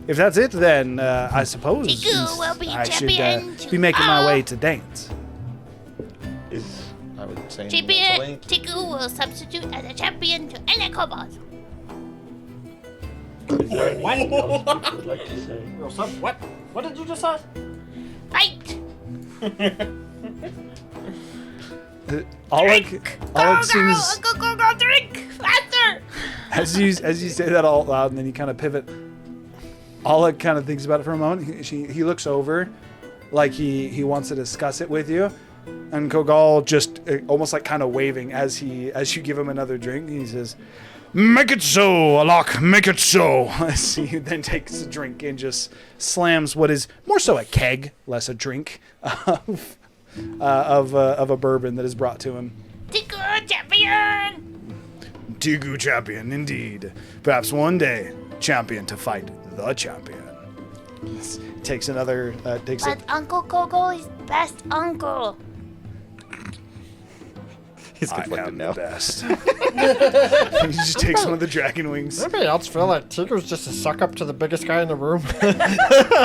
If that's it, then I suppose Tiku will be I champion should be making my way to Dance. I would say Champion Tiku will substitute as a champion to any kobolds. Is there anything else you would like to say? What? What did you just say? Fight! Oleg seems Go, drink! Faster! as you say that all out loud, and then you kind of pivot. Oleg kind of thinks about it for a moment. He looks over, like he wants to discuss it with you, and Kogal just almost like kind of waving as you give him another drink. He says, "Make it so, Alok. Make it so." As he then takes a drink and just slams what is more so a keg, less a drink of a bourbon that is brought to him. Tiku champion! Tiku champion, indeed. Perhaps one day, champion to fight the champion. Takes another. But Uncle Kogo is best uncle. He's I conflicted am now. the best. He just takes one of the dragon wings. Anybody else feel like Tiku's just a suck up to the biggest guy in the room?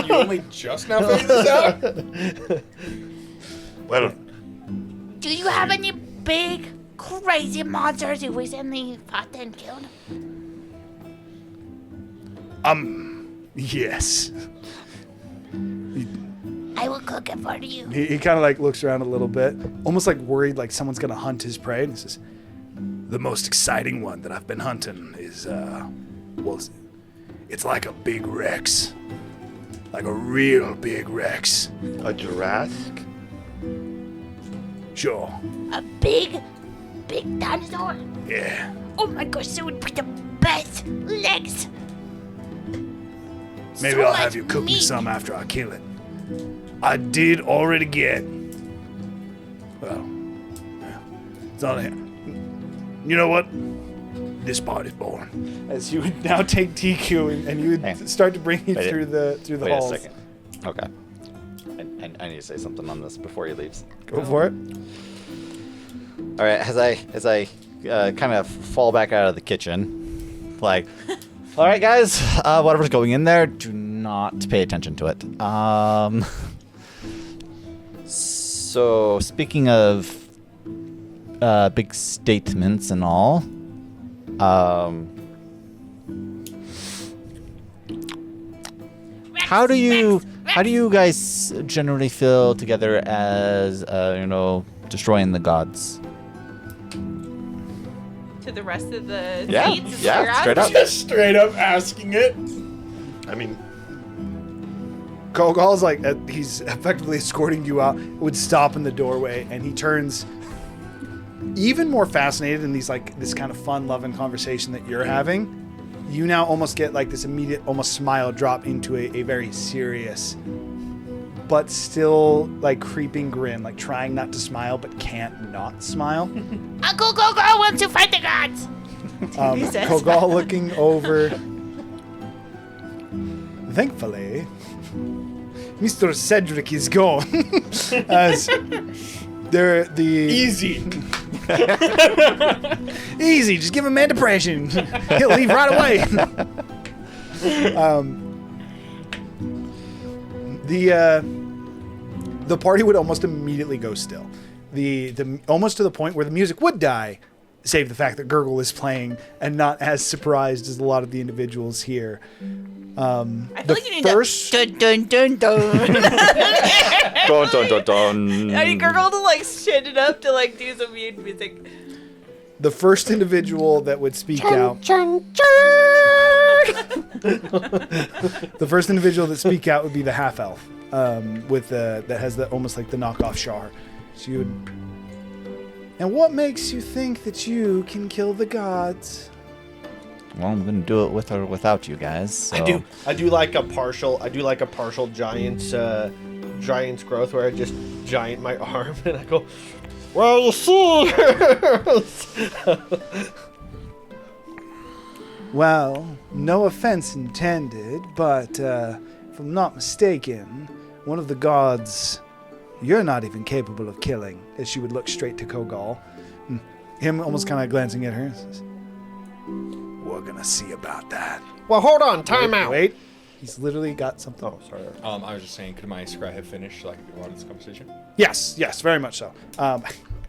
You only just now figured this out? Well, Do you have any big, crazy monsters you recently fought and killed? Yes. I will cook it for you. He kind of like looks around a little bit, almost like worried like someone's gonna hunt his prey. And he says, "The most exciting one that I've been hunting is, well, it's like a big Rex, like a real big Rex. a Jurassic? Sure, A big dinosaur? yeah. Oh my gosh, it would be the best legs! Maybe So I'll much have you cook me meat. some after I kill it. I did already get. Well, it's not here. You know what? This part is born. As you would now take TQ and you would start to bring you Wait, through the Wait halls. a second. Okay. I need to say something on this before he leaves. Go for it. All right, as I kind of fall back out of the kitchen, like, all right, guys, whatever's going in there, do not pay attention to it. So speaking of big statements and all, how do you guys generally feel together as destroying the gods? To the rest of the Yeah, seats? yeah, straight up. Just straight up asking it. I mean, Kogal's like, he's effectively escorting you out, would stop in the doorway, and he turns even more fascinated in this kind of fun, loving conversation that you're having. You now almost get like this immediate, almost smile drop into a very serious, but still like creeping grin, like trying not to smile, but can't not smile. Uncle Kogo wants to fight the gods! He says Kogal looking over. Thankfully, Mr. Cedric is gone. As the Easy. easy, just give him man depression. He'll leave right away. The party would almost immediately go still. The almost to the point where the music would die, save the fact that Gurgle is playing and not as surprised as a lot of the individuals here. I feel like you need first, to dun dun dun dun. Dun, dun, dun, dun. I need Gurgle to like shit it up to like do some weird music. the first individual that would speak out. The first individual that speak out would be the half elf, that has the almost like the knockoff Shar. So you would. And what makes you think that you can kill the gods? Well, I'm gonna do it with or without you guys. So. I do like a partial giant's growth where I just giant my arm and I go, well, you see. Well, no offense intended, but if I'm not mistaken, one of the gods you're not even capable of killing, as she would look straight to Kogal. Him almost kind of glancing at her. Says, we're gonna see about that. Well, hold on, time out. Wait. He's literally got something. Oh, sorry. I was just saying, could my scry have finished so I could go on this conversation? Yes, very much so.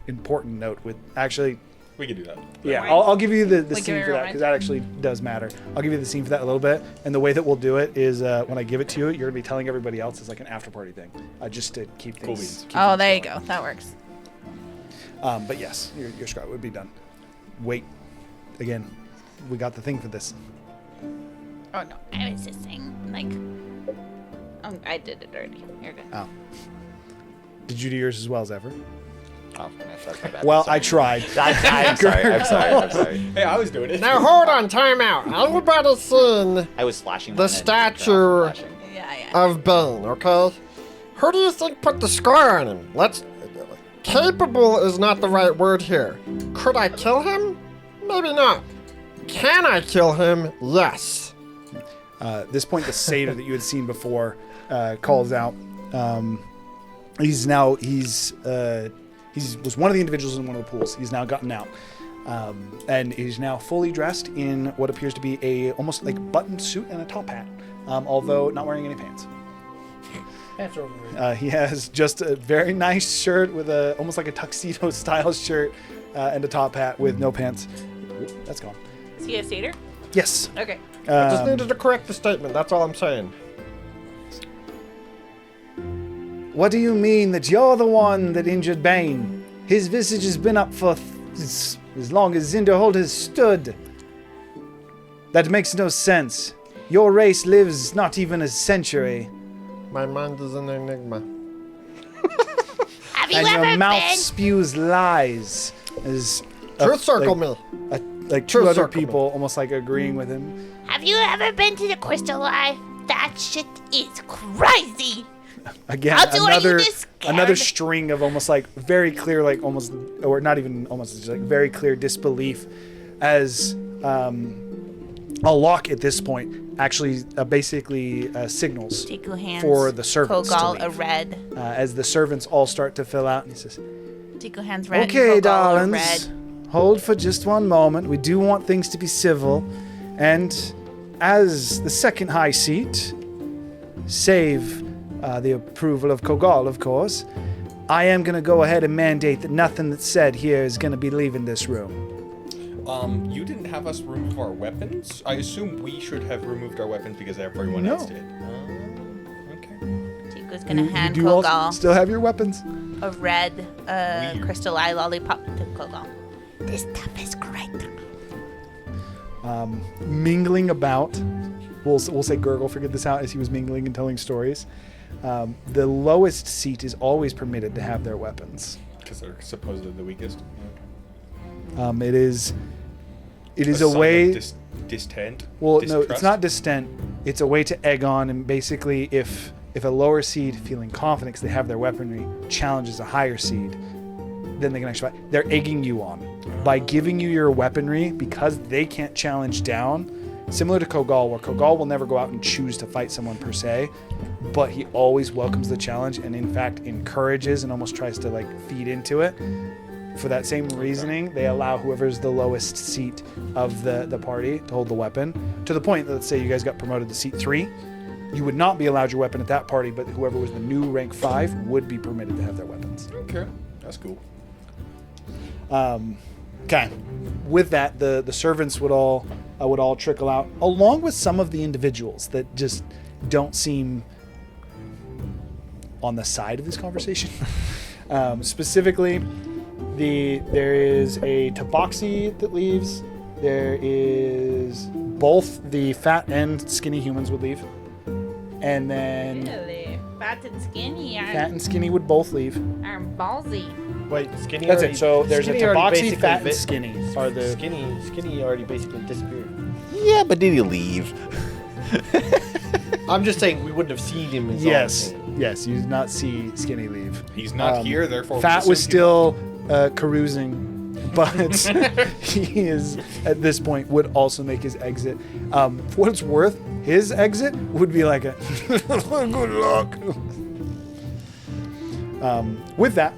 Important note with actually. We could do that. Yeah, I'll give you the Like, scene give for me a that because that actually does matter. I'll give you the scene for that a little bit, and the way that we'll do it is when I give it to you, you're gonna be telling everybody else it's like an after party thing, just to keep Cool things. beans. Keep Oh, things there you going. go. That works. But yes, your scribe would be done. Wait, again, we got the thing for this. Oh no, I was just saying, like, I did it already. You're good. Oh, did you do yours as well as ever? Oh, that's my bad. Well, Sorry. I tried. I'm sorry. Hey, I was doing it. Now hold on, time out. Everybody seen I was flashing. the mine and statue flashing. Yeah. of Bane, okay? Who do you think put the scar on him? Capable is not the right word here. Could I kill him? Maybe not. Can I kill him? Yes. At this point, the satyr that you had seen before calls out. He was one of the individuals in one of the pools. He's now gotten out, and he's now fully dressed in what appears to be a almost like buttoned suit and a top hat, although not wearing any pants. That's overrated. He has just a very nice shirt with a almost like a tuxedo style shirt and a top hat with no pants. Ooh, that's gone. Is he a satyr? Yes. Okay. I just needed to correct the statement. That's all I'm saying. What do you mean that you're the one that injured Bane? His visage has been up for as long as Zinderhold has stood. That makes no sense. Your race lives not even a century. My mind is an enigma. Have you And ever your mouth been? spews lies. As Truth circle like, me. like two Truth other circle me. people almost like agreeing with him. Have you ever been to the Crystal Eye? That shit is crazy. Again, How are you this another scared? string of almost like very clear, like almost, or not even almost, just like very clear disbelief as a lock at this point actually basically signals Tiku hands for the servants Kogal to a leave. red. As the servants all start to fill out, and he says, Tiku hands red. okay, and Kogal a darlings, red. hold for just one moment. We do want things to be civil. And as the second high seat, save the approval of Kogal, of course, I am going to go ahead and mandate that nothing that's said here is going to be leaving this room. You didn't have us remove our weapons? I assume we should have removed our weapons because everyone else did. Okay. Tiku's gonna hand You do all Kogal still have your weapons? a red crystal eye lollipop to Kogal. This stuff is great. Mingling about, we'll say Gurgle figured this out as he was mingling and telling stories. The lowest seat is always permitted to have their weapons. Because they're supposedly the weakest. It is a way. Distent. Well, no, Distrust? it's not distent. It's a way to egg on, and basically, if a lower seed, feeling confident 'cause they have their weaponry, challenges a higher seed, then they can actually fight. They're egging you on by giving you your weaponry because they can't challenge down. Similar to Kogal, where Kogal will never go out and choose to fight someone per se, but he always welcomes the challenge and in fact encourages and almost tries to like feed into it. For that same reasoning, they allow whoever's the lowest seat of the party to hold the weapon. To the point that, let's say you guys got promoted to seat 3, you would not be allowed your weapon at that party, but whoever was the new rank 5 would be permitted to have their weapons. Okay, that's cool. Okay. With that, the servants would all trickle out, along with some of the individuals that just don't seem on the side of this conversation. Specifically, there is a tabaxi that leaves. There is both the fat and skinny humans would leave, and then Really? Fat and skinny fat and skinny would both leave. are ballsy. Skinny That's already, it. So there's a Skinny already tabaxi, basically fat, and skinny are the. Skinny already basically disappeared. Yeah, but did he leave? I'm just saying we wouldn't have seen him. Is Yes, yes, you did not see Skinny leave. He's not here, therefore. we Fat was assumed he still carousing, but he is at this point would also make his exit. For what it's worth, his exit would be like a good luck. With that,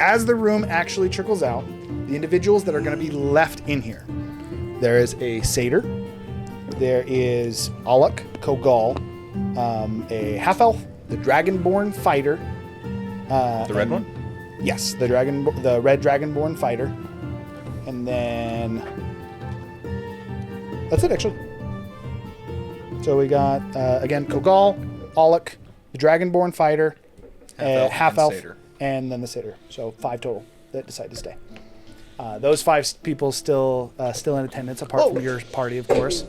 as the room actually trickles out, the individuals that are going to be left in here, there is a satyr, there is Aluk, Kogal, a half-elf, the Dragonborn fighter. The red one? Yes, the red Dragonborn fighter. And then that's it, actually. So we got, again, Kogal, Aluk, the Dragonborn fighter, half-elf, and then the satyr. So 5 total that decide to stay. Those 5 people still in attendance, apart from your party, of course.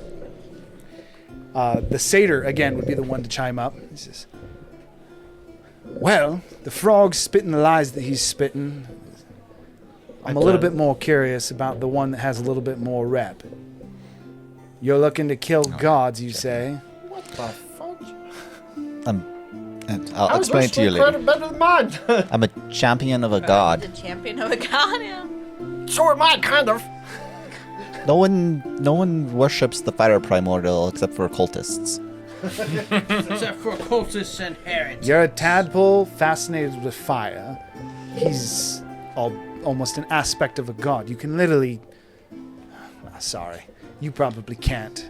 The satyr, again, would be the one to chime up. He says, well, the frog's spitting the lies that he's spitting. I'm a little bit more curious about the one that has a little bit more rep. You're looking to kill gods, you say? What the fuck? And I'll explain it to you later. Better than mine. I'm a champion of a god. The champion of a god, yeah. So am I, kind of. No one worships the fire primordial except for cultists. Except for cultists and heretics. You're a tadpole fascinated with fire. He's almost an aspect of a god. You can literally... sorry, you probably can't.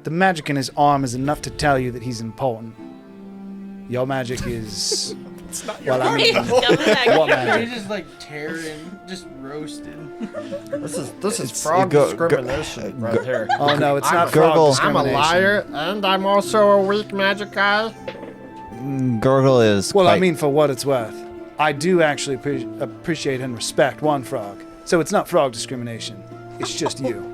The magic in his arm is enough to tell you that he's important. Your magic is... It's not your I mean, He's what magic? just like tearing, just roasting. This is frog discrimination right here. Oh no, it's not Gurgle. frog I'm a discrimination. liar, and I'm also a weak magic guy. Gurgle is Well, quite... I mean, for what it's worth, I do actually appreciate and respect one frog. So it's not frog discrimination. It's just you.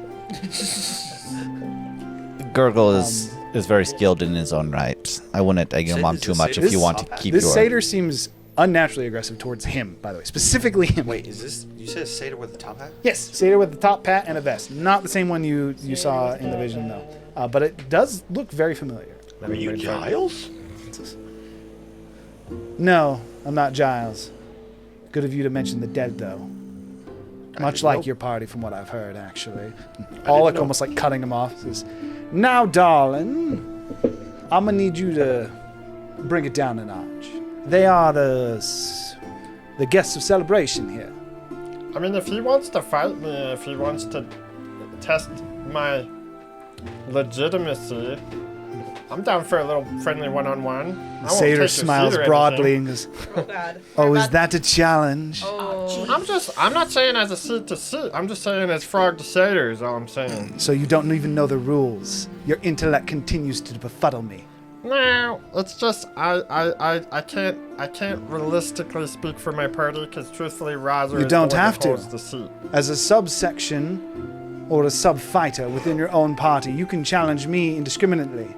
Gurgle is very skilled in his own right. I wouldn't egg him on too much if you want to keep This your... satyr seems unnaturally aggressive towards him, by the way. Specifically him. Wait, is this... You said a satyr with a top hat? Yes, satyr with the top hat and a vest. Not the same one you saw in the vision, though. But it does look very familiar. Are you Giles? No, I'm not Giles. Good of you to mention the dead, though. Much like your party, from what I've heard, actually. Alec almost like cutting him off. Says, now, darling, I'm gonna need you to bring it down a notch. They are the guests of celebration here. I mean, if he wants to fight me, if he wants to test my legitimacy, I'm down for a little friendly one-on-one. The satyr smiles broadly and goes, Oh god. "Oh, is that a challenge?" I'm not saying as a seat to seat. I'm just saying as frog to satyr is all I'm saying. So you don't even know the rules. Your intellect continues to befuddle me. No, it's just I can't realistically speak for my party because truthfully, Razer You is don't the one have that to. holds the seat. As a subsection or a sub-fighter within your own party, you can challenge me indiscriminately.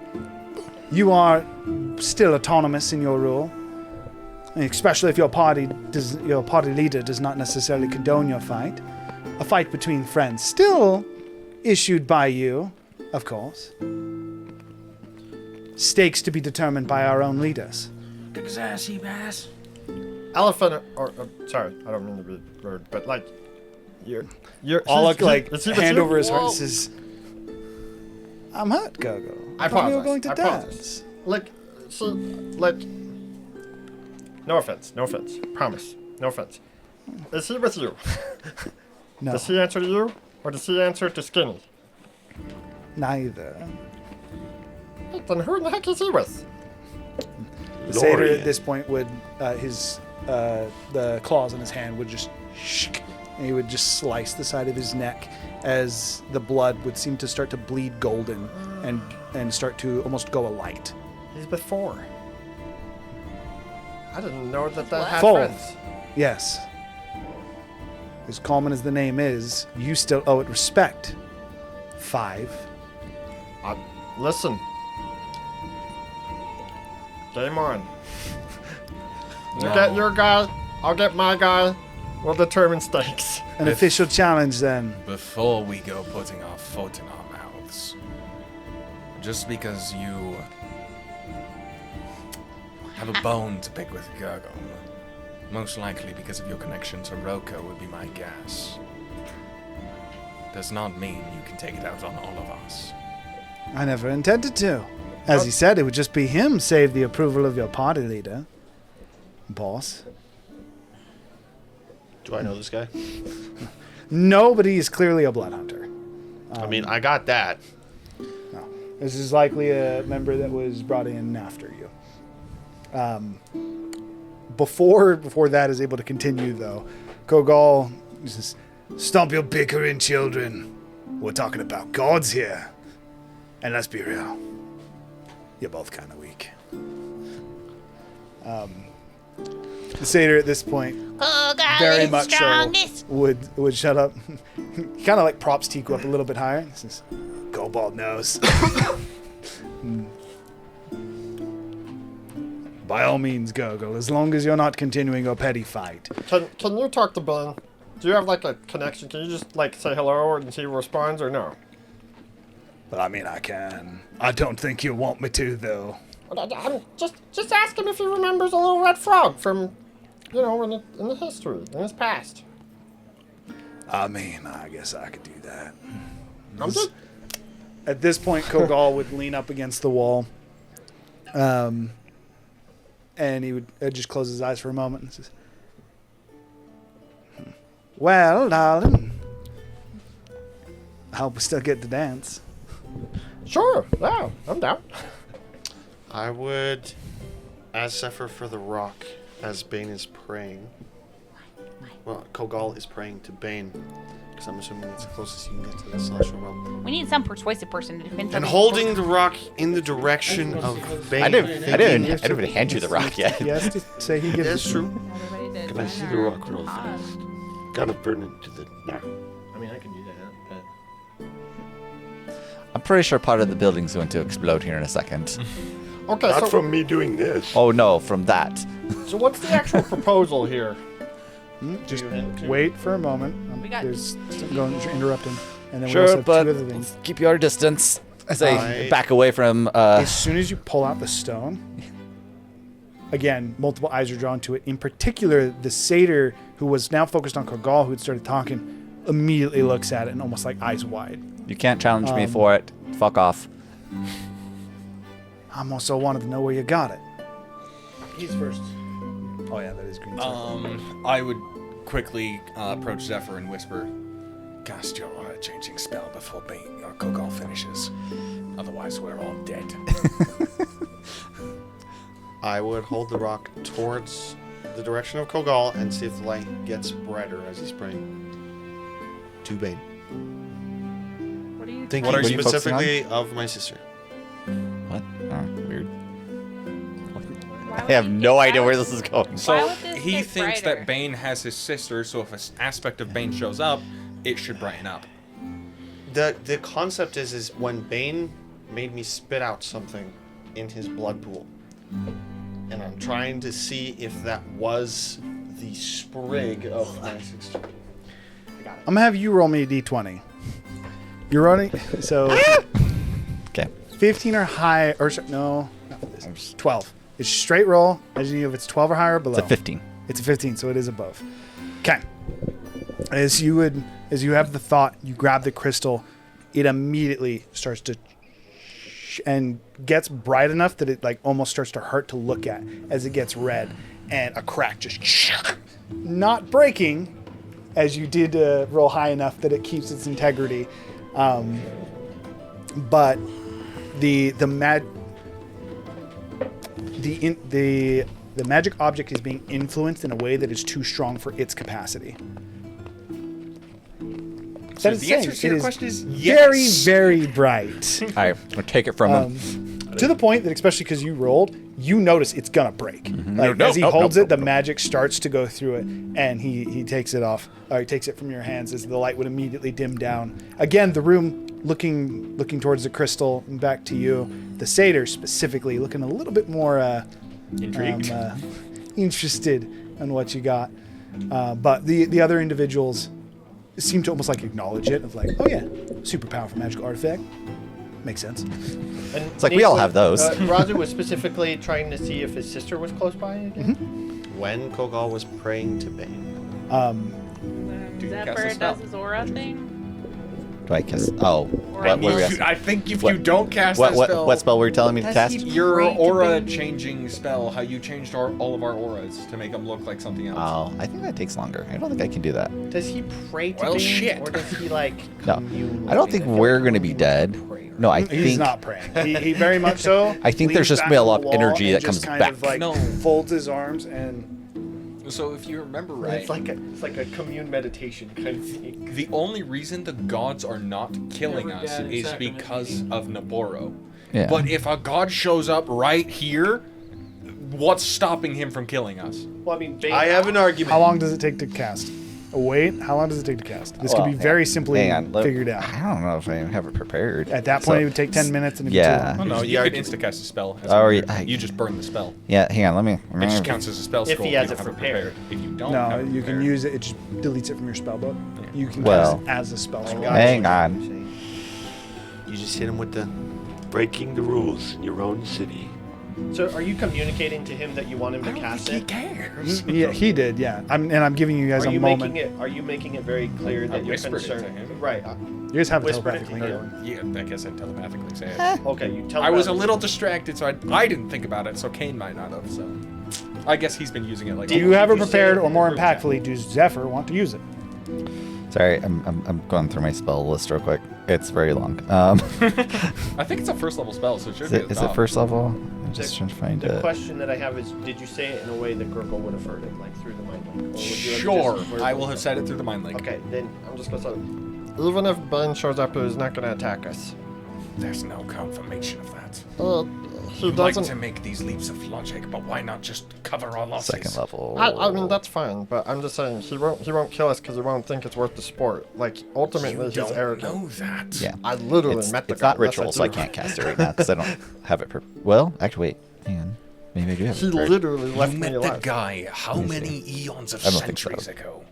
You are still autonomous in your rule, especially if your party leader does not necessarily condone your fight. A fight between friends, still issued by you, of course. Stakes to be determined by our own leaders. Sassy bass. Elephant, or sorry, I don't mean to be rude, but like, you're Alec, like, is he with hand you? over his heart Whoa. and says, I'm hurt, Gogo. I thought we were apologize. going to I dance. apologize. Like, so, like, no offense, promise, no offense. Is he with you? No, Does he answer to you, or does he answer to Skinny? neither. Hey, then who in the heck is he with? The satyr Lorien. at this point would, the claws in his hand would just and he would just slice the side of his neck as the blood would seem to start to bleed golden and start to almost go alight. He's with 4. I didn't know that had 4. friends. Yes. As common as the name is, you still owe it respect. 5. Listen. Game on. You get your guy, I'll get my guy. will determine stakes. An official challenge then. Before we go putting our foot in our mouths, just because you have a bone to pick with Gurgle, most likely because of your connection to Roko would be my guess, does not mean you can take it out on all of us. I never intended to. As he said, it would just be him save the approval of your party leader. Boss. Do I know this guy? No, but he is clearly a blood hunter. I mean, I got that. No. This is likely a member that was brought in after you. Before that is able to continue, though, Kogal says, "Stomp your bickering, children. We're talking about gods here. And let's be real. You're both kind of weak." The satyr at this point very much so would shut up. He kind of like props Tiku up a little bit higher. He says, "Go bald nose." By all means, Gurgle, as long as you're not continuing a petty fight. Can you talk to Ben? Do you have like a connection? Can you just like say hello and see if he responds or no? But I mean, I can. I don't think you want me to, though. I'm just ask him if he remembers a little red frog from, in the history, in his past. I mean, I guess I could do that. I'm just... At this point, Kogal would lean up against the wall. And he would just close his eyes for a moment and says, "Well, darling, I hope we still get to dance." Sure, yeah, I'm down. I would, as Zephyr for the rock, as Bane is praying. Well, Kogal is praying to Bane, because I'm assuming it's the closest you can get to the celestial realm. We need some persuasive person to defend. And holding the rock in the direction of Bane. I didn't even hand you the rock yet. He has to say he gives That's it. true. Can I see the rock real fast? Gotta burn it to the... Nah. I mean, I can do that, but... I'm pretty sure part of the building's going to explode here in a second. Okay, Not so from me doing this. Oh no, from that. so what's the actual proposal here? Just wait for a moment. We got- There's something going to interrupt him. And then we Sure, also have but two other things. keep your distance as I I- back away from. As soon as you pull out the stone, again, multiple eyes are drawn to it. In particular, the satyr, who was now focused on Kogal, who had started talking, immediately looks at it and almost like eyes wide. You can't challenge me for it. Fuck off. I'm also wanted to know where you got it. He's first. Oh yeah, that is green. circle. I would quickly approach Zephyr and whisper, Cast your changing spell before Bane or Kogal finishes. Otherwise, we're all dead. I would hold the rock towards the direction of Kogal and see if the light gets brighter as he's praying. To Bane. What are you Thinking What are you focusing specifically of my sister. What? Oh, weird. Why I would have you no think idea that where would- this is going. So Why would this he get thinks brighter? that Bane has his sister, so if an aspect of Bane shows up, it should brighten up. The concept is when Bane made me spit out something in his blood pool. And I'm trying to see if that was the sprig of my sister. I'm gonna have you roll me a d20. You're running, so Okay. 15 or higher, or no, not for this. 12. It's straight roll. As you know, if it's 12 or higher or below. It's a 15. It's a 15, so it is above. Okay. As you have the thought, you grab the crystal, it immediately starts to and gets bright enough that it like almost starts to hurt to look at as it gets red, and a crack just not breaking, as you did roll high enough that it keeps its integrity, but the magic object is being influenced in a way that is too strong for its capacity. So That is the saying answer to it your is question is very, yes. very bright. All right, I'll take it from him. To the point that, especially because you rolled, you notice it's gonna break. Like No, as he no, holds no, it, the no. magic starts to go through it, and he takes it off. Or he takes it from your hands as the light would immediately dim down. Again, the room looking towards the crystal and back to you. The satyr specifically looking a little bit more Intrigued. interested in what you got. But the other individuals seem to almost like acknowledge it, of like, oh yeah, super powerful magical artifact. Makes sense. And It's like we all have those. Razu was specifically trying to see if his sister was close by again. When Kogal was praying to Bane. Do you cast a Zephyr spell? does his aura thing. Do I cast? Oh, Or what were you asking? I think if What- you don't cast What, that what, spell, what spell were you telling me to Does cast? he- Your Pray to aura Bane. changing spell, how you changed all of our auras to make them look like something else. Oh, I think that takes longer. I don't think I can do that. Does he pray to Well, Bane, shit. or does he like No. commune with I don't Bane? think feel we're like going to be he was dead. a prayer. No, I He's think not praying. He very much so. I think there's leans just back be a on lot the of wall energy and that just comes kind back. Of like No. folds his arms and So if you remember right, It's like a commune meditation kind of thing. the only reason the gods are not killing Never us died in is sacrament because meeting. of Naboro. Yeah. But if a god shows up right here, what's stopping him from killing us? Well, I mean, Bane. I have an argument. how long does it take to cast? Wait, how long does it take to cast? This could be very simply Hang on, figured out. I don't know if I have it prepared. At that point, it would take 10 minutes and it'd Yeah. be Oh, no, the you could argument. insta-cast a spell. as Oh, a yeah, weird- I- you just burn the spell. Yeah, hang on. Let me. It just counts as a spell If scroll. he you has don't it have prepared. If you don't No, have it you can prepared. use it. It just deletes it from your spell book. You can Well, cast it as a spell scroll. Hang on. You just hit him with the breaking the rules in your own city. So, are you communicating to him that you want him to cast it? cares. Yeah, he did. Yeah, I'm giving you guys Are a you moment. making it? Are you making it very clear that you're whispered it to concerned? him. Right. You guys have a Whispered it to telepathic him. link. Yeah, I guess I'd telepathically say it. Okay, you tell. I was a Razu. little distracted, so I didn't think about it. So Kane might not have. So I guess he's been using it like. Do you have it you say prepared, it or in more the group chat? impactfully, does Zephyr want to use it? Sorry, I'm going through my spell list real quick. It's very long. I think it's a first level spell, so it should is be. it, at the is it top. first level? I'm just trying to find The it. question that I have is, did you say it in a way that Gurgle would have heard it, like through the mind link? Or would you have Sure, just I will have said it through the mind link. Okay, then I'm just gonna say. Even if Bane shows up, he's not going to attack us. There's no confirmation of that. He You like doesn't. to make these leaps of logic, but why not just cover our losses? Second level. I mean that's fine, but I'm just saying he won't kill us because he won't think it's worth the sport. Like ultimately, You he's don't arrogant. know that. Yeah. I literally It's, met the it's guy. not ritual, Yes, so I do. can't cast it right now because I don't have it. Well, actually, wait. Hang on. Maybe I do have it He prepared. literally You left me met the alive. guy how Let me many eons of I don't think so. centuries ago?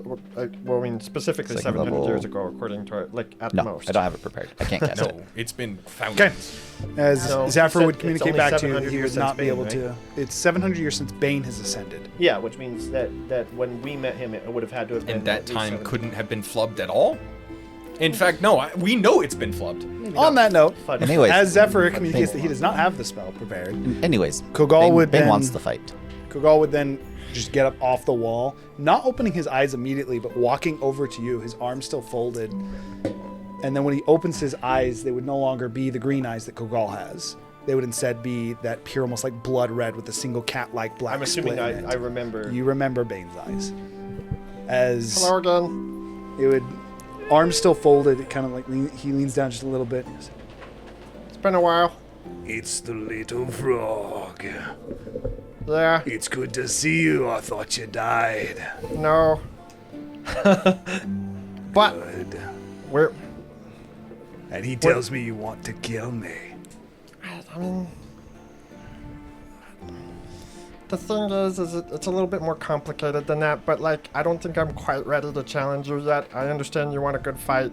Well, I mean specifically Second 700 level. years ago, according to like at No, most. I don't have it prepared. I can't cast it. No, it's been Okay. thousands. As No, he Zephyr said would it's communicate only back to you, 700 he years would not since be able Bane, to. It's 700 years since Bane has ascended. Yeah, which means that when we met him, it would have had to have been. And that at least time 7. couldn't have been flubbed at all. In fact, no, we know it's been flubbed. On that note, Fudge. Anyways, as Zephyr communicates that he does not have the spell prepared, anyways, Kogal Bane, would Bane then wants the fight. Kogal would then just get up off the wall, not opening his eyes immediately, but walking over to you, his arms still folded. And then when he opens his eyes, they would no longer be the green eyes that Kogal has. They would instead be that pure, almost like blood red with a single cat-like black I'm assuming split in I it. remember. You remember Bane's eyes. As Hello again. it would, arms still folded, it kind of like he leans down just a little bit. It's been a while. It's the little frog. Yeah. It's good to see you. I thought you died. No. But Good. we're. And he tells me you want to kill me. I mean, the thing is it's a little bit more complicated than that. But like, I don't think I'm quite ready to challenge you yet. I understand you want a good fight.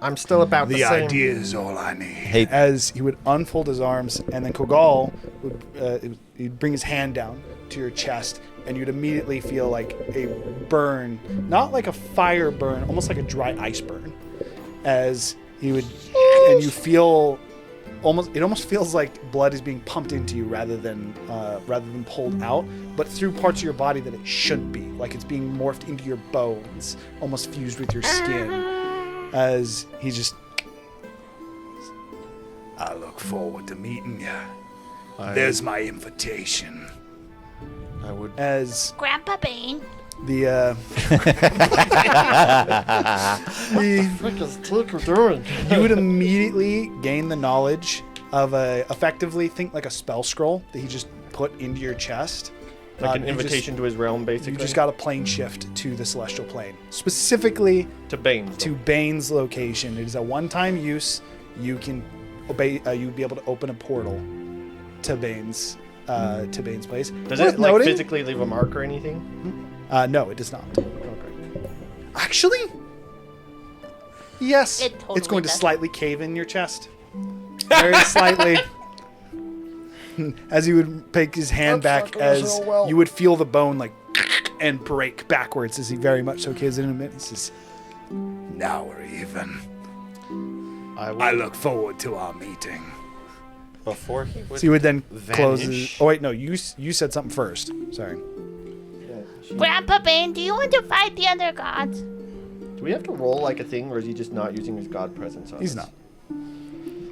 I'm still about the The same. idea is all I need. Hey, As he would unfold his arms, and then Kogal would he'd bring his hand down to your chest, and you'd immediately feel like a burn, not like a fire burn, almost like a dry ice burn. As he would, and you feel it almost feels like blood is being pumped into you rather than pulled out, but through parts of your body that it shouldn't be, like it's being morphed into your bones, almost fused with your skin. As he just, I look forward to meeting you. There's my invitation. I would. as Grandpa Bane. the What is Tinker doing? you would immediately gain the knowledge of effectively think like a spell scroll that he just put into your chest. like an you just- invitation to his realm, basically. You just got a plane shift to the celestial plane, specifically to Bane's. to Bane's location. It is a one-time use. You can obey. You'd be able to open a portal to Bane's place. Does Worth it like noting- physically leave a mark or anything? No, it does not. Actually, yes. It totally It's going to does. slightly cave in your chest. Very slightly. As he would take his hand back, as you would feel the bone like and break backwards as he very much so caves in a minute. He says, Now we're even. I look forward to our meeting. Before he would so you would then close his... vanish. Oh, wait, no. You said something first. Sorry. Grandpa Bane, do you want to fight the other gods? Do we have to roll like a thing, or is he just not using his god presence on He's us?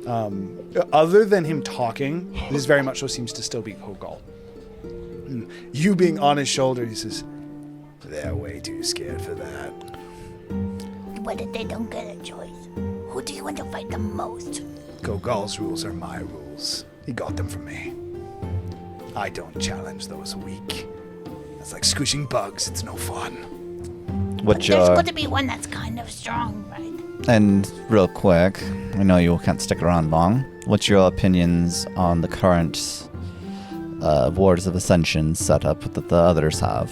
not. Other than him talking, this very much so seems to still be Kogal. You being on his shoulder, he says, they're way too scared for that. What if they don't get a choice? Who do you want to fight the most? Kogal's rules are my rules. He got them from me. I don't challenge those weak. It's like squishing bugs. It's no fun. But there's got to be one that's kind of strong, right? And real quick, I know you can't stick around long. What's your opinions on the current Wars of Ascension setup that the others have?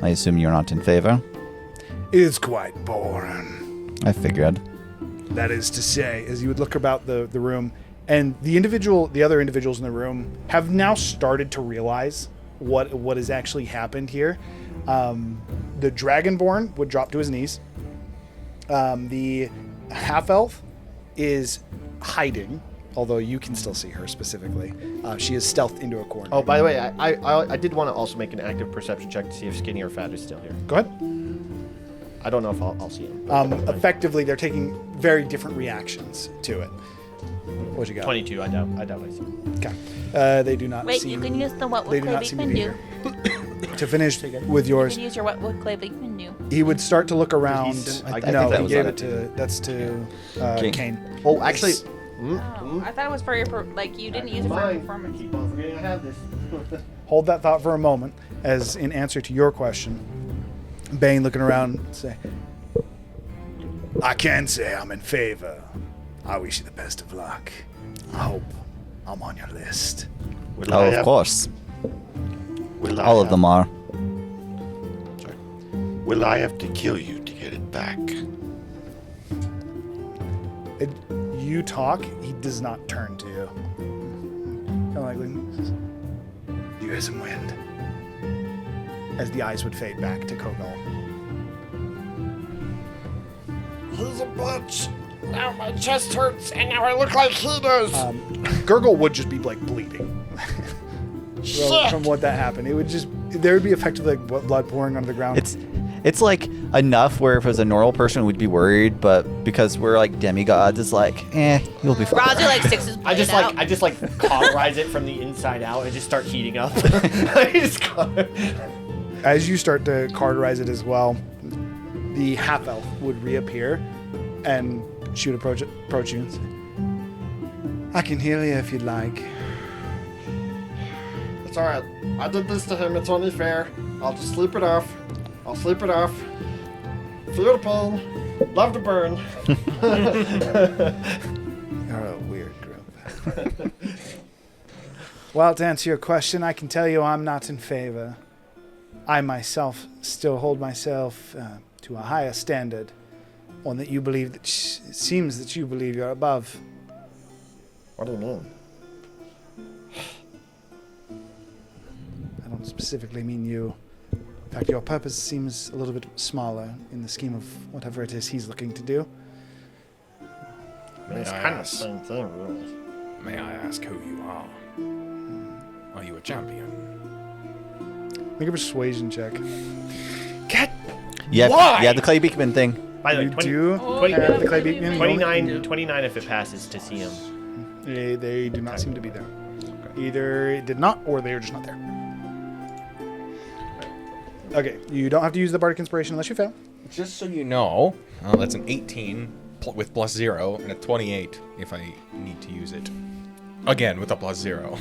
I assume you're not in favor? It is quite boring. I figured. That is to say, as you would look about the room, and the other individuals in the room have now started to realize what has actually happened here. The Dragonborn would drop to his knees. The half-elf is hiding, although you can still see her specifically. She is stealthed into a corner. Oh, by the way, I did want to also make an active perception check to see if Skinny or Fat is still here. Go ahead. I don't know if I'll see him. Effectively, they're taking very different reactions to it. What you got? 22. I doubt I see him. Okay. They do not Wait, seem... you can use the what They would do Clay not seem to Beekman be do? here. To finish with yours, You can use your what would Clay Beekman do? he would start to look around. I No, think that he was gave on it to... That's to Kane. Kane. Oh, actually, Oh, I thought it was for your you didn't use it for your performance. Keep on forgetting I have this. Hold that thought for a moment, as in answer to your question, Bane looking around, say, I can say I'm in favor. I wish you the best of luck. I hope I'm on your list. Oh, of course. All of them are. Will I have to kill you to get it back? You talk, he does not turn to you. Kind of like, You hear some wind? as the eyes would fade back to Kogal. He's a bitch. Now my chest hurts, and now I look like he does. Gurgle would just be like bleeding Shit. from what that happened. It would just, there would be effectively like blood pouring onto the ground. It's like enough where if it was a normal person we'd be worried, but because we're like demigods, it's like, you'll be fine. Roger like sticks his blade I just like cauterize it from the inside out and just start heating up. I just As you start to cauterize it as well, the half elf would reappear, and she would approach you and say, I can heal you if you'd like. It's alright. I did this to him. It's only fair. I'll just sleep it off. I'll sleep it off. Feel the pain. Love to burn. You're a weird group. Well, to answer your question, I can tell you I'm not in favor. I myself still hold myself to a higher standard, one that you believe that it seems that you believe you're above. What do you mean? I don't specifically mean you. In fact, your purpose seems a little bit smaller in the scheme of whatever it is he's looking to do. I mean, it's kind of the same thing, really. May I ask who you are? Are you a champion? Make a persuasion check. Yeah, the Clay Beekman thing. By the way, You 20, do 20, have the Clay Beekman. You only- 29 if it passes to see him. They do not seem to be there. Either it did not, or they are just not there. Okay, you don't have to use the Bardic Inspiration unless you fail. Just so you know, that's an 18 with plus 0 and a 28 if I need to use it. Again, with a plus 0.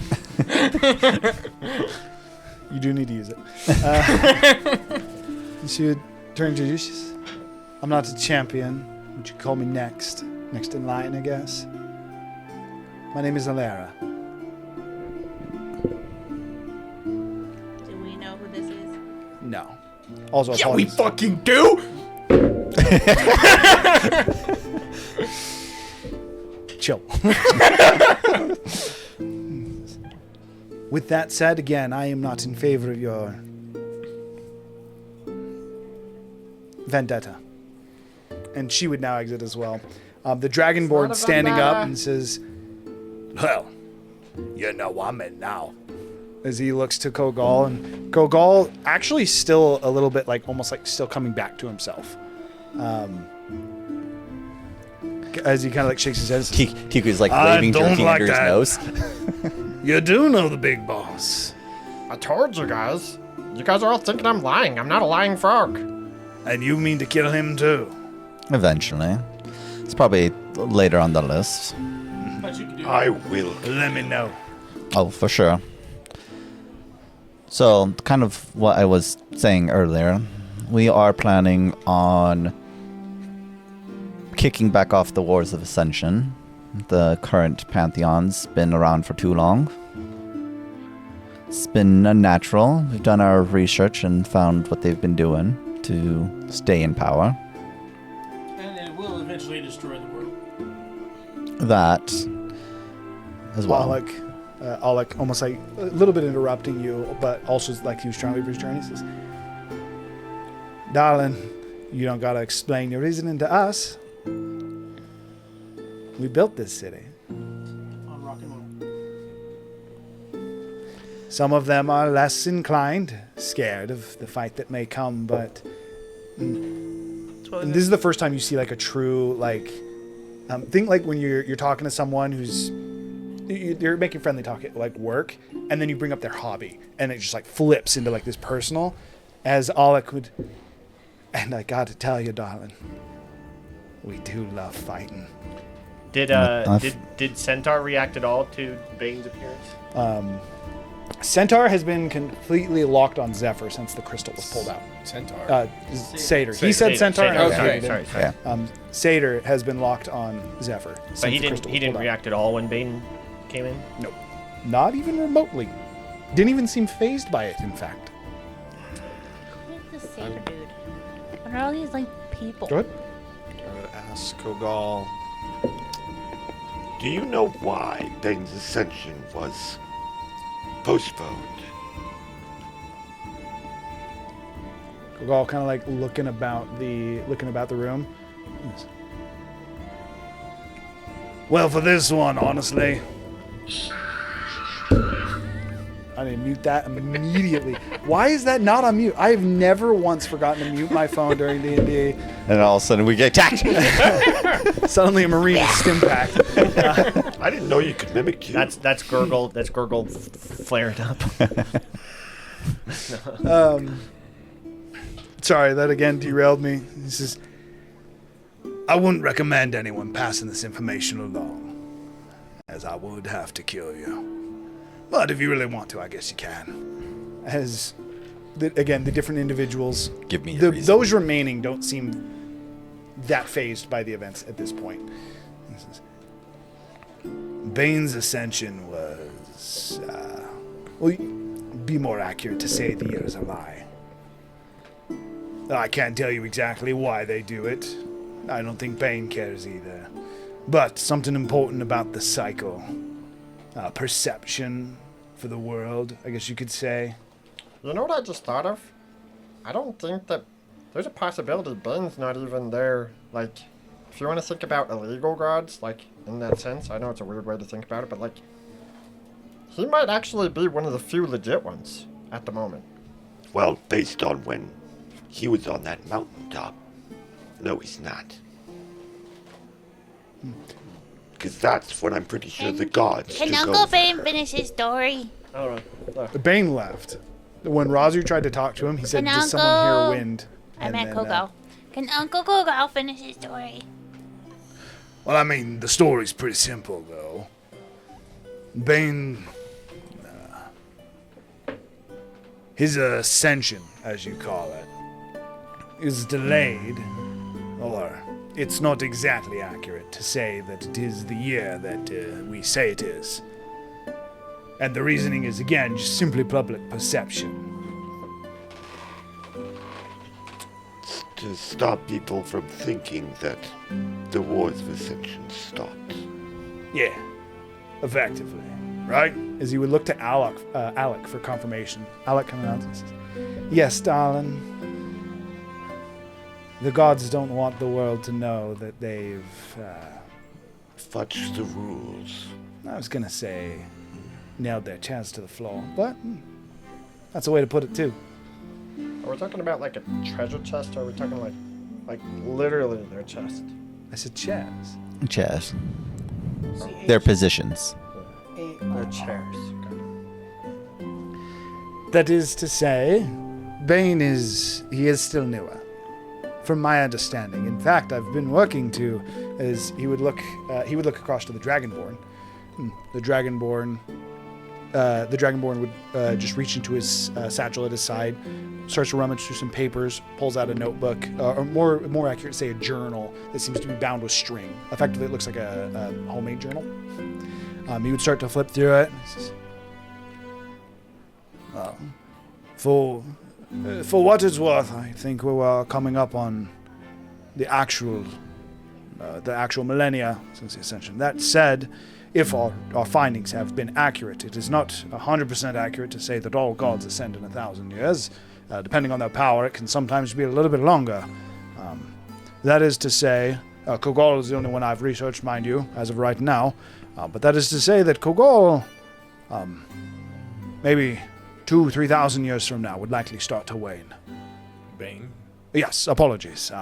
You do need to use it. She would turn to you. She says, I'm not a champion. Would you call me next? Next in line, I guess. My name is Alara. Do we know who this is? No. Also, Yeah, we apologies. fucking do! Chill. With that said, again, I am not in favor of your vendetta. And she would now exit as well. The Dragonborn standing up and says, Well, you know I'm in now. as he looks to Kogal, and Kogal actually still a little bit like almost like still coming back to himself. As he kind of like shakes his head. And says, Tiku's like I waving, don't jerking like under his that. nose. You do know the big boss. I told you guys. You guys are all thinking I'm lying. I'm not a lying frog. And you mean to kill him too? Eventually. It's probably later on the list. But you can do I will. Let me know. Oh, for sure. So, kind of what I was saying earlier, we are planning on kicking back off the Wars of Ascension. The current Pantheon's been around for too long. It's been unnatural. We've done our research and found what they've been doing to stay in power. And it will eventually destroy the world. That as well. Alec, almost like a little bit interrupting you, but also like he was trying to leave his journey. He says, "Darling, you don't gotta explain your reasoning to us. We built this city. On rock and roll. Some of them are less inclined, scared of the fight that may come, but and this is the first time you see like a true like think like when you're talking to someone who's you're making friendly talk at like work, and then you bring up their hobby, and it just like flips into like this personal, as Alec would. And I got to tell you, darling, we do love fighting." Did Centaur react at all to Bane's appearance? Centaur has been completely locked on Zephyr since the crystal was pulled out. Centaur. Satyr. He said Centaur. Satyr. I Okay, hated him. sorry. Satyr has been locked on Zephyr. Since But he the crystal was didn't pulled out. react at all when Bane came in? Nope. Not even remotely. Didn't even seem phased by it, in fact. Who is this satyr dude? What are all these like people? Go ahead. I would ask Kogal. Do you know why Bane's ascension was postponed? Kogal kind of like looking about the room. Well, for this one, honestly, I need to mute that immediately. Why is that not on mute? I have never once forgotten to mute my phone during D&D. And all of a sudden we get attacked. Suddenly a marine is stimpacked. I didn't know you could mimic you. That's Gurgle. That's Gurgle flared up. Sorry, that again derailed me. He says, I wouldn't recommend anyone passing this information along, as I would have to kill you. But if you really want to, I guess you can. as the different individuals, Give me your reason. those remaining don't seem that phased by the events at this point. He says, Bane's ascension was, well, be more accurate to say the year is a lie. I can't tell you exactly why they do it. I don't think Bane cares either. But something important about the cycle. Perception for the world, I guess you could say. You know what I just thought of? I don't think that there's a possibility Bane's not even there. Like, if you want to think about illegal gods, like, in that sense, I know it's a weird way to think about it, but, like, he might actually be one of the few legit ones at the moment. Well, based on when he was on that mountaintop, no, he's not. Because that's when I'm pretty sure the gods Can took Uncle over. Bane finish his story? All right. Bane left. When Razu tried to talk to him, he said, Can "Does someone hear Uncle- wind?" I And meant then, Kogal. Can Uncle Kogal finish his story? Well, I mean, the story's pretty simple, though. Bane, his ascension, as you call it, is delayed, or it's not exactly accurate to say that it is the year that we say it is. And the reasoning is, again, just simply public perception. to stop people from thinking that the Wars of Ascension stopped. Yeah, effectively, right? As he would look to Alec for confirmation. Alec comes out and says, "Yes, darling. The gods don't want the world to know that they've, Fudged the rules. I was gonna say, nailed their chance to the floor, but that's a way to put it too." Are we talking about like a treasure chest, or are we talking like literally their chest? I said chairs. Chairs. Their positions. Their chairs. That is to say, Bane is still newer, from my understanding. In fact, I've been working to, as he would look across to the Dragonborn. The Dragonborn would just reach into his satchel at his side, starts to rummage through some papers, pulls out a notebook, or more accurate, say a journal that seems to be bound with string. Effectively, it looks like a homemade journal. He would start to flip through it. He says, for what it's worth, I think we're coming up on the actual millennia since the Ascension. That said, if our findings have been accurate, it is not 100% accurate to say that all gods ascend in 1,000 years. Depending on their power, it can sometimes be a little bit longer. That is to say, Kogol is the only one I've researched, mind you, as of right now. But that is to say that Kogol, maybe 2,000-3,000 years from now, would likely start to wane. Bane? Yes, apologies.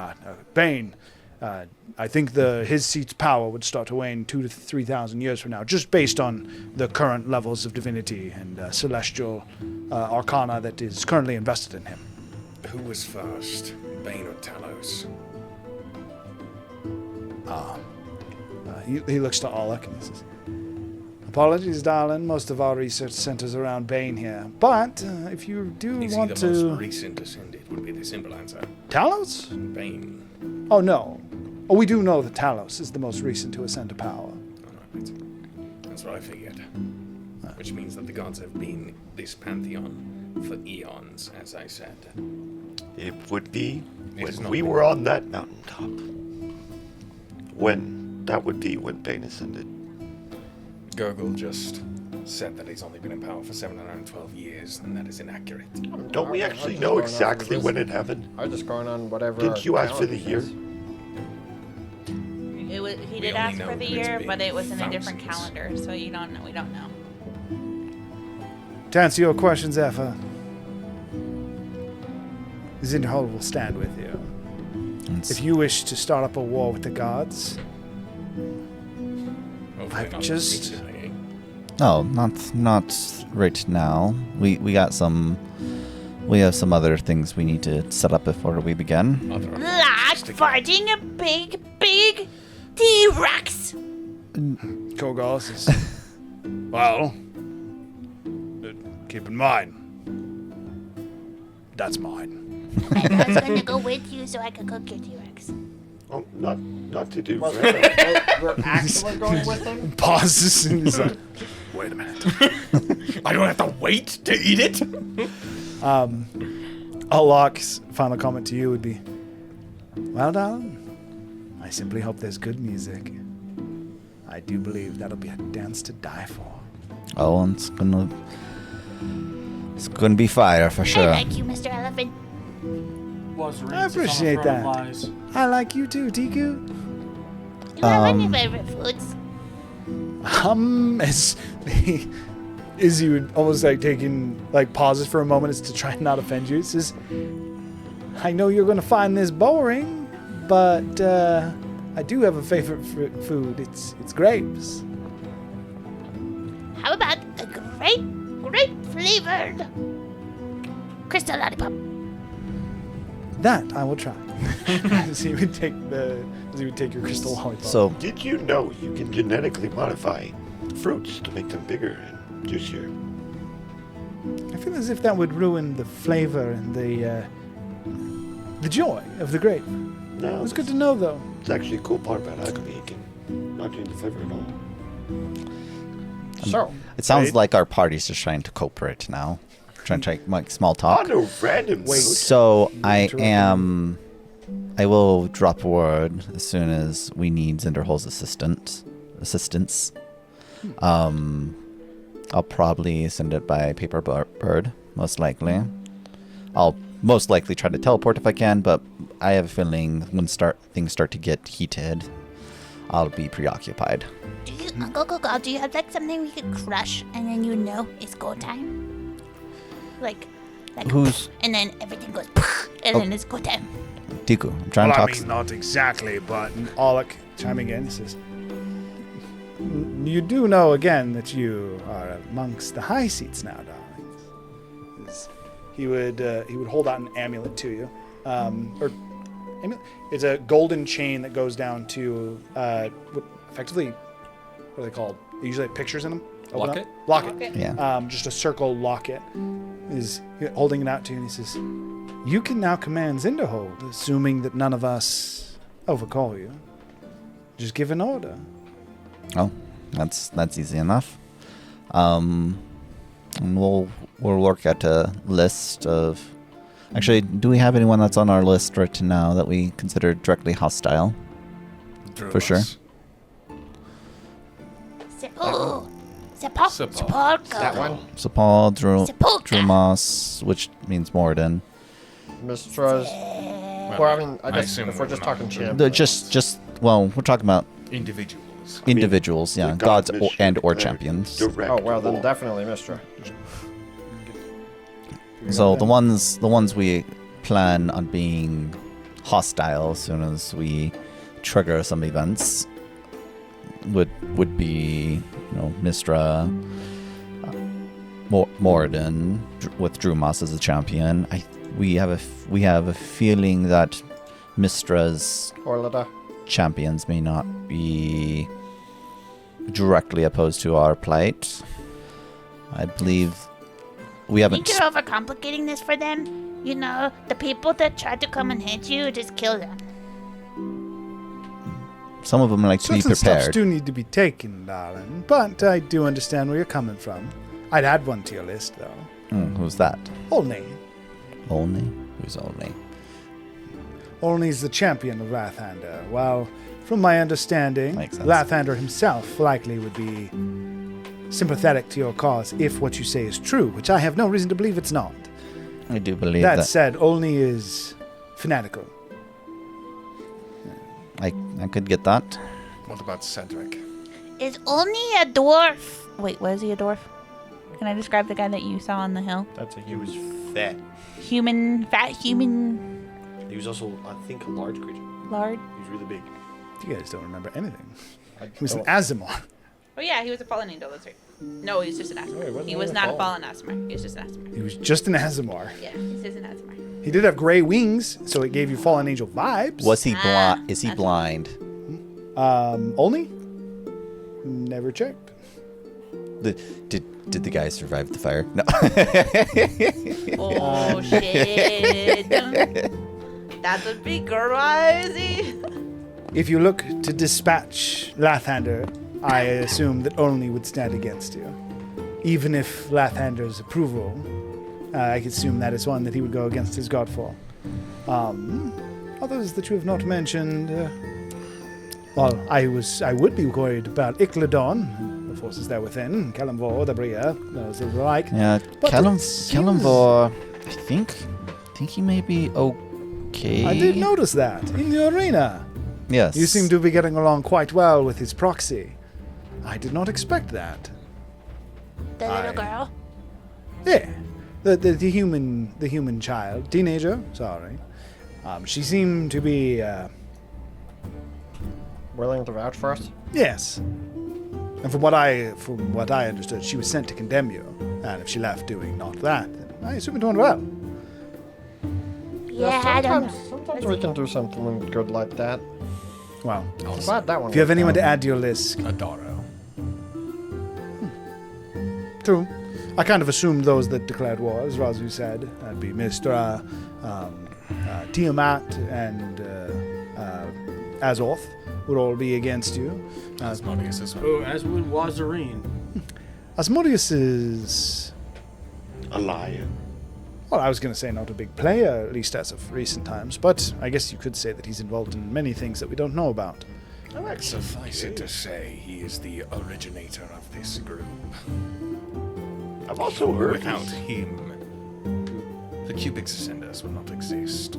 Bane, I think his seat's power would start to wane 2,000 to 3,000 years from now, just based on the current levels of divinity and celestial arcana that is currently invested in him. Who was first, Bane or Talos? He looks to Alec and he says, "Apologies, darling. Most of our research centers around Bane here. But if you do want the to..." most recent ascended would be the simple answer. Talos? Bane. Oh, no. Oh, we do know that Talos is the most recent to ascend to power. Alright. That's what I figured. Which means that the gods have been this pantheon for eons, as I said. It would be It is when not we been. were on that mountaintop. That would be when Bane ascended. Gurgle just said that he's only been in power for 712 years, and that is inaccurate. Don't we actually know exactly when it happened? I'm just going on whatever. Didn't you ask for the year? He did ask for the year, but it was in a different calendar, so we don't know. To answer your question, Zephyr, Zinderhold will stand with you. If you wish to start up a war with the gods, I've just... No, not right now. We have some other things we need to set up before we begin. Like fighting a big T-Rex. Kogol says, "Well, keep in mind, that's mine." I was going to go with you so I could cook your T-Rex. Oh, not to do. We're actually going with him? Pauses and he's like, "Wait a minute." I don't have to wait to eat it. Alok's final comment to you would be, "Well, darling, I simply hope there's good music. I do believe that'll be a dance to die for." Oh, and it's gonna be fire for sure. I like you, Mr. Elephant. I appreciate that. I like you too, Tiku. Do you have any favorite foods? As he would almost taking pauses for a moment as to try and not offend you. He says, "I know you're going to find this boring, but I do have a favorite food. It's grapes." How about a grape flavored crystal lollipop? That I will try. As he would take your crystal lollipop. So, Did you know you can genetically modify fruits to make them bigger and juicier? I feel as if that would ruin the flavor and the joy of the grape. No, It's good to know, though. it's actually a cool part about alchemy. You can not change the flavor at all. So, it sounds Right. like our party's just trying to cooperate now. Trying to make small talk. On a random note, So I am I will drop word as soon as we need Zinderhol's assistance. I'll probably send it by paper bird, most likely. I'll most likely try to teleport if I can, but I have a feeling when things start to get heated, I'll be preoccupied. Do you have like something we could crush and then you know it's go time? Like Who's? and then everything goes and then it's go time. Tiku, I'm trying to Well, I talk. mean, not exactly, but Alec chiming in says, "You do know again that you are amongst the high seats now, darlings." He would hold out an amulet to you, it's a golden chain that goes down to effectively, what are they called? They usually have pictures in them. Locket? Locket. Yeah. Just a circle locket. Is holding it out to you, and he says, "You can now command Zinderhold, assuming that none of us overcall you. Just give an order." Oh, that's easy enough. And we'll work out a list of. Actually, do we have anyone that's on our list right now that we consider directly hostile? For sure. That one. Sapal, Sepulka. Drumas, which means Moradin. Mistra's. Well, I mean, I guess assume if we're we're just not talking included. champ. Well, we're talking about Individuals. yeah, the gods god and or declared champions. direct Oh well, then war. definitely Mistra. So the ones we plan on being hostile as soon as we trigger some events would be, Mistra, Moradin with Drumas as a champion. We have a feeling that Mistra's Orlada. champions may not be directly opposed to our plight. I believe we I haven't. think you're overcomplicating this for them. You know, the people that try to come and hit you, just kill them. Some of them like to be Certain steps prepared. do need to be taken, darling, but I do understand where you're coming from. I'd add one to your list, though. Who's that? Olney. Olney? Who's Olney? Olney's the champion of Lathander. Well, from my understanding, Makes sense. Lathander himself likely would be sympathetic to your cause if what you say is true, which I have no reason to believe it's not. I do believe That that. said, Olney is fanatical. I could get that. What about Cedric? Is only a dwarf. Wait, was he a dwarf? Can I describe the guy that you saw on the hill? He was fat. Fat human, He was also, I think, a large creature. large. He was really big. You guys don't remember anything. I He was an don't- Azimar. Oh yeah, he was a fallen angel. That's right. No, he's just an Asmar. wasn't He was even not a fallen. fallen Asmar. He was just an Asmar. He was just an Azimar. Yeah, he's just an Asmar. He did have gray wings, so it gave you fallen angel vibes. Was he Ah, blind? Is he that's- blind? Olney? Never checked. Did the guy survive the fire? No. Oh shit! That would be crazy. If you look to dispatch Lathander, I assume that Olney would stand against you. Even if Lathander's approval, I could assume that is one that he would go against his god for. Others that you have not mentioned, well, I would be worried about Icladon, the forces there within, Kalimvor, the Bria, those of the like. Yeah, But it seems- Kalimvor. I think he may be okay. I did notice that in the arena. Yes. You seem to be getting along quite well with his proxy. I did not expect that. The little girl. Yeah, the human child, teenager. Sorry, she seemed to be Willing to vouch for us? yes. And from what I understood, she was sent to condemn you. And if she left doing not that, then I assume it went well. Yeah, I don't know. Sometimes we can do something good like that. Well, I'm glad that one. if you have worked anyone out. to add to your list, Adaro. true. I kind of assumed those that declared war, as Razu said. That'd be Mistra, Tiamat, and Azoth would all be against you. Asmodeus as well. Oh, as would Wazarine. Asmodeus is A lion. Well, I was going to say not a big player, at least as of recent times, but I guess you could say that he's involved in many things that we don't know about. Suffice it to say, he is the originator of this group. I've also heard Without he's- him, the Cubix Ascenders would not exist.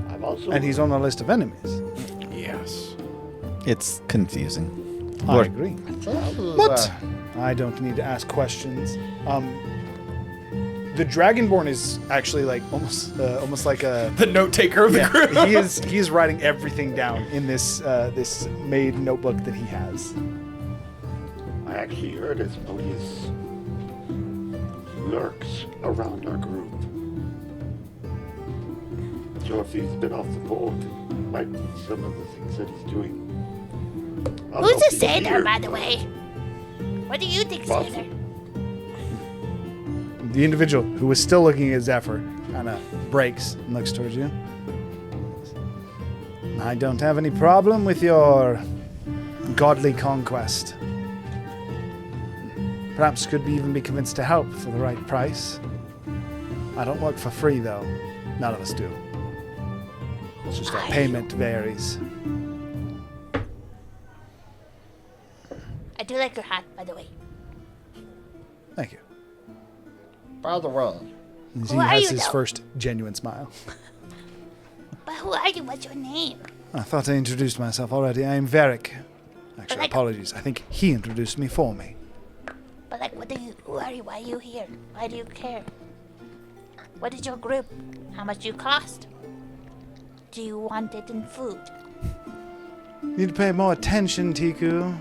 I've also And he's on a list of enemies. Yes. It's confusing. I agree. But But I don't need to ask questions. The Dragonborn is actually like almost like a The note taker of the group. he is writing everything down in this this made notebook that he has. I actually heard Asmodeus lurks around our group. So if he's been off the board, it might be some of the things that he's doing. I'll Who's not a be sailor, here. by the way? What do you think, Boss. sailor? The individual who was still looking at Zephyr kind of breaks and looks towards you. I don't have any problem with your godly conquest. Perhaps could even be convinced to help for the right price. I don't work for free, though. None of us do. It's just that payment varies. I do like your hat, by the way. Thank you. by the way, He Who are has you, his though? first genuine smile. But who are you? What's your name? I thought I introduced myself already. I am Varric. Actually, like- apologies. I think he introduced me for me. But like, what do you? Who are you? Why are you here? Why do you care? What is your group? How much do you cost? Do you want it in food? Need to pay more attention, Tiku.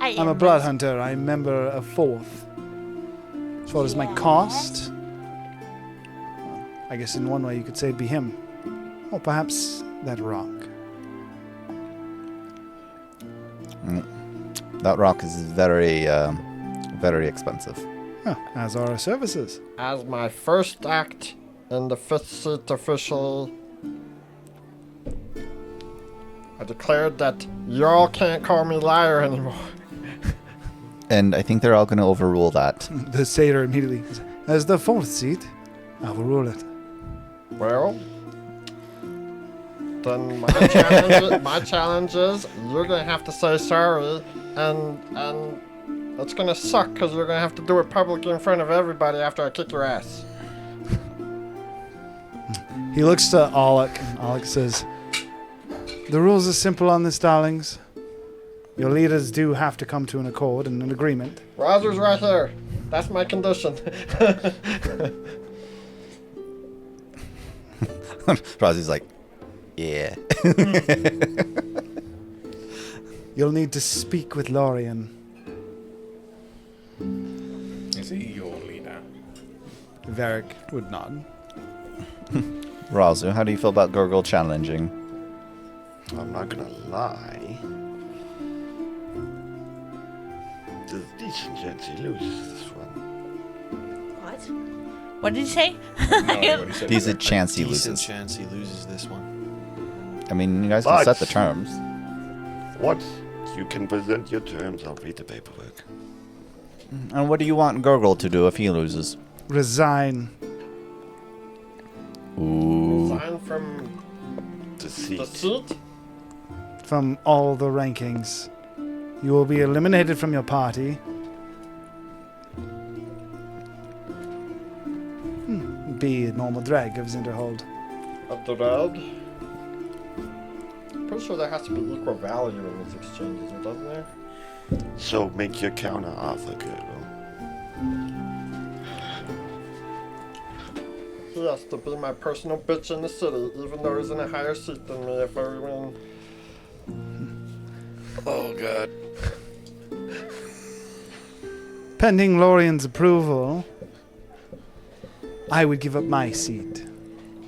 I'm a am blood hunter. I'm a member of Fourth. As far as my cost, I guess in one way you could say it'd be him. Or perhaps that rock. That rock is very, very expensive. Huh, as are our services. as my first act in the 5th seat official, I declared that y'all can't call me liar anymore. And I think they're all going to overrule that. The satyr immediately says, as the fourth seat, I will rule it. Well, then my challenge is you're gonna have to say sorry, and it's gonna suck because you're gonna have to do it publicly in front of everybody after I kick your ass. He looks to Alec, and Alec says, the rules are simple on this, darlings. Your leaders do have to come to an accord and an agreement. Roger's right here. That's my condition. Rosie's like, yeah. You'll need to speak with Lorien. Is he your leader? Varric would nod. Razu, how do you feel about Gurgle challenging? I'm not gonna lie. There's a decent chance he loses this one. What? What did you say? Decent chance he Decent loses. chance he loses this one. I mean, you guys can set the But- terms. Once you can present your terms, I'll read the paperwork. And what do you want Gurgle to do if he loses? Resign. Ooh. Resign from The seat. the seat? From all the rankings. You will be eliminated from your party. Be a normal drag of Zinderhold. Of the road? Pretty sure there has to be equal value in these exchanges, doesn't there? So make your counter offer, Gurgle. He has to be my personal bitch in the city, even though he's in a higher seat than me if I win. Oh god. Pending Lorien's approval, I would give up my seat.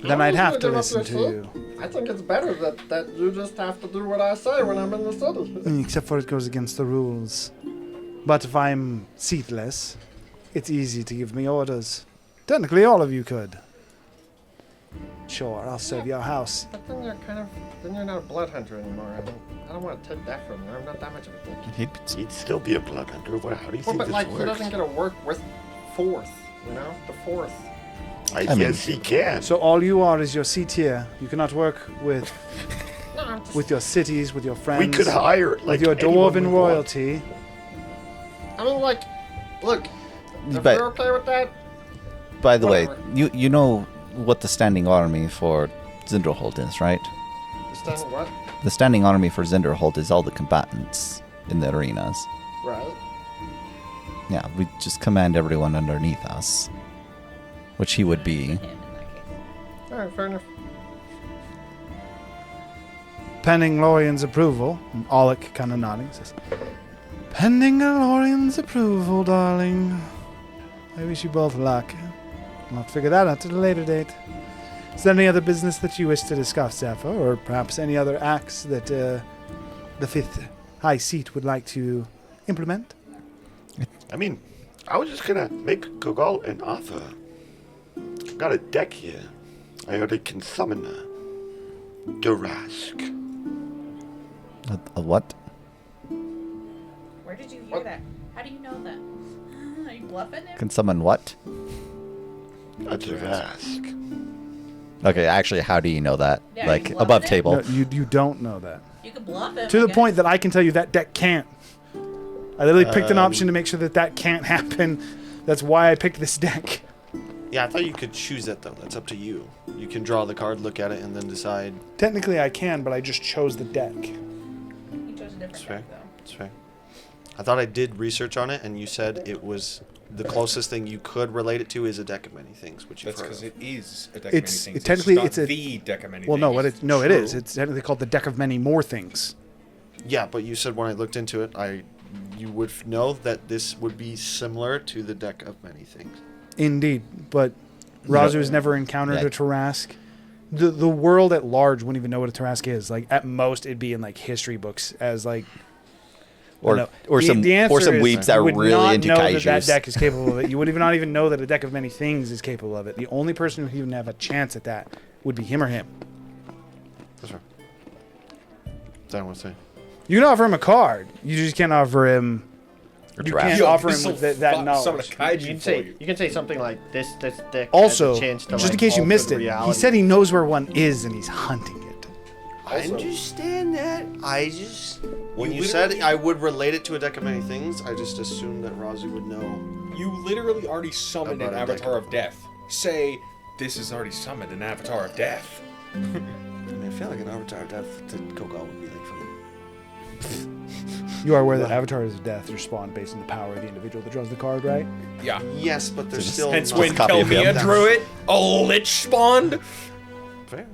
Then I'd have to listen to you. I think it's better that you just have to do what I say when I'm in the city. Except for it goes against the rules. But if I'm seatless, it's easy to give me orders. Technically, all of you could. Sure, I'll serve your house. But then you're not a blood hunter anymore. I don't want to take that from you. I'm not that much of a dick. He'd still be a blood hunter. How do you Well, think but this like works? he doesn't get to work with Fourth, you know, the Fourth. I mean- guess he can. So all you are is your C tier. You cannot work with your cities, with your friends. We could hire like with your anyone we dwarven want. royalty. I mean, like, look, if But- we're okay with that, By the way, Whatever. you know what the standing army for Zinderholt is, right? stand what? The standing army for Zinderholt is all the combatants in the arenas. Right. Yeah, we just command everyone underneath us, which he would be. Him in that case. All right, fair enough. Pending Lorian's approval, and Alec kind of nodding, says, pending Lorian's approval, darling. I wish you both luck. I'll have to figure that out at a later date. Is there any other business that you wish to discuss, Zephyr, or perhaps any other acts that the 5th High Seat would like to implement? I mean, I was just gonna make Gogal an offer. I've got a deck here. I heard it can summon a Durask. A what? Where did you hear that? How do you know that? Are you bluffing him? Can summon what? A Durask. Okay, actually, how do you know that? Yeah, like, you above bluffing it? table. No, you don't know that. You can bluff him. To I the guess. point that I can tell you that deck can't. I literally picked an option to make sure that that can't happen. That's why I picked this deck. Yeah, I thought you could choose that though. That's up to you. You can draw the card, look at it, and then decide. Technically I can, but I just chose the deck. He chose a different It's fair. deck, though. It's fair. I thought I did research on it, and you said it was the closest thing you could relate it to is a deck of many things, which you've That's heard because of. it is a deck It's- of many things. technically not it's a- the deck of many Well, things. no, what it no, it is. True. It's technically called the deck of many more things. Yeah, but you said when I looked into it, you would know that this would be similar to the deck of many things. Indeed, but Razu has never encountered Yeah. a Tarask. The world at large wouldn't even know what a Tarask is. Like at most, it'd be in like history books as like. Or no. or The- some the answer or some is weebs that you are would really not into know kaijus. that deck is capable of it. You would not even know that a deck of many things is capable of it. The only person who would even have a chance at that would be him or him. That's right. That's what I say. You can offer him a card. You just can't offer him. Or You draft. can't Yo, offer him this'll with that summon knowledge. a kaiju You can for say you. you can say something like this deck Also, has a chance to, just like, in case you alter missed the it, he reality. said he knows where one is and he's hunting it. I understand that. I just when You you said literally- I would relate it to a deck of many things, I just assumed that Razu would know. You literally already summoned an About a deck Avatar of- of Death. Say, this has already summoned an Avatar of Death. I mean, I feel like an Avatar death to Gogal would be like from. You are aware that avatars of death are spawned based on the power of the individual that draws the card, right? Yeah. Yes, but there's still. Hence not- when copy of him. Kelmia drew it, a lich spawned. Fair.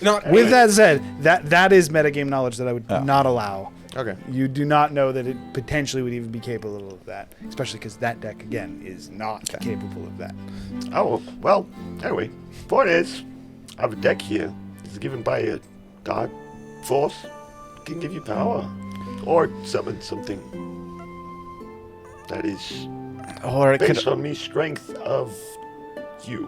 Not With that said, that is metagame knowledge that I would Yeah. not allow. Okay. You do not know that it potentially would even be capable of that, especially because that deck again is not capable of that. Oh, well, anyway, point is, I have a deck here. It's given by a god force. Can give you power. Or summon something that is Or it based can, on the strength of you.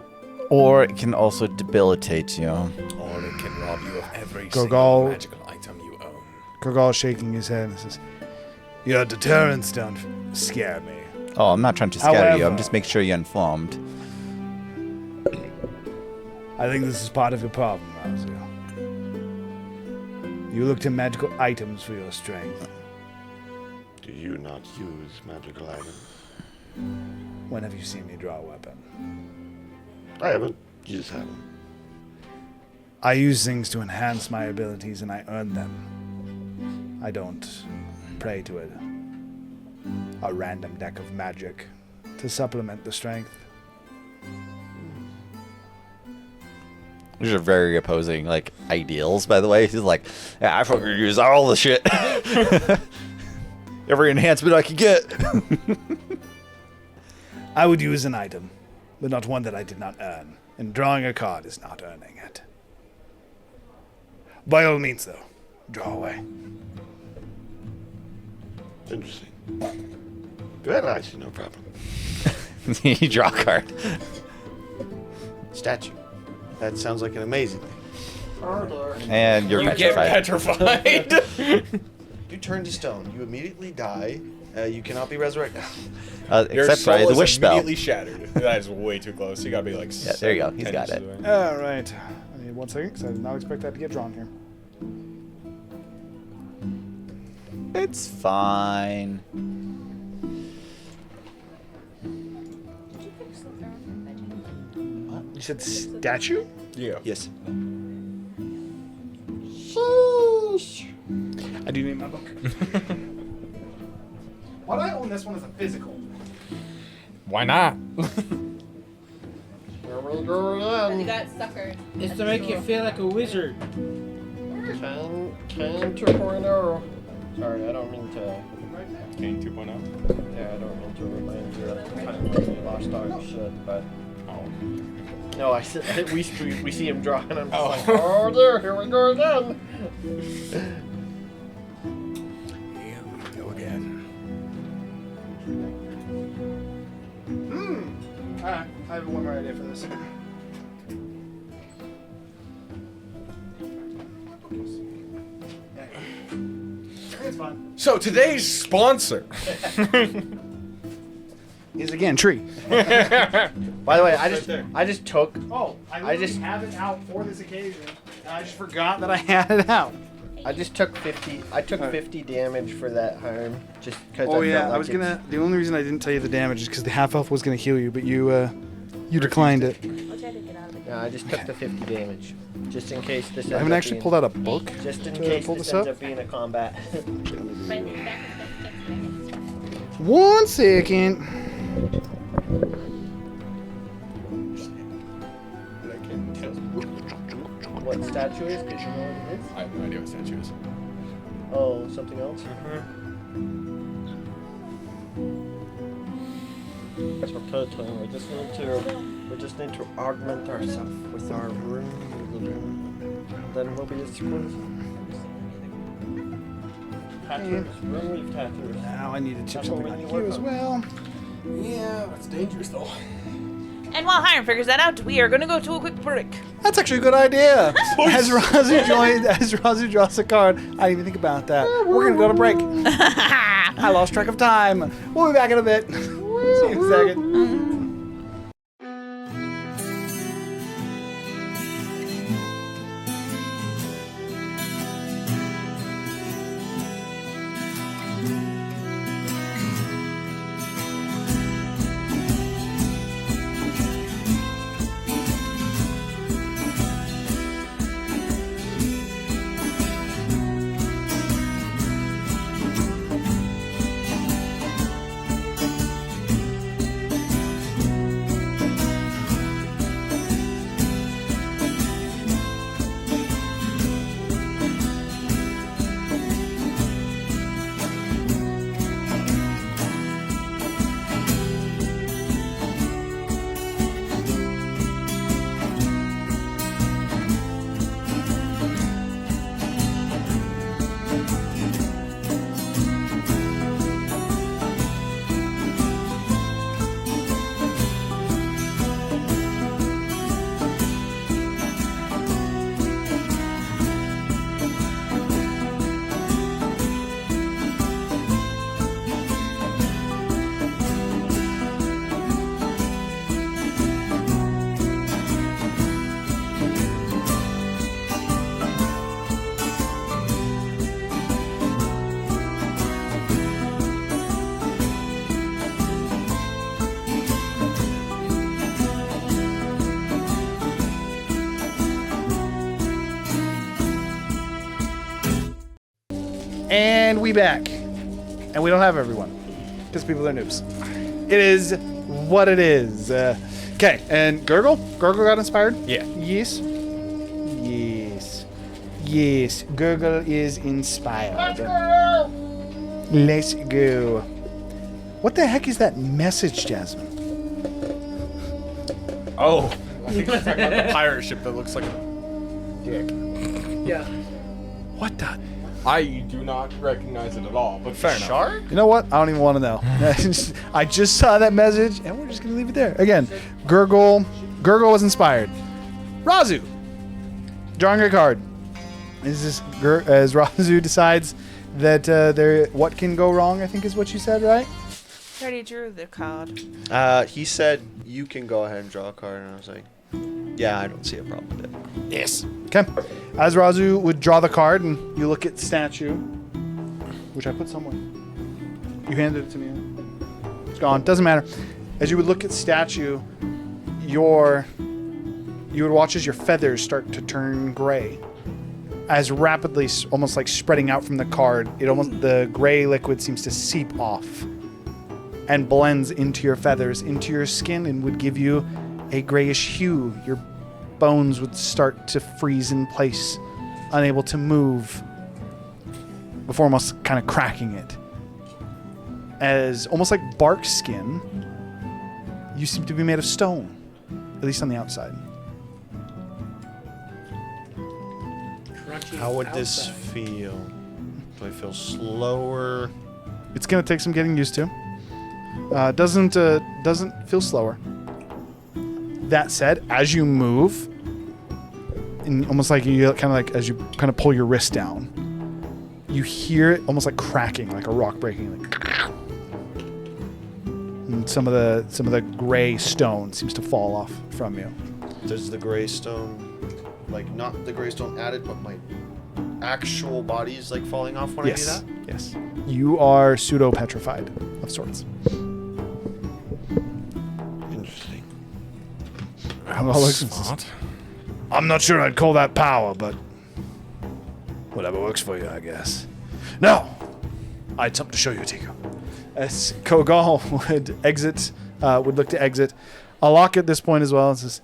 or it can also debilitate you. Or it can rob you of every Gogal. single magical item you own. Kogal shaking his head and says, "Your deterrents don't scare me. Oh, I'm not trying to scare you. I'm However- just making sure you're informed. I think this is part of your problem, Razu. You look to magical items for your strength. Do you not use magical items? When have you seen me draw a weapon? I haven't. You just haven't. I use things to enhance my abilities and I earn them. I don't pray to a random deck of magic to supplement the strength. These are very opposing, like, ideals, by the way. He's like, yeah, I fucking use all the shit. Every enhancement I can get. I would use an item, but not one that I did not earn. And drawing a card is not earning it. By all means, though, draw away. Interesting. Well, I see no problem. You draw a card. Statue. That sounds like an amazing thing. And you're You get petrified. petrified. You turn to stone. You immediately die. You cannot be resurrected. Your Except soul for the is wish spell. immediately shattered. That is way too close. You gotta be like. Yeah, there you go. He's 10 got inches it. away. All right. I need 1 second because I did not expect that to get drawn here. It's fine. You said statue? Yeah. Yes. I do need my book. Why do I own this one as a physical? Why not? Here we go You again. got suckered. It's to make you feel like a wizard. 10 2.0. Sorry, I don't mean to. Kane 2.0. Yeah, I don't mean to remind you of the time when we lost our shit, but. Oh. No, I said we see him draw, and I'm just Oh. like, oh dear, here we go again. Yeah, go again. Alright, I have one more idea for this. It's fine. So today's sponsor. Is again tree. By the way, I just took. Oh, I just have it out for this occasion. And I just forgot that I had it out. I just took 50. I took 50 damage for that harm, just because. Oh yeah, I was gonna. The only reason I didn't tell you the damage is because the half elf was gonna heal you, but you declined it. Yeah, I just took the 50 damage, just in case this. I haven't actually pulled out a book. Just in to case pull this this ends up. up being a combat. 1 second. I can tell. What statue is? Because you know what it is. I have no idea what statue is. Oh, something else. It's okay, Tony. We just need to augment ourselves with our room. Then we'll be exquisite. Tattoos, room leaf tattoos. Now I need to chip That's what something we on need to you work as on. well. Yeah, that's dangerous though. And while Hiram figures that out, we are going to go to a quick break. That's actually a good idea. As Razu draws a card, I didn't even think about that. We're gonna go to break. I lost track of time. We'll be back in a bit. See you in a second. And we back. And we don't have everyone. Because people are noobs. It is what it is. Okay, and Gurgle? Gurgle got inspired? Yeah. Yes. Yes. Yes. Gurgle is inspired. Let's go. What the heck is that message, Jasmine? Oh, I think she's talking about the pirate ship that looks like a dick. Yeah. What the? I do not recognize it at all, but fair enough. Shark? You know what? I don't even want to know. I just saw that message, and we're just going to leave it there. Again, Gurgle was inspired. Razu, drawing a card. As Razu decides that what can go wrong, I think is what you said, right? I already drew the card. He said you can go ahead and draw a card, and I was like, yeah, I don't see a problem with it. Yes. Okay. As Razu would draw the card, and you look at statue, which I put somewhere. You handed it to me. It's gone. Doesn't matter. As you would look at statue, you would watch as your feathers start to turn gray. As rapidly, almost like spreading out from the card, the gray liquid seems to seep off and blends into your feathers, into your skin, and would give you a grayish hue. Your bones would start to freeze in place, unable to move, before almost kind of cracking it. As almost like bark skin, you seem to be made of stone, at least on the outside. How would this feel? Do I feel slower? It's gonna take some getting used to. Doesn't feel slower. That said, as you move, and almost like as you kind of pull your wrist down, you hear it almost like cracking, like a rock breaking. Like, and some of the gray stone seems to fall off from you. Does the gray stone, like not the gray stone added, but my actual body's like falling off when I do that? Yes. You are pseudo petrified of sorts. Interesting. Smart. I'm not sure I'd call that power, but whatever works for you, I guess. Now, I had something to show you, Tico. As Kogal would look to exit, Alok at this point as well and says,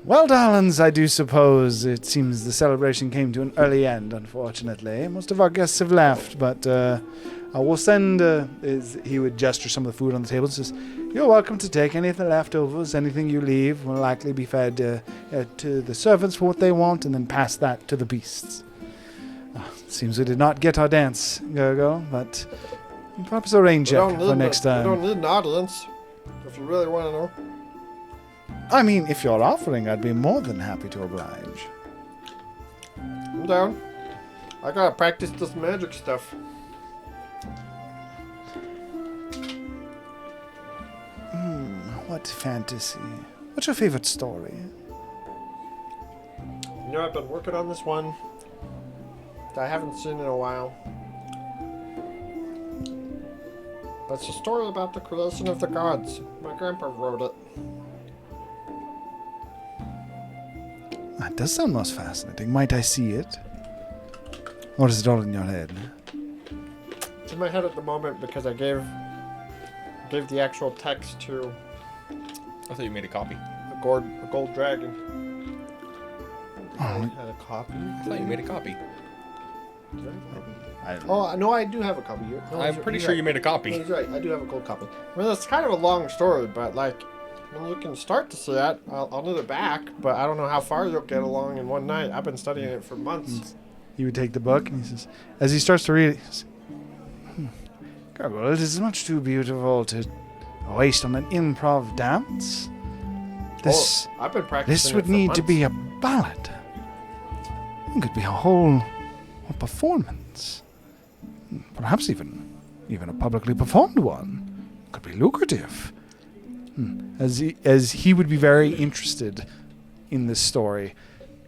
"Well, darlings, I do suppose it seems the celebration came to an early end, unfortunately. Most of our guests have left, but I will send," he would gesture some of the food on the table and says, "You're welcome to take any of the leftovers. Anything you leave will likely be fed to the servants for what they want, and then pass that to the beasts. Seems we did not get our dance, Gergo, but perhaps arrange it for next time." We don't need an audience, if you really want to know. I mean, if you're offering, I'd be more than happy to oblige. I'm down. I gotta practice this magic stuff. What fantasy? What's your favorite story? You know, I've been working on this one that I haven't seen in a while. But it's a story about the creation of the gods. My grandpa wrote it. That does sound most fascinating. Might I see it? Or is it all in your head? It's in my head at the moment because I gave the actual text to I thought you made a copy. a gold dragon. Oh, Had a copy? I thought you made a copy. Oh, no, I do have a copy. No, I'm pretty sure you made a copy. No, he's right. I do have a gold copy. I mean, it's kind of a long story, but like, when you can start to see it, I'll need it back, but I don't know how far you'll get along in one night. I've been studying it for months. He would take the book and he says, as he starts to read it, he says, "Gargoyle, it is much too beautiful to waste on an improv dance. This, I've been practicing. this would need to be a ballad. It could be a whole performance. Perhaps even a publicly performed one. Could be lucrative." As he would be very interested in this story,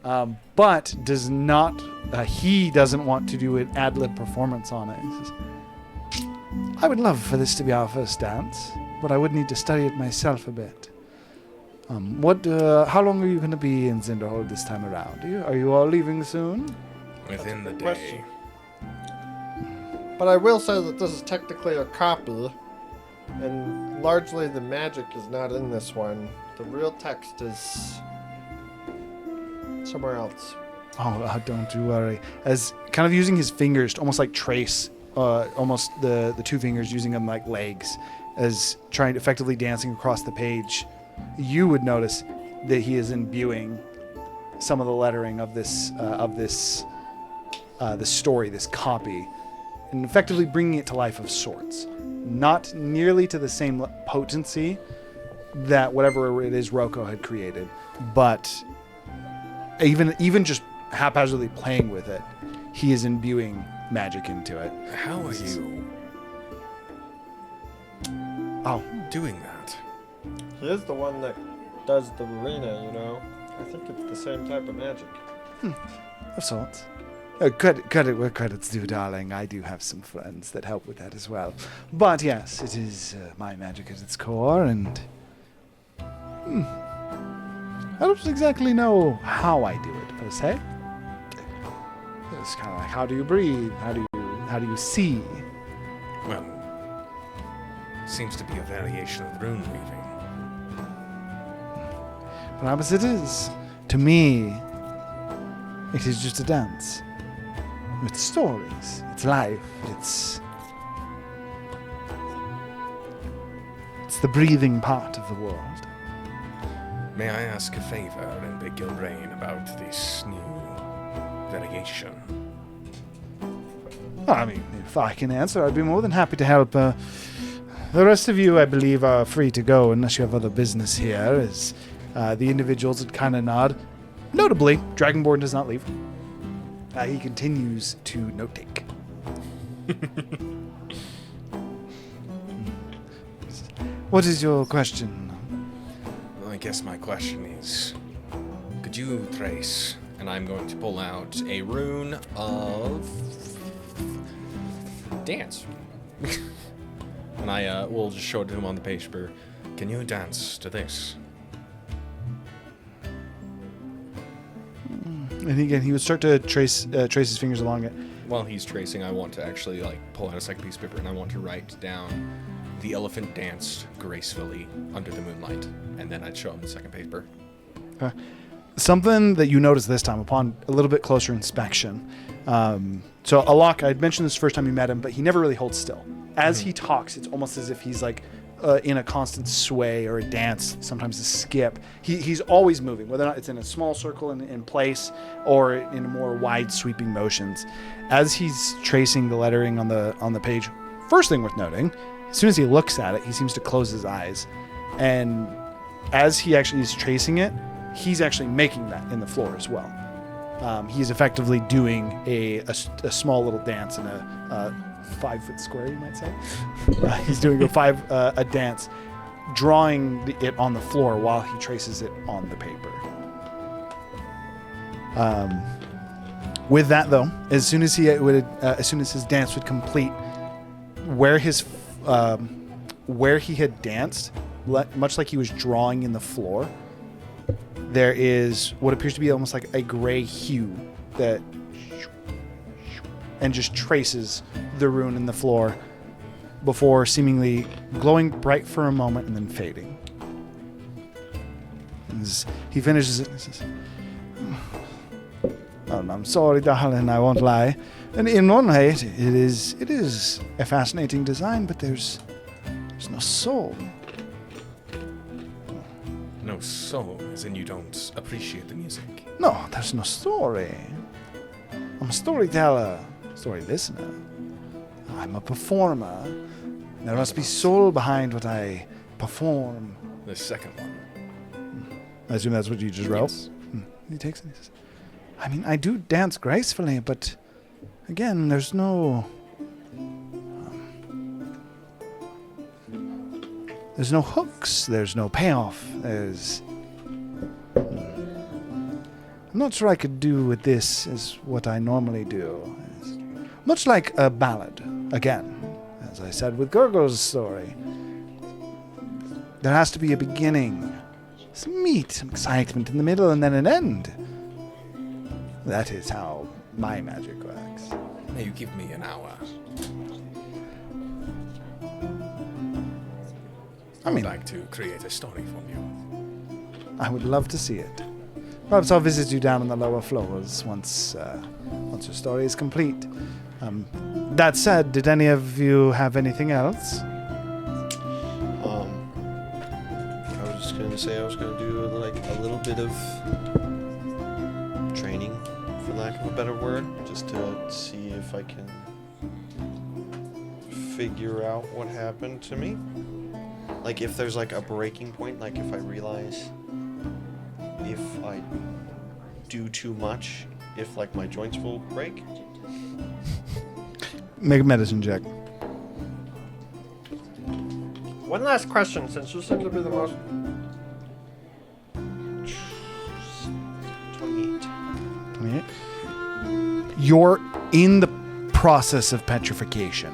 but does not. He doesn't want to do an ad-lib performance on it. He says, "I would love for this to be our first dance, but I would need to study it myself a bit. How long are you going to be in Zinderhold this time around? Are you all leaving soon?" Within the day. question. But I will say that this is technically a copy, and largely the magic is not in this one. The real text is somewhere else. Oh, don't you worry. As kind of using his fingers to almost like trace, almost the two fingers, using them like legs, as trying to effectively dancing across the page, you would notice that he is imbuing some of the lettering of this story, this copy, and effectively bringing it to life of sorts. Not nearly to the same potency that whatever it is Rocco had created, but even just haphazardly playing with it, he is imbuing magic into it. How are you Oh, doing that? He is the one that does the arena, you know. I think it's the same type of magic. of sorts. Credit where credit's due, darling. I do have some friends that help with that as well. But yes, it is my magic at its core, and I don't exactly know how I do it per se. It's kind of like, how do you breathe? How do you see? Well, seems to be a variation of rune weaving. Perhaps it is. To me, it is just a dance. It's stories. It's life. It's the breathing part of the world. May I ask a favor and pick your brain about this new variation? I mean, if I can answer, I'd be more than happy to help. The rest of you, I believe, are free to go unless you have other business here, as the individuals would kind of nod. Notably, Dragonborn does not leave. He continues to note-take. What is your question? Well, I guess my question is, could you trace, and I'm going to pull out a rune of dance. And I will just show it to him on the paper. Can you dance to this? And again, he would start to trace his fingers along it. While he's tracing, I want to actually pull out a second piece of paper and I want to write down the elephant danced gracefully under the moonlight, and then I'd show him the second paper. Something that you notice this time upon a little bit closer inspection. So Alok, I'd mentioned this first time you met him, but he never really holds still. As he talks, it's almost as if he's in a constant sway or a dance, sometimes a skip. He's always moving, whether or not it's in a small circle in place or in more wide sweeping motions. As he's tracing the lettering on the page, first thing worth noting, as soon as he looks at it, he seems to close his eyes. And as he actually is tracing it, he's actually making that in the floor as well. He's effectively doing a small little dance in a 5-foot square, you might say. He's doing a dance, drawing it on the floor while he traces it on the paper. With that, though, as soon as his dance would complete, where he had danced, much like he was drawing in the floor, there is what appears to be almost like a gray hue that and just traces the rune in the floor before seemingly glowing bright for a moment and then fading. As he finishes it, he says, "Oh, I'm sorry, darling, I won't lie. And in one way, it is a fascinating design, but there's no soul." No soul, as in you don't appreciate the music? No, there's no story. I'm a storyteller, story listener. I'm a performer. There must be soul behind what I perform. The second one. I assume that's what you just wrote? Yes. He takes it and he says, I mean, I do dance gracefully, but again, there's no hooks, there's no payoff, I'm not sure I could do with this as what I normally do. It's much like a ballad, again, as I said with Gurgle's story. There has to be a beginning, some meat, some excitement in the middle, and then an end. That is how my magic works. May you give me an hour. I would like to create a story from you. I would love to see it. Perhaps I'll visit you down on the lower floors once your story is complete. That said, did any of you have anything else? I was just gonna say I was gonna do a little bit of training, for lack of a better word, just to see if I can figure out what happened to me. Like if there's a breaking point, like if I realize if I do too much, if my joints will break. Make a medicine check. One last question, since you seem to be the most. 28. 28. You're in the process of petrification.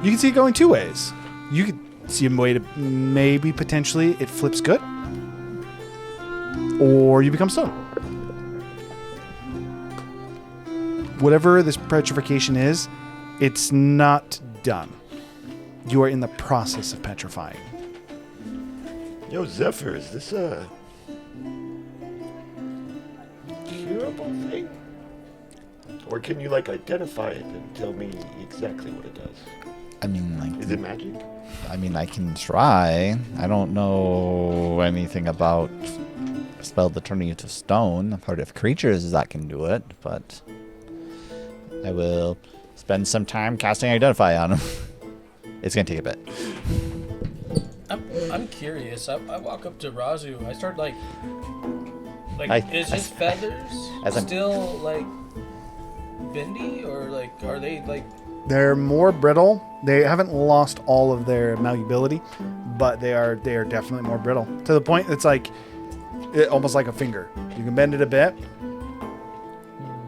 You can see it going two ways. You could see a way to maybe potentially it flips good, or you become stone. Whatever this petrification is, it's not done. You are in the process of petrifying. Yo, Zephyr, is this a curable thing? Or can you, like, identify it and tell me exactly what it does? I mean, like, Is it magic? I mean, I can try. I don't know anything about a spell that turning you to stone. I've heard of creatures that can do it, but I will spend some time casting Identify on him. It's gonna take a bit. I'm curious. I walk up to Razu. I start is his feathers still like bendy, or like are they like? They're more brittle. They haven't lost all of their malleability, but they are definitely more brittle to the point it's like almost like a finger. You can bend it a bit,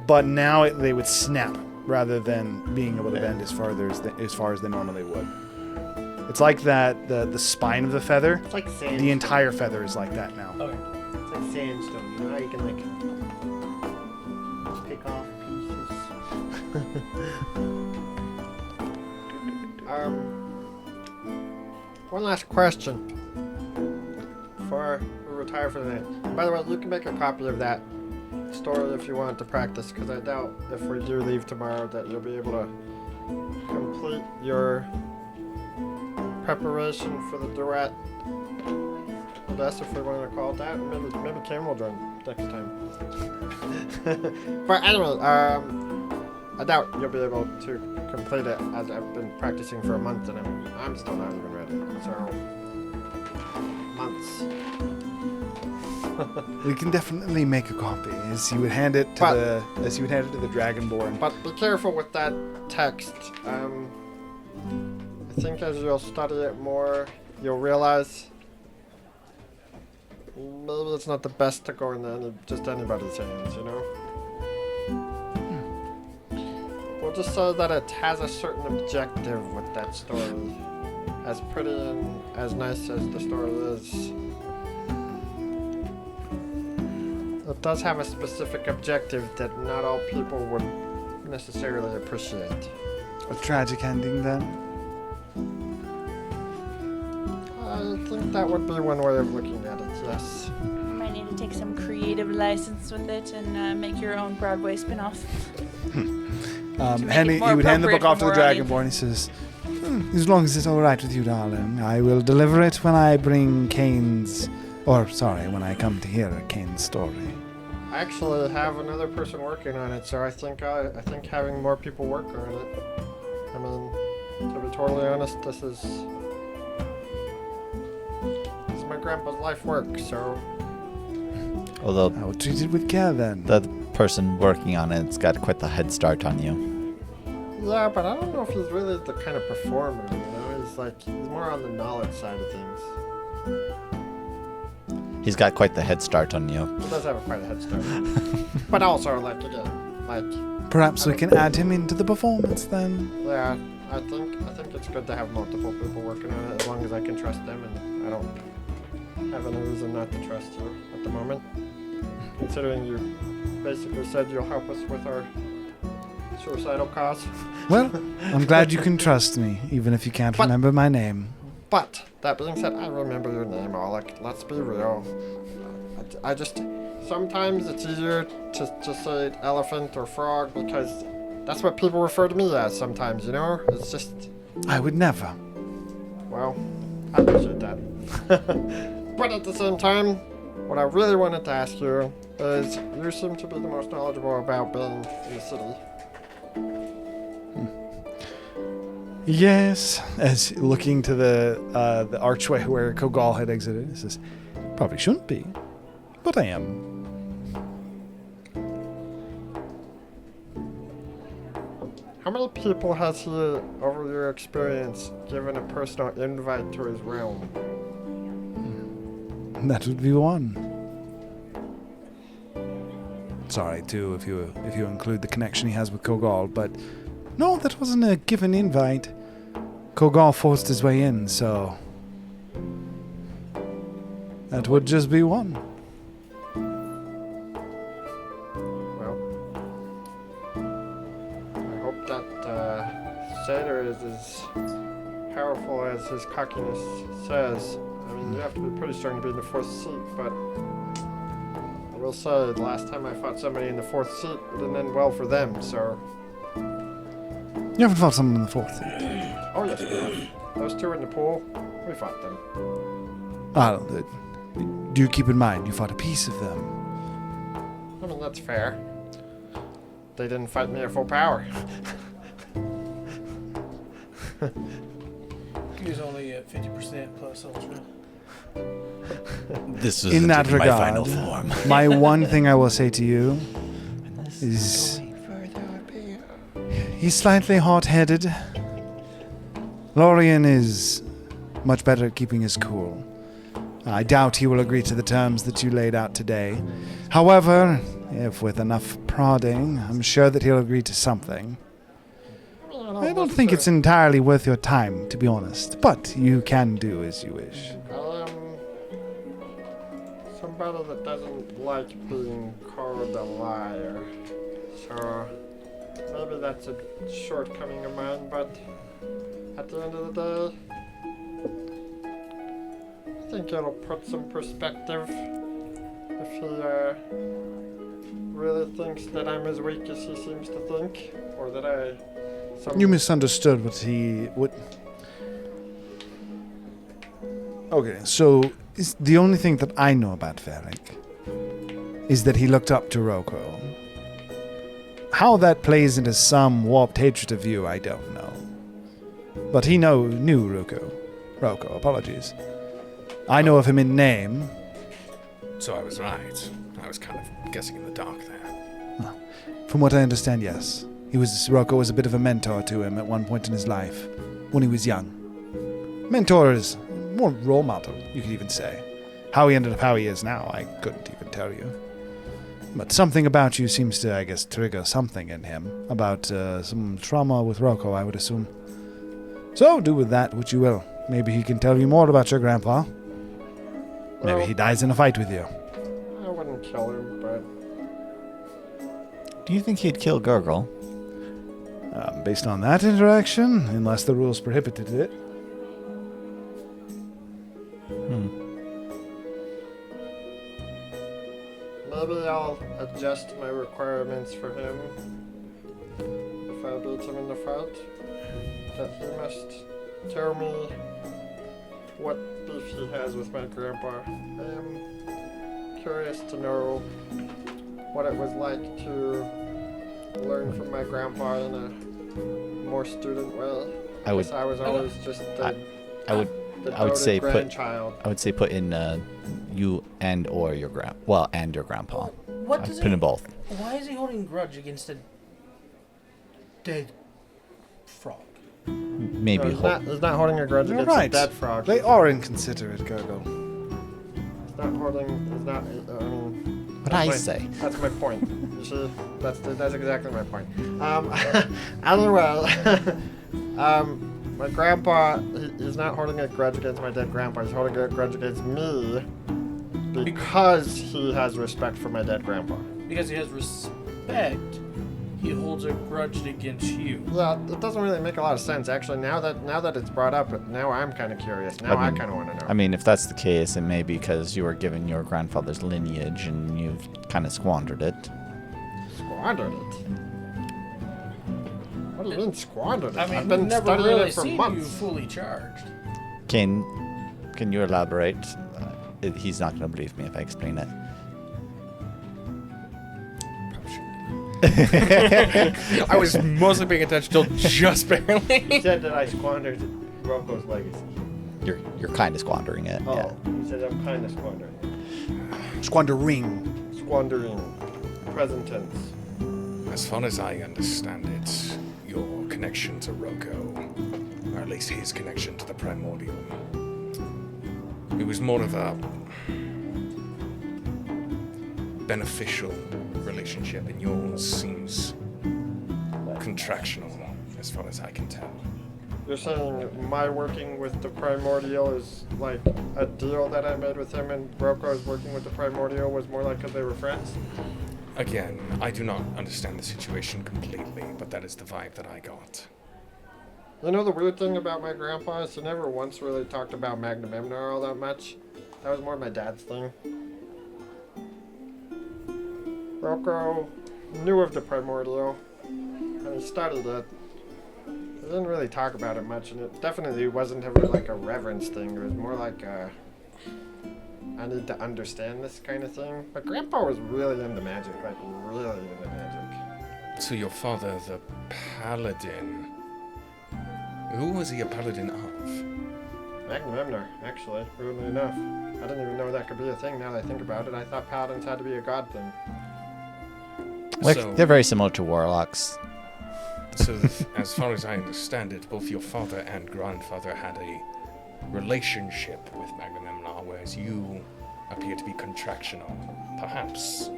but now they would snap rather than being able to bend as far as they normally would. It's like that the spine of the feather. It's like sand. The entire feather is like that now. Okay. It's like sandstone. You know how you can like pick off pieces. One last question before we retire for the night. By the way, you can make a copy of that story if you want to practice, because I doubt if we do leave tomorrow that you'll be able to complete your preparation for the duet. That's if we want to call it that. Maybe Cam will join next time. But anyway, I doubt you'll be able to complete it, as I've been practicing for a month and I'm still not even ready. So, months. We can definitely make a copy as you would hand it to the Dragonborn. But be careful with that text. I think as you'll study it more, you'll realize maybe it's not the best to go into just anybody's hands, you know? We'll just say that it has a certain objective with that story. As pretty and as nice as the story is, it does have a specific objective that not all people would necessarily appreciate. A tragic ending, then? I think that would be one way of looking at it, yes. You might need to take some creative license with it and make your own Broadway spin-off. He would hand the book off to the Dragonborn. He says, as long as it's all right with you, darling, I will deliver it when I bring when I come to hear Kane's story. I actually have another person working on it, so I think having more people work on it. I mean, to be totally honest, this is my grandpa's life work, so. Although I will treat it with care, then. the person working on it's got quite the head start on you. Yeah, but I don't know if he's really the kind of performer, you know? He's more on the knowledge side of things. He's got quite the head start on you. He does have quite a head start. But also, Perhaps we can add him into the performance, then. Yeah, I think it's good to have multiple people working on it, as long as I can trust them, and I don't have any reason not to trust you at the moment. Considering you basically said you'll help us with our suicidal cause. Well, I'm glad you can trust me, even if you can't remember my name. But, that being said, I remember your name, Alec. Let's be real. I just... Sometimes it's easier to just say elephant or frog, because that's what people refer to me as sometimes, you know? It's just... I would never. Well, I appreciate that. But at the same time, what I really wanted to ask you is, you seem to be the most knowledgeable about being in the city. Yes, as looking to the archway where Kogal had exited, he says, probably shouldn't be, but I am. How many people has he, over your experience, given a personal invite to his realm? That would be one. Sorry, too, if you include the connection he has with Kogal, but no, that wasn't a given invite. Kogal forced his way in, so that would just be one. Well, I hope that Satyr is as powerful as his cockiness says. I mean, you have to be pretty strong to be in the 4th seat, but I will say, the last time I fought somebody in the 4th seat, it didn't end well for them, so... You haven't fought someone in the 4th seat. Oh, yes, we have. Those two in the pool, we fought them. Do keep in mind, you fought a piece of them. I mean, that's fair. They didn't fight me at full power. He's only at 50% plus ultra. This is In that my regard, final form. my one thing I will say to you is he's slightly hot-headed. Lorien is much better at keeping his cool. I doubt he will agree to the terms that you laid out today. However, if with enough prodding, I'm sure that he'll agree to something. I don't think it's entirely worth your time, to be honest, but you can do as you wish. Somebody that doesn't like being called a liar. So, maybe that's a shortcoming of mine, but at the end of the day, I think it'll put some perspective if he really thinks that I'm as weak as he seems to think, or that You misunderstood what... Okay, so the only thing that I know about Varric is that he looked up to Roko. How that plays into some warped hatred of you, I don't know. But he knew Roko. Apologies. I know of him in name. So I was right. I was kind of guessing in the dark there. From what I understand, yes. Roko was a bit of a mentor to him at one point in his life, when he was young. Mentor is more role model, you could even say. How he ended up how he is now, I couldn't even tell you. But something about you seems to, I guess, trigger something in him. About some trauma with Roko, I would assume. So, do with that what you will. Maybe he can tell you more about your grandpa. Maybe he dies in a fight with you. I wouldn't kill him, but... Do you think he'd kill Gurgle? Based on that interaction, unless the rules prohibited it. Maybe I'll adjust my requirements for him if I beat him in the fight. That he must tell me what beef he has with my grandpa. I am curious to know what it was like to learn from my grandpa in a more student way. I was always just I would say grandchild. put in you and or your and your grandpa. What does put in both. Why is he holding a grudge against a dead frog? Maybe he's not holding a grudge You're against right. a dead frog. They are inconsiderate, Gurgle. He's not holding. He's not. I mean. What I say. That's my point. You see, that's exactly my point. Anyway, my grandpa, he's not holding a grudge against my dead grandpa. He's holding a grudge against me because he has respect for my dead grandpa. Because he has respect, he holds a grudge against you. Yeah, it doesn't really make a lot of sense, actually. Now that it's brought up, now I'm kind of curious. Now I kind of want to know. I mean, if that's the case, it may be because you were given your grandfather's lineage and you've kind of squandered it. Squandered it? What do you mean squandered it? I mean, I've been never studying really it for seen months. you fully charged. Can you elaborate? He's not going to believe me if I explain it. I was mostly paying attention till just barely. He said that I squandered Roko's legacy. You're kind of squandering it. Oh, Yeah. he said I'm kind of squandering it. Squandering. Present tense. As far as I understand it, your connection to Rocco, or at least his connection to the primordial. It was more of a beneficial relationship, and yours seems contractional, as far as I can tell. You're saying my working with the Primordial is like a deal that I made with him, and Rocco's working with the Primordial was more like because they were friends? Again, I do not understand the situation completely, but that is the vibe that I got. You know the weird thing about my grandpa is he never once really talked about Magnamemnar all that much. That was more my dad's thing. Rocco knew of the Primordial, and he studied it. He didn't really talk about it much, and it definitely wasn't ever like a reverence thing. It was more like a, I need to understand this kind of thing. But Grandpa was really into magic, like really into magic. So your father, the paladin, who was he a paladin of? Magnamemnar, actually, weirdly enough. I didn't even know that could be a thing now that I think about it. I thought paladins had to be a god thing. Like, they're very similar to warlocks. So, as far as I understand it, both your father and grandfather had a relationship with Magnamemnar, whereas you appear to be contractional. Perhaps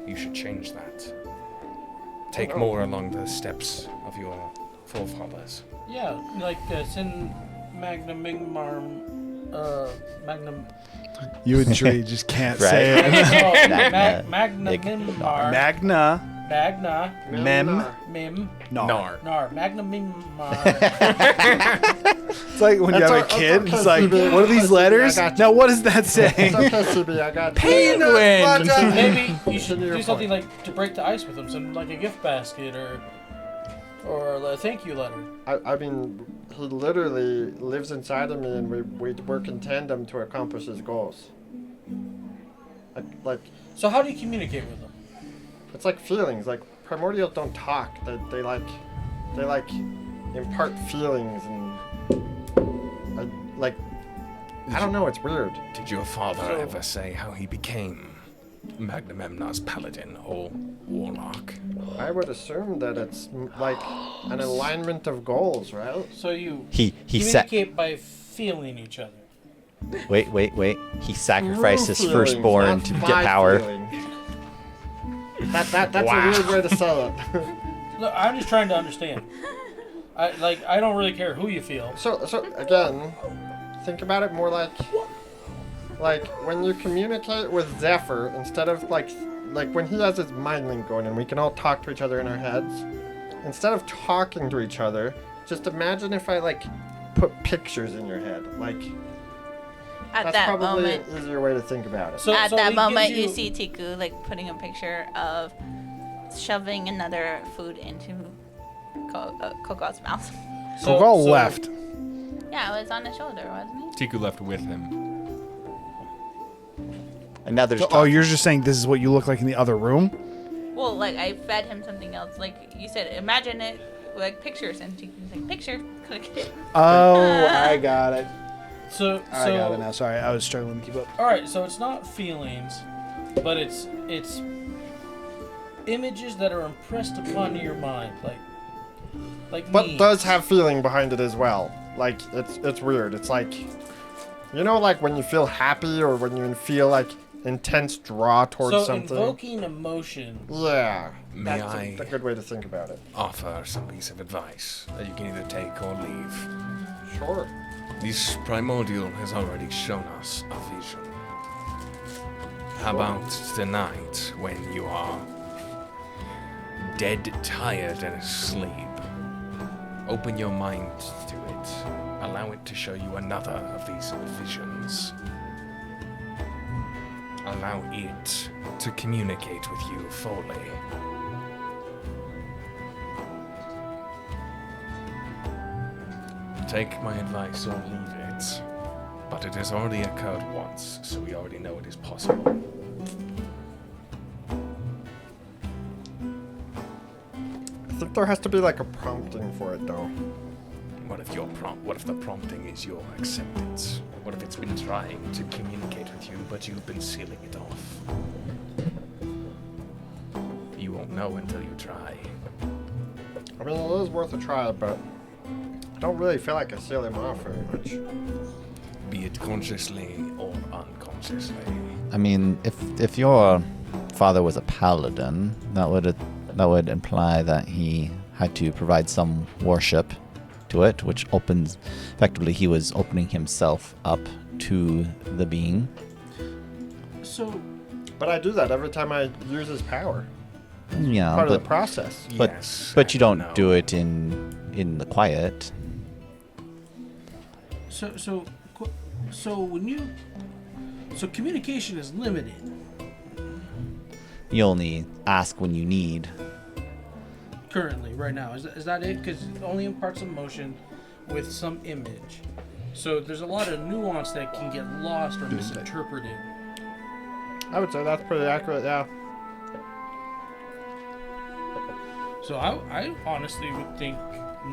you should change that. Take more along the steps of your forefathers. Yeah, like send Magnamemnar, Magnum. You and Tree just can't say it. Magnamemnar. Magna. Mem. Nar. Magnamemnar. It's like when you have a kid, it's like, what are these letters? Now, what does that say? It's okay, CB, I got Penguin. Maybe you should do something like to break the ice with them, send like a gift basket or a thank you letter. I mean, he literally lives inside of me, and we work in tandem to accomplish his goals. Like. So how do you communicate with them? It's like feelings. Like primordials don't talk. They like impart feelings and I don't know. It's weird. Did your father ever say how he became Magnamemnar's paladin or warlock? I would assume that it's like an alignment of goals, right? So you he communicate by feeling each other. Wait. He sacrificed his firstborn to get power. That's a weird way to sell it. Look, I'm just trying to understand. I don't really care who you feel. So again, think about it more like when you communicate with Zephyr, instead of like when he has his mind link going and we can all talk to each other in our heads, instead of talking to each other, just imagine if I put pictures in your head. At that's that probably moment, an easier way to think about it. So that moment, you see Tiku putting a picture of shoving another food into Koko's mouth. Koko left. Yeah, it was on his shoulder, wasn't he? Tiku left with him. And now there's. Oh, you're just saying this is what you look like in the other room? Well, I fed him something else. Like you said, imagine it pictures, and Tiku's like, picture, click it. Oh, I got it. So I got it now. Sorry, I was struggling to keep up. All right, so it's not feelings, but it's images that are impressed upon your mind, like. But memes. does have feeling behind it as well. It's weird. It's like when you feel happy or when you feel intense draw towards something. So invoking emotion. Yeah. May that's I a good way to think about it. offer some piece of advice that you can either take or leave? Sure. This primordial has already shown us a vision. How about tonight when you are dead, tired, and asleep? Open your mind to it. Allow it to show you another of these visions. Allow it to communicate with you fully. Take my advice or leave it. But it has already occurred once, so we already know it is possible. I think there has to be a prompting for it though. What if the prompting is your acceptance? What if it's been trying to communicate with you, but you've been sealing it off? You won't know until you try. mean, it is worth a try, but I don't really feel like I seal him off very much. Be it consciously or unconsciously. I mean, if your father was a paladin, that would imply that he had to provide some worship to it, which opens, effectively, he was opening himself up to the being. So, But I do that every time I use his power. Yeah, Part but of the process. but Yes, but you don't no. do it in the quiet. so when you, so communication is limited. You only ask when you need. Currently, right now, is that it? Because it only imparts emotion with some image. So there's a lot of nuance that can get lost or misinterpreted. I would say that's pretty accurate, yeah. So I honestly would think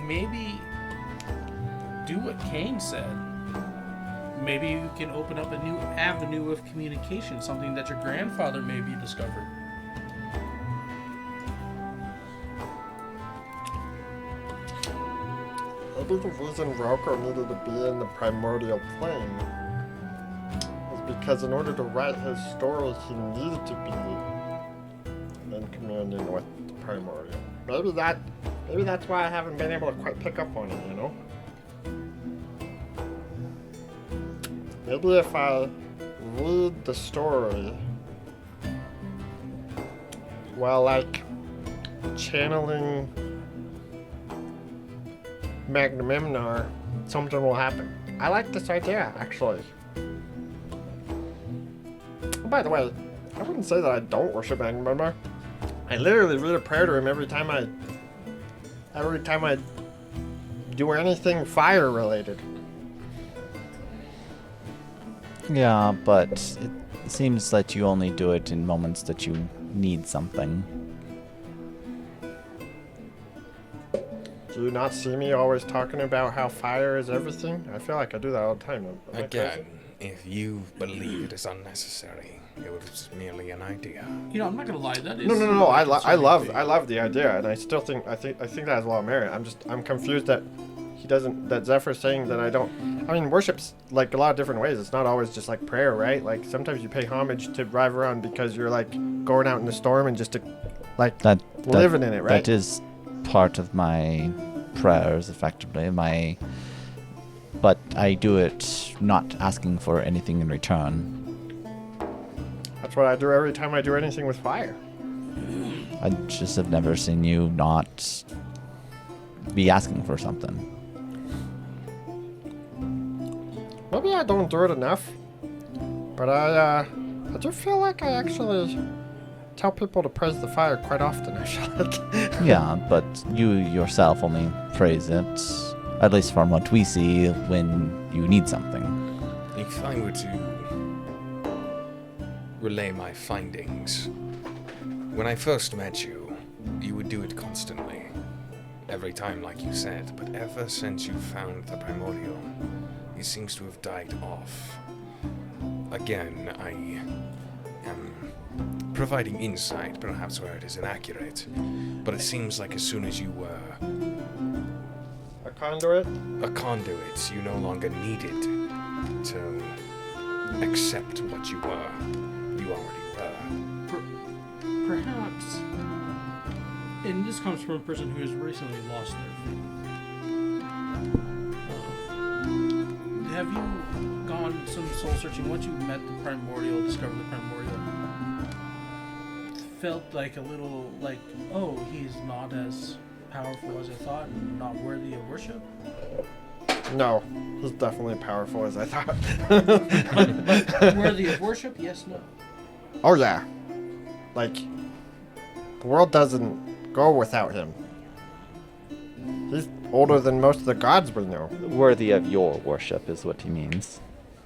maybe do what Kane said. Maybe you can open up a new avenue of communication, something that your grandfather maybe discovered. Maybe the reason Rocco needed to be in the primordial plane is because in order to write his story, he needed to be in communion with the primordial. Maybe that's why I haven't been able to quite pick up on it, you know? Maybe if I read the story while, like, channeling Magnamimnar, something will happen. I like this idea, actually. By the way, I wouldn't say that I don't worship Magnamimnar. I literally read a prayer to him every time I do anything fire related. Yeah, but it seems that you only do it in moments that you need something. Do you not see me always talking about how fire is everything? I feel like I do that all the time. Am I Again, crazy? if you believe it is unnecessary, it was merely an idea. You know, I'm not gonna lie. That is No. I love the idea, and I think that has a lot of merit. I'm confused that that Zephyr's saying that I don't. I mean, worship's like a lot of different ways. It's not always just like prayer, right? Like sometimes you pay homage to drive around because you're like going out in the storm and just to like living in it, right? That is part of my prayers, effectively. But I do it not asking for anything in return. That's what I do every time I do anything with fire. I just have never seen you not be asking for something. Maybe I don't do it enough, but I do feel like I actually tell people to praise the fire quite often. I should. Yeah, but you yourself only praise it, at least from what we see, when you need something. If I were to relay my findings, when I first met you, you would do it constantly. Every time, like you said, but ever since you found the primordial, it seems to have died off. Again, I am providing insight, perhaps where it is inaccurate, but it seems like as soon as you were A conduit? a conduit, you no longer needed to accept what you were. You already were. Perhaps, and this comes from a person who has recently lost their faith. Have you gone some soul searching once you met the primordial, discovered the primordial? Felt like a little like, oh, he's not as powerful as I thought and not worthy of worship? No, he's definitely powerful as I thought. But worthy of worship? Yes, no. Oh yeah, like the world doesn't go without him. He's older than most of the gods we know. Worthy of your worship is what he means.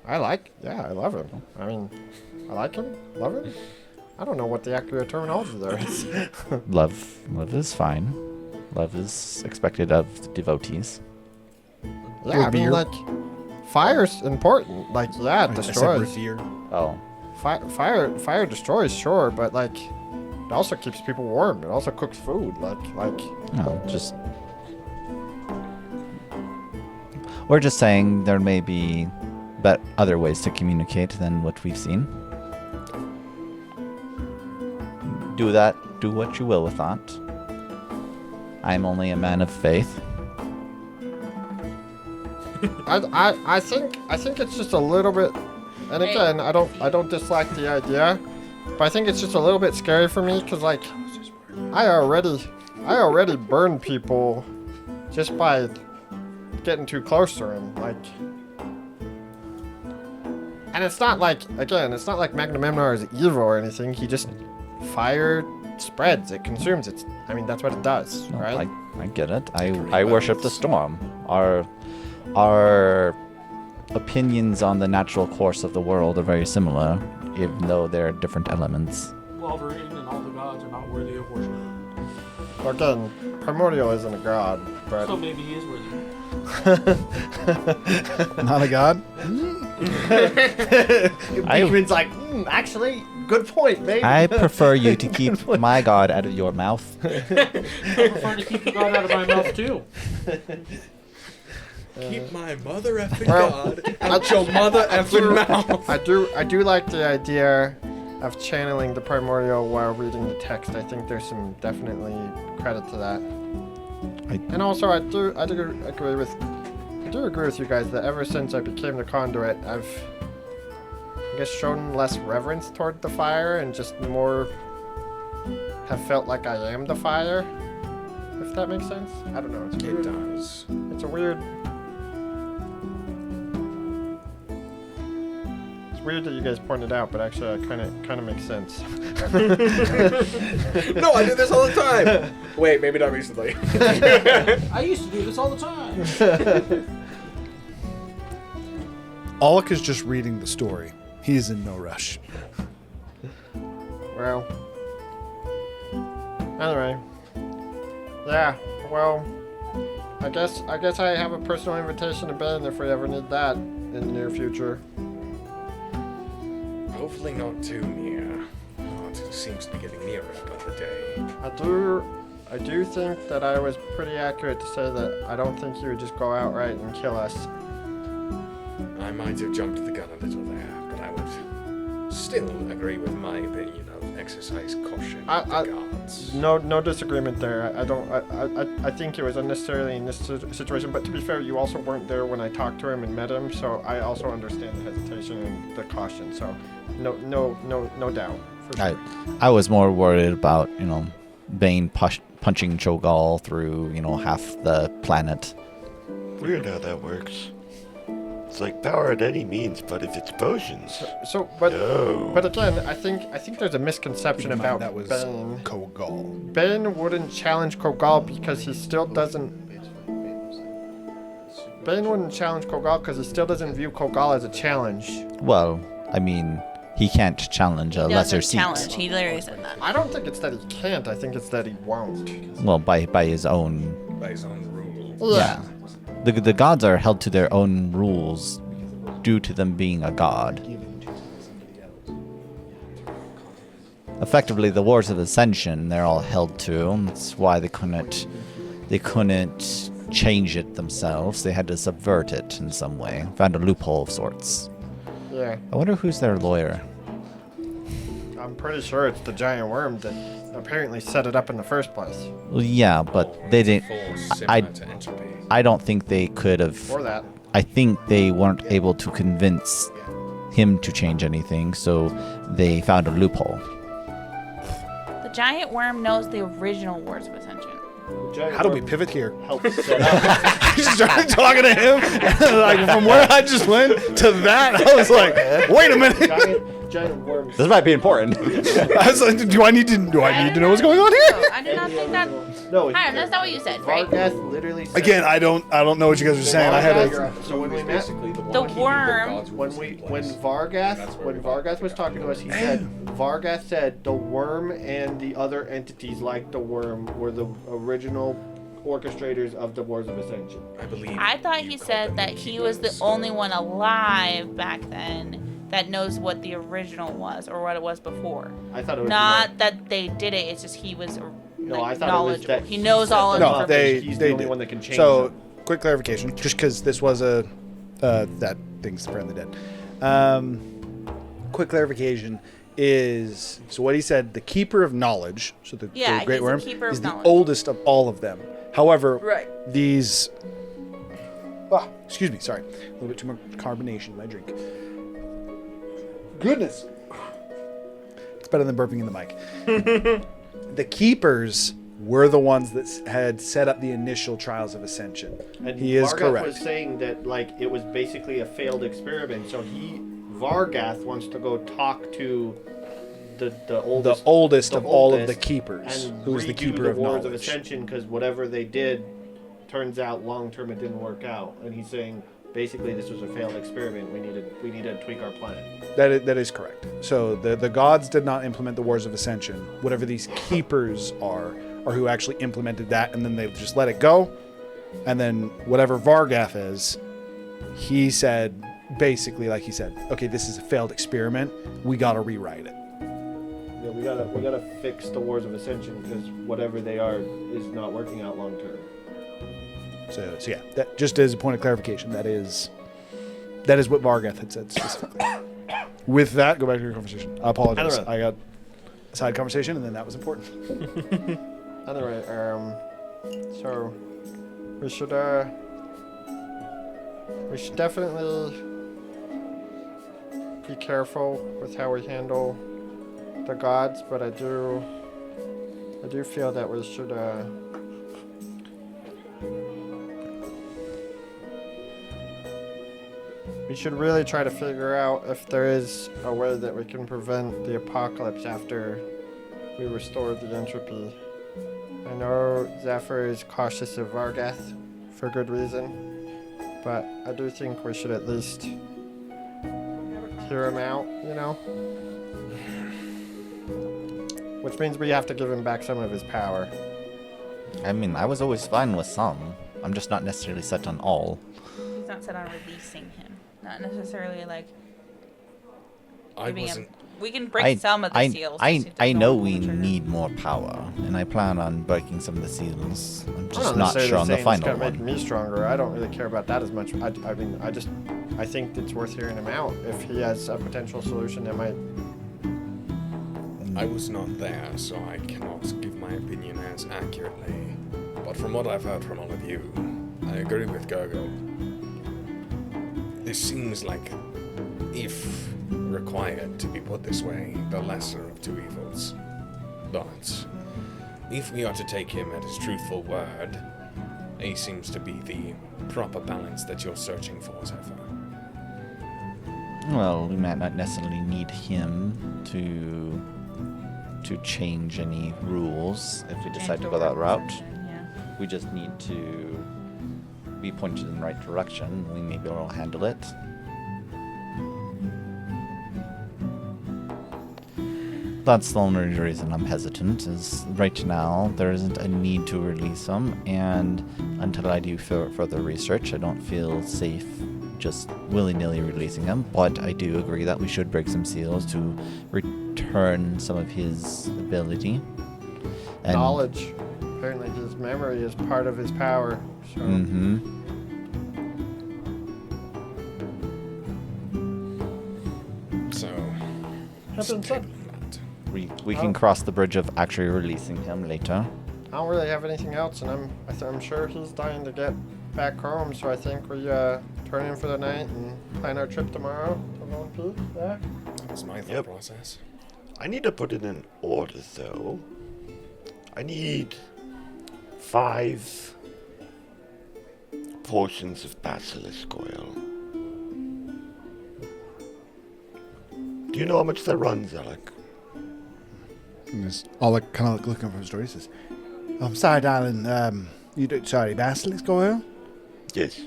I love him. I mean, I like him, love him. I don't know what the accurate terminology there is. Love is fine. Love is expected of devotees. Yeah, I mean, like, fire's important. Like, yeah, it I said destroys. revere. Oh. Fire destroys, sure, but like, It also keeps people warm. It also cooks food. No, just. We're just saying there may be other ways to communicate than what we've seen. Do what you will with that. I'm only a man of faith. I think it's just a little bit, and again, I don't dislike the idea, but I think it's just a little bit scary for me because like I already burned people just by getting too close to him, like. And it's not like Magnum Memnar is evil or anything. He just fire spreads, it consumes it. I mean, that's what it does, No, right? I get it. I worship the storm. Our opinions on the natural course of the world are very similar, even though they're different elements. Wolverine and all the gods are not worthy of worship. Again, Primordial isn't a god, but So maybe he is worthy. Not a god. Beekman's like, actually, good point, maybe. I prefer you to keep my god out of your mouth. I prefer to keep the god out of my mouth too. Keep my mother effing Well, god out your mother effing mouth. I do like the idea of channeling the Primordial while reading the text. I think there's some definitely credit to that. And also, I do agree with you guys that ever since I became the conduit, I've, I guess, shown less reverence toward the fire and just more have felt like I am the fire. If that makes sense. I don't know. It's weird. It does. It's a weird. It's weird that you guys pointed out, but actually, it kind of makes sense. No, I do this all the time. Wait, maybe not recently. I used to do this all the time. Alec is just reading the story. He is in no rush. Well. Anyway. Yeah. Well. I guess I have a personal invitation to Ben if we ever need that in the near future. Hopefully not too near. Oh, it seems to be getting nearer by the day. I do think that I was pretty accurate to say that I don't think you would just go outright and kill us. I might have jumped the gun a little there, but I would still agree with my opinion of exercise caution with the guards. No disagreement there. I think it was unnecessarily in this situation, but to be fair, you also weren't there when I talked to him and met him, so I also understand the hesitation and the caution. So no doubt. For sure. I was more worried about, Bane punching Cho'Gall through, half the planet. Weird how that works. It's like power at any means, but if it's potions. But again, I think there's a misconception about that was Bane. Cho'Gall. Bane wouldn't challenge Cho'Gall because he still doesn't. Bane wouldn't challenge Cho'Gall because he still doesn't view Cho'Gall as a challenge. Well, I mean, he can't challenge a lesser seat. Challenge. He literally said that. I don't think it's that he can't. I think it's that he won't. Well, by his own. By his own rules. Yeah. The gods are held to their own rules due to them being a god. Effectively, the Wars of Ascension, they're all held to. That's why they couldn't change it themselves. They had to subvert it in some way. Found a loophole of sorts. Yeah. I wonder who's their lawyer. I'm pretty sure it's the giant worm that apparently set it up in the first place. Well, yeah, but they didn't. I don't think they could have. Or that. I think they weren't able to convince him to change anything, so they found a loophole. The giant worm knows the original Wars of Ascension. How do we pivot here? Set up. I just started talking to him, like from where I just went to that. I was like, wait a minute. Giant worms. This might be important. I was like, do I need to know what's going on here? I did not think that. No, Hiram, that's not what you said, right? Vargas literally said Again, I don't know what you guys are saying. I had a. So when we met, The worm. when Vargas was talking to us, he said Vargas said the worm and the other entities like the worm were the original orchestrators of the Wars of Ascension. I believe. I thought he said that he was the only one alive back then, that knows what the original was or what it was before. I thought it was Not that they did it. It's just he was No, I thought it was knowledgeable. that He knows all set of them the up, they- and he's they the only did. one that can change So, them. quick clarification, just because this was a that thing's apparently dead. Quick clarification is so what he said. The keeper of knowledge, so the Yeah, great he's the worm, keeper of is the knowledge. oldest of all of them. However, Right. these. Excuse me. Sorry, a little bit too much carbonation in my drink. Goodness, it's better than burping in the mic. The keepers were the ones that had set up the initial trials of Ascension. And He is Vargath correct. was saying that like it was basically a failed experiment. So Vargath wants to go talk to the oldest of all of the keepers, and who is the redo keeper of Wars of knowledge. Ascension, because whatever they did, turns out long term it didn't work out. And he's saying basically this was a failed experiment. We need to tweak our plan. That is correct. So the gods did not implement the Wars of Ascension. Whatever these keepers are who actually implemented that, and then they just let it go. And then whatever Vargath is, he said, basically, like he said, okay, this is a failed experiment. We got to rewrite it. Yeah, we gotta fix the Wars of Ascension because whatever they are is not working out long term. So yeah, that just as a point of clarification, that is what Vargath had said specifically. With that, go back to your conversation. I apologize. I got a side conversation, and then that was important. Anyway, so we should definitely be careful with how we handle the gods, but I do feel that we should really try to figure out if there is a way that we can prevent the apocalypse after we restore the entropy. I know Zephyr is cautious of Vargath for good reason, but I do think we should at least hear him out, you know? Which means we have to give him back some of his power. I mean, I was always fine with some. I'm just not necessarily set on all. He's not set on releasing him. Not necessarily like. I giving him- wasn't. We can break some of the seals. I know we need more power, and I plan on breaking some of the seals. I'm just not sure on the final It's gonna one. make me stronger. I don't really care about that as much. I think it's worth hearing him out if he has a potential solution that might. I was not there, so I cannot give my opinion as accurately. But from what I've heard from all of you, I agree with Gergo. This seems like, if required to be put this way, the lesser of two evils. But if we are to take him at his truthful word, he seems to be the proper balance that you're searching for, Zephyr. Well, we might not necessarily need him to change any rules if we decide to go that route. Yeah. We just need to be pointed in the right direction. We may be able to handle it. That's the only reason I'm hesitant, is right now there isn't a need to release him, and until I do further research, I don't feel safe just willy-nilly releasing him. But I do agree that we should break some seals to return some of his ability. And Knowledge. Apparently his memory is part of his power. So. Mm-hmm. So, Happen said. We can cross the bridge of actually releasing him later. I don't really have anything else, and I'm sure he's dying to get back home. So I think we turn in for the night and plan our trip tomorrow to Lone Peak. Yeah. that was my thought process. I need to put it in order, though. I need 5 portions of basilisk oil. Do you know how much that runs, Alec? Alec kind of looking for his story. He says, "I'm sorry, darling. Basilisk oil? Yes.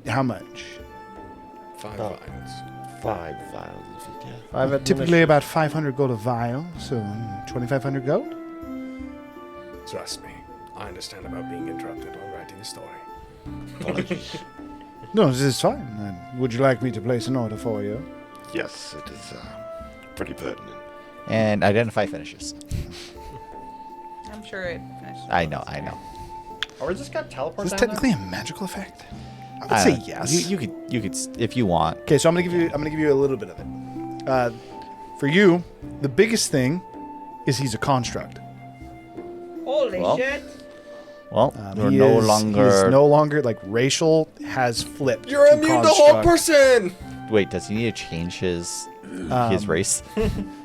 How much? 5 Oh. vials. 5 vials of it, yeah. Typically about 500 gold a vial, so 2,500 gold? Trust me, I understand about being interrupted while writing a story. Apologies. No, this is fine. Would you like me to place an order for you? Yes, it is pretty pertinent. And identify finishes. I'm sure it finished. I know. Or is this got teleport Is this down technically a magical effect? I would say yes. You could if you want. Okay, so I'm gonna give you a little bit of it. For you, the biggest thing is he's a construct. Holy shit! Well, you're He no is longer. no longer like racial has flipped. You're to immune to whole construct. person. Wait, does he need to change his race?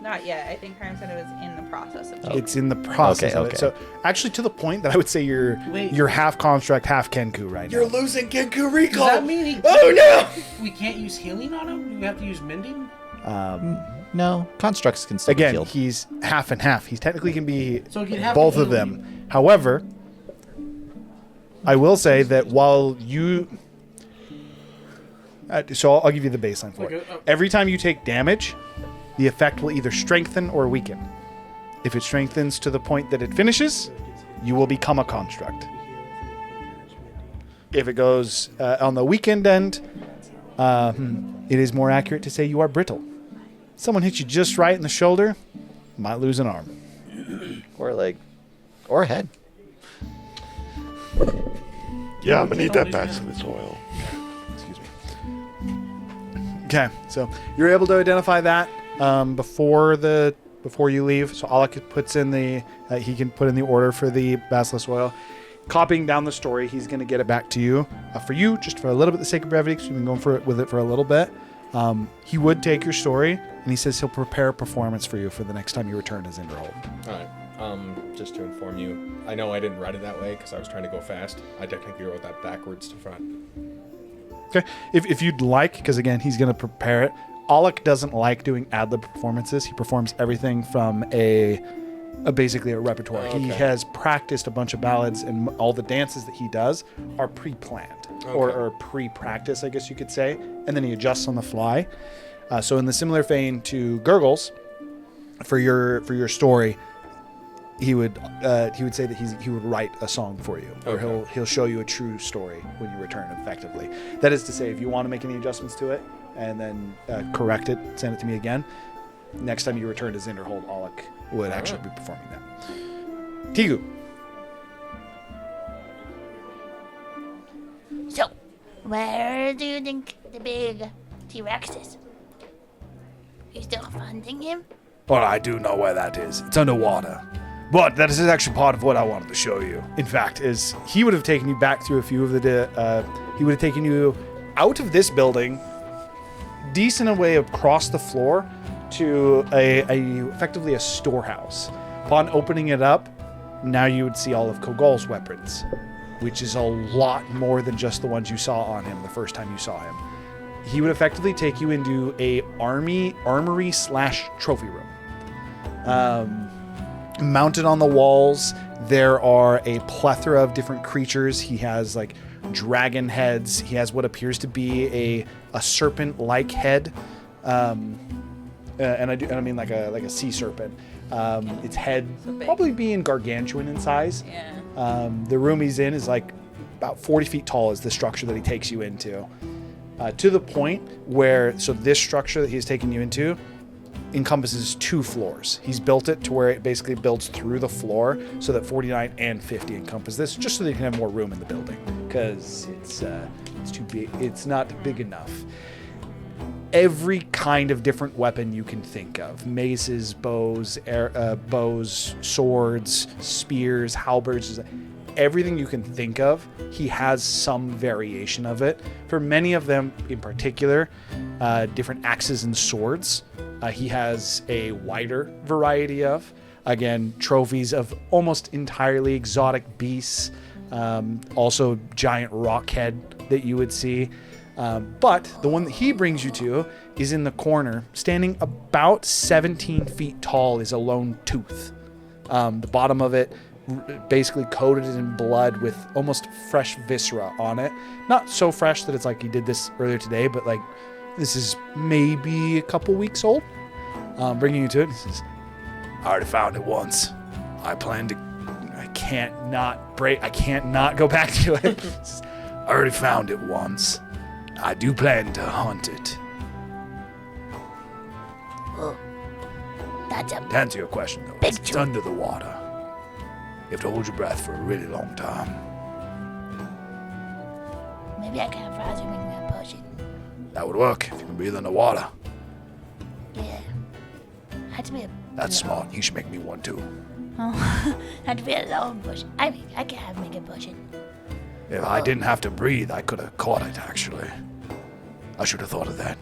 Not yet. I think Hiram said it was in the process of changing. It's in the process of Okay. it. So actually, to the point that I would say Wait. you're half construct, half Kenku right You're now. losing Genku Does recall. that mean he? Oh no! We can't use healing on him. Do we have to use mending? No, constructs can still be Again, killed. he's half and half. He technically can be So he can have both the of them. However, I will say that while you, so I'll give you the baseline for it. Every time you take damage, the effect will either strengthen or weaken. If it strengthens to the point that it finishes, you will become a construct. If it goes on the weakened end, it is more accurate to say you are brittle. Someone hits you just right in the shoulder, might lose an arm. Or a leg. Or a head. Yeah, I'm gonna need that bacillus oil. Excuse me. Okay, so you're able to identify that before you leave. So Alec puts in he can put in the order for the basilisk oil. Copying down the story, he's going to get it back to you. For you, just for a little bit, the sake of brevity, because we've been going with it for a little bit. He would take your story, and he says he'll prepare a performance for you for the next time you return as Inderhold. All right. Just to inform you, I know I didn't write it that way because I was trying to go fast. I technically wrote that backwards to front. Okay, if you'd like, because again, he's going to prepare it. Alec doesn't like doing ad-lib performances. He performs everything from basically a repertoire. Okay. He has practiced a bunch of ballads, and all the dances that he does are pre-planned or pre-practice, I guess you could say, and then he adjusts on the fly. So in the similar vein to Gurgles, for your story, he would say that he would write a song for you, or he'll show you a true story when you return effectively. That is to say, if you want to make any adjustments to it and then correct it, send it to me again. Next time you return to Zinderhold, Alec would actually be performing that. Tigu. So, where do you think the big T-Rex is? You still hunting him? Well, I do know where that is. It's underwater. But that is actually part of what I wanted to show you. In fact, is he would have taken you back through a few of he would have taken you out of this building, decent away across the floor to effectively a storehouse. Upon opening it up, now you would see all of Kogol's weapons, which is a lot more than just the ones you saw on him the first time you saw him. He would effectively take you into a armory / trophy room. Mounted on the walls, there are a plethora of different creatures. He has like dragon heads. He has what appears to be a serpent-like head, and I mean like a sea serpent. Its head probably being gargantuan in size. Yeah. The room he's in is like about 40 feet tall. Is the structure that he takes you into, to the point where this structure that he's taking you into encompasses 2 floors. He's built it to where it basically builds through the floor so that 49 and 50 encompass this, just so they can have more room in the building, because it's too big. It's not big enough. Every kind of different weapon you can think of: maces, bows, swords, spears, halberds. Everything you can think of, he has some variation of it. For many of them in particular, different axes and swords, he has a wider variety of. Again, trophies of almost entirely exotic beasts, also giant rock head that you would see. But the one that he brings you to is in the corner, standing about 17 feet tall, is a lone tooth. The bottom of it basically coated in blood with almost fresh viscera on it. Not so fresh that it's like he did this earlier today, but like this is maybe a couple weeks old. Bringing you to it, he says, I already found it once. I can't not go back to it. I already found it once. I do plan to hunt it. Oh, that's a To answer your question, though, Big it's tree. under the water. You have to hold your breath for a really long time. maybe I can have Roger make me a potion. That would work if you can breathe underwater. Yeah. Had to be a That's smart. You should make me one too. had to be a long potion. I mean, I can have make a potion. If I didn't have to breathe, I could have caught it, actually. I should have thought of that.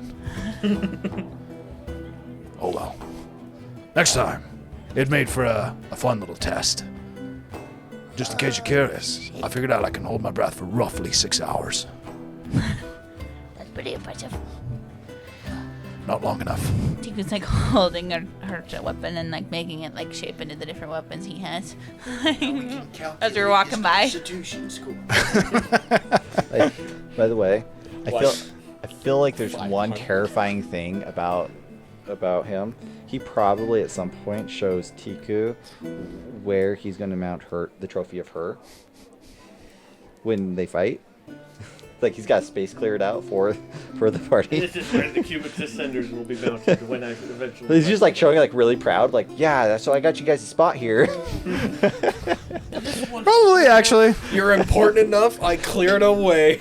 Oh well. Next time. It made for a fun little test. Just in case you're curious, I figured out I can hold my breath for roughly 6 hours. That's pretty impressive. Not long enough. Tiku's like holding her weapon and like making it like shape into the different weapons he has. As we're walking by. Constitution score. By the way, I feel like there's one terrifying thing about him. He probably at some point shows Tiku where he's going to mount the trophy of her when they fight. Like he's got space cleared out for the party. This is where the Cubix Ascenders will be mounted when I eventually. He's just like showing like really proud, like yeah, so I got you guys a spot here. Probably, actually. You're important enough. I cleared away.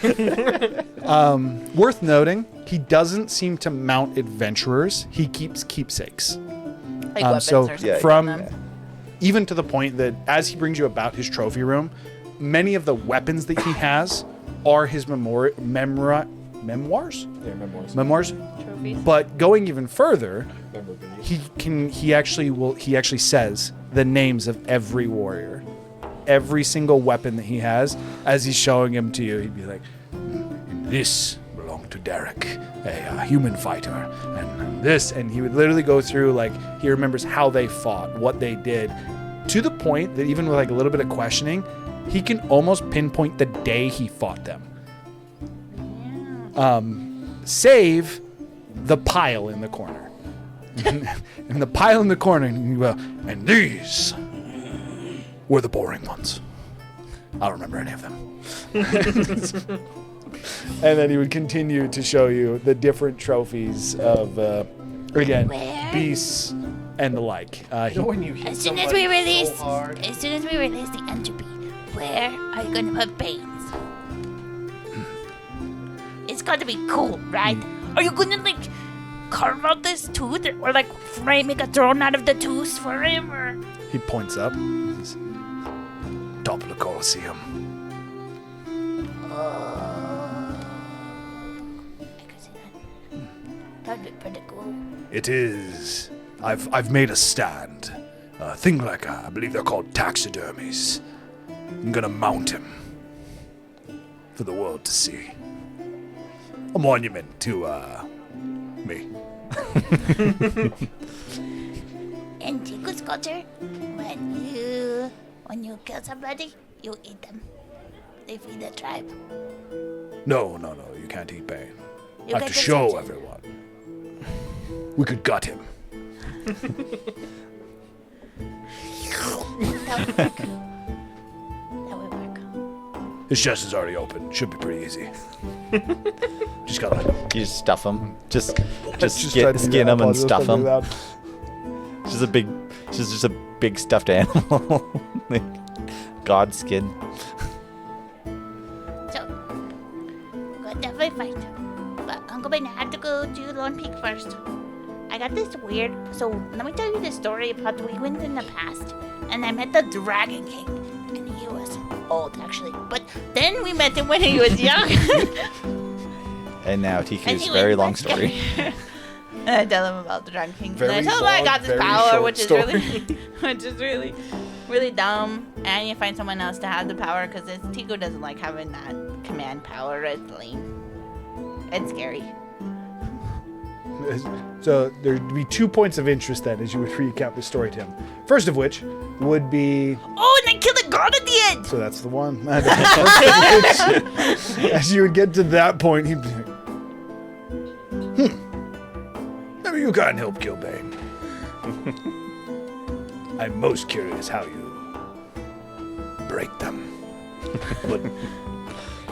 Worth noting, he doesn't seem to mount adventurers. He keeps keepsakes. Like weapons So or something. from even to the point that as he brings you about his trophy room, many of the weapons that he has are his memoirs. Yeah, memoirs. Trophies. But going even further, he actually says the names of every warrior, every single weapon that he has. As he's showing him to you, he'd be like, "This belonged to Derek, a human fighter, and this," and he would literally go through like he remembers how they fought, what they did, to the point that even with like a little bit of questioning, he can almost pinpoint the day he fought them. Save the pile in the corner. And the pile in the corner, and these were the boring ones. I don't remember any of them. And then he would continue to show you the different trophies of, again, beasts and the like. When you hit As soon as we somebody release, so hard, the entropy, where are you gonna put Baines? It's gonna be cool, right? Are you gonna like carve out this tooth or like make a throne out of the tooth for him? Or He points up. Top of the Colosseum. I could see that. That'd be pretty cool. It is. I've made a stand. A thing like I believe they're called taxidermies. I'm gonna mount him for the world to see. A monument to me. In Tiku's culture, when you kill somebody, you eat them. They feed the tribe. No, you can't eat Bane. You I have get to the show section. everyone. We could gut him. That would work. That would work. His chest is already open. Should be pretty easy. Just gotta. You just stuff him. Just tried to do skin that, him and pause, stuff something him. like Just a big stuffed animal. Like, God skin. So, we'll definitely fight. But I'm gonna have to go to Lone Peak first. I got this weird. So, let me tell you the story about we went in the past. And I met the Dragon King. And he was old, actually. But then we met him when he was young. And now TQ's Anyway, very long let's go. story. And I tell him about the Dragon King. And I Very tell him I long, got this very power, short which is story. really dumb. And you find someone else to have the power because Tico doesn't like having that command power. It's lame. It's scary. So there'd be 2 points of interest then as you would recap the story to him. First of which would be, Oh, and I killed a god at the end! so that's the one. As you would get to that point, he'd be like, Maybe you can't help kill Bane. I'm most curious how you break them. But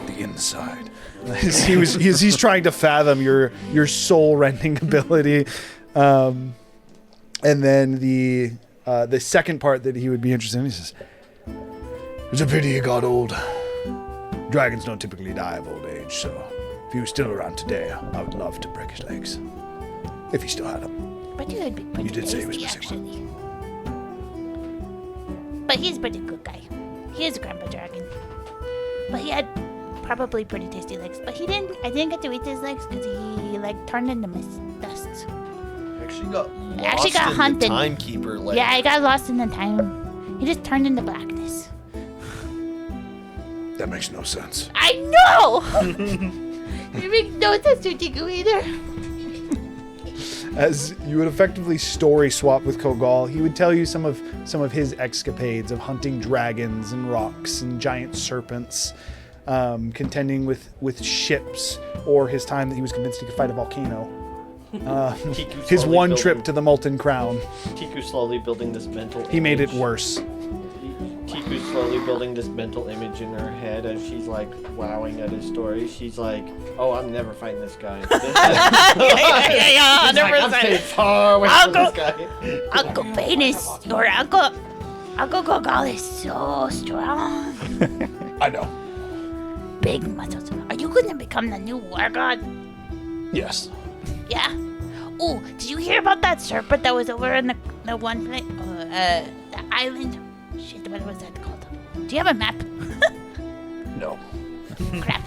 the inside. he's trying to fathom your soul-rending ability. And then the second part that he would be interested in, he says, It's a pity he got old. Dragons don't typically die of old age, so if he was still around today, I would love to break his legs. If he still had them. But he would be pretty You did say he was tasty, missing actually. But he's a pretty good guy. He is a grandpa dragon. But he had probably pretty tasty legs. But I didn't get to eat his legs because he turned into mist dust. Actually got I actually got in hunted. The timekeeper. Like, Yeah, I got lost in the time. He just turned into blackness. That makes no sense. I know! You make no sense to Tiku either. as you would effectively story swap with Kogal, he would tell you some of his escapades of hunting dragons and rocks and giant serpents, contending with ships, or his time that he was convinced he could fight a volcano. His one trip to the Molten Crown. Tiku's slowly building this mental He made it image. worse. Tiku's slowly building this mental image in her head as she's like wowing at his story. She's like, "Oh, I'm never fighting this guy." Yeah, She's like, I'm staying far away from this guy. Uncle Venus, or Uncle Kogal is so strong. I know. Big muscles. Are you gonna become the new war god? Yes. Yeah. Oh, did you hear about that serpent that was over in the one place? The island. Shit, what was that called? Do you have a map? No. Crap.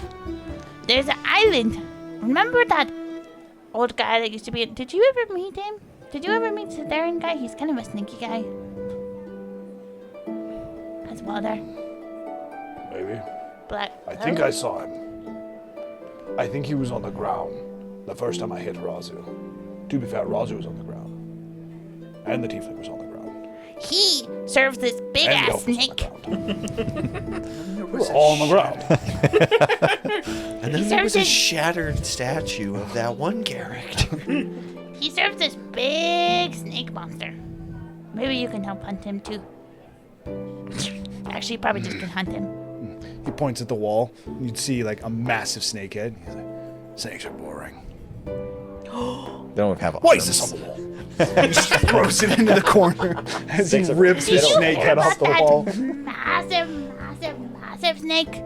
There's an island. Remember that old guy that used to be? Did you ever meet him? Did you ever meet the Theron guy? He's kind of a sneaky guy. As well there. Maybe. Black. I think I saw him. I think he was on the ground the first time I hit Razu. To be fair, Razu was on the ground. And the tiefling was on the ground. He serves this big And the ass elf was on snake. We were all on the ground. And then there was a shattered statue of that one character. He serves this big snake monster. Maybe you can help hunt him too. Actually, you probably just can hunt him. He points at the wall. You'd see like a massive snake head. He's like, "Snakes are boring." They don't have Why is this on the wall? He just throws it into the corner as he rips his snake head off the wall. Massive snake.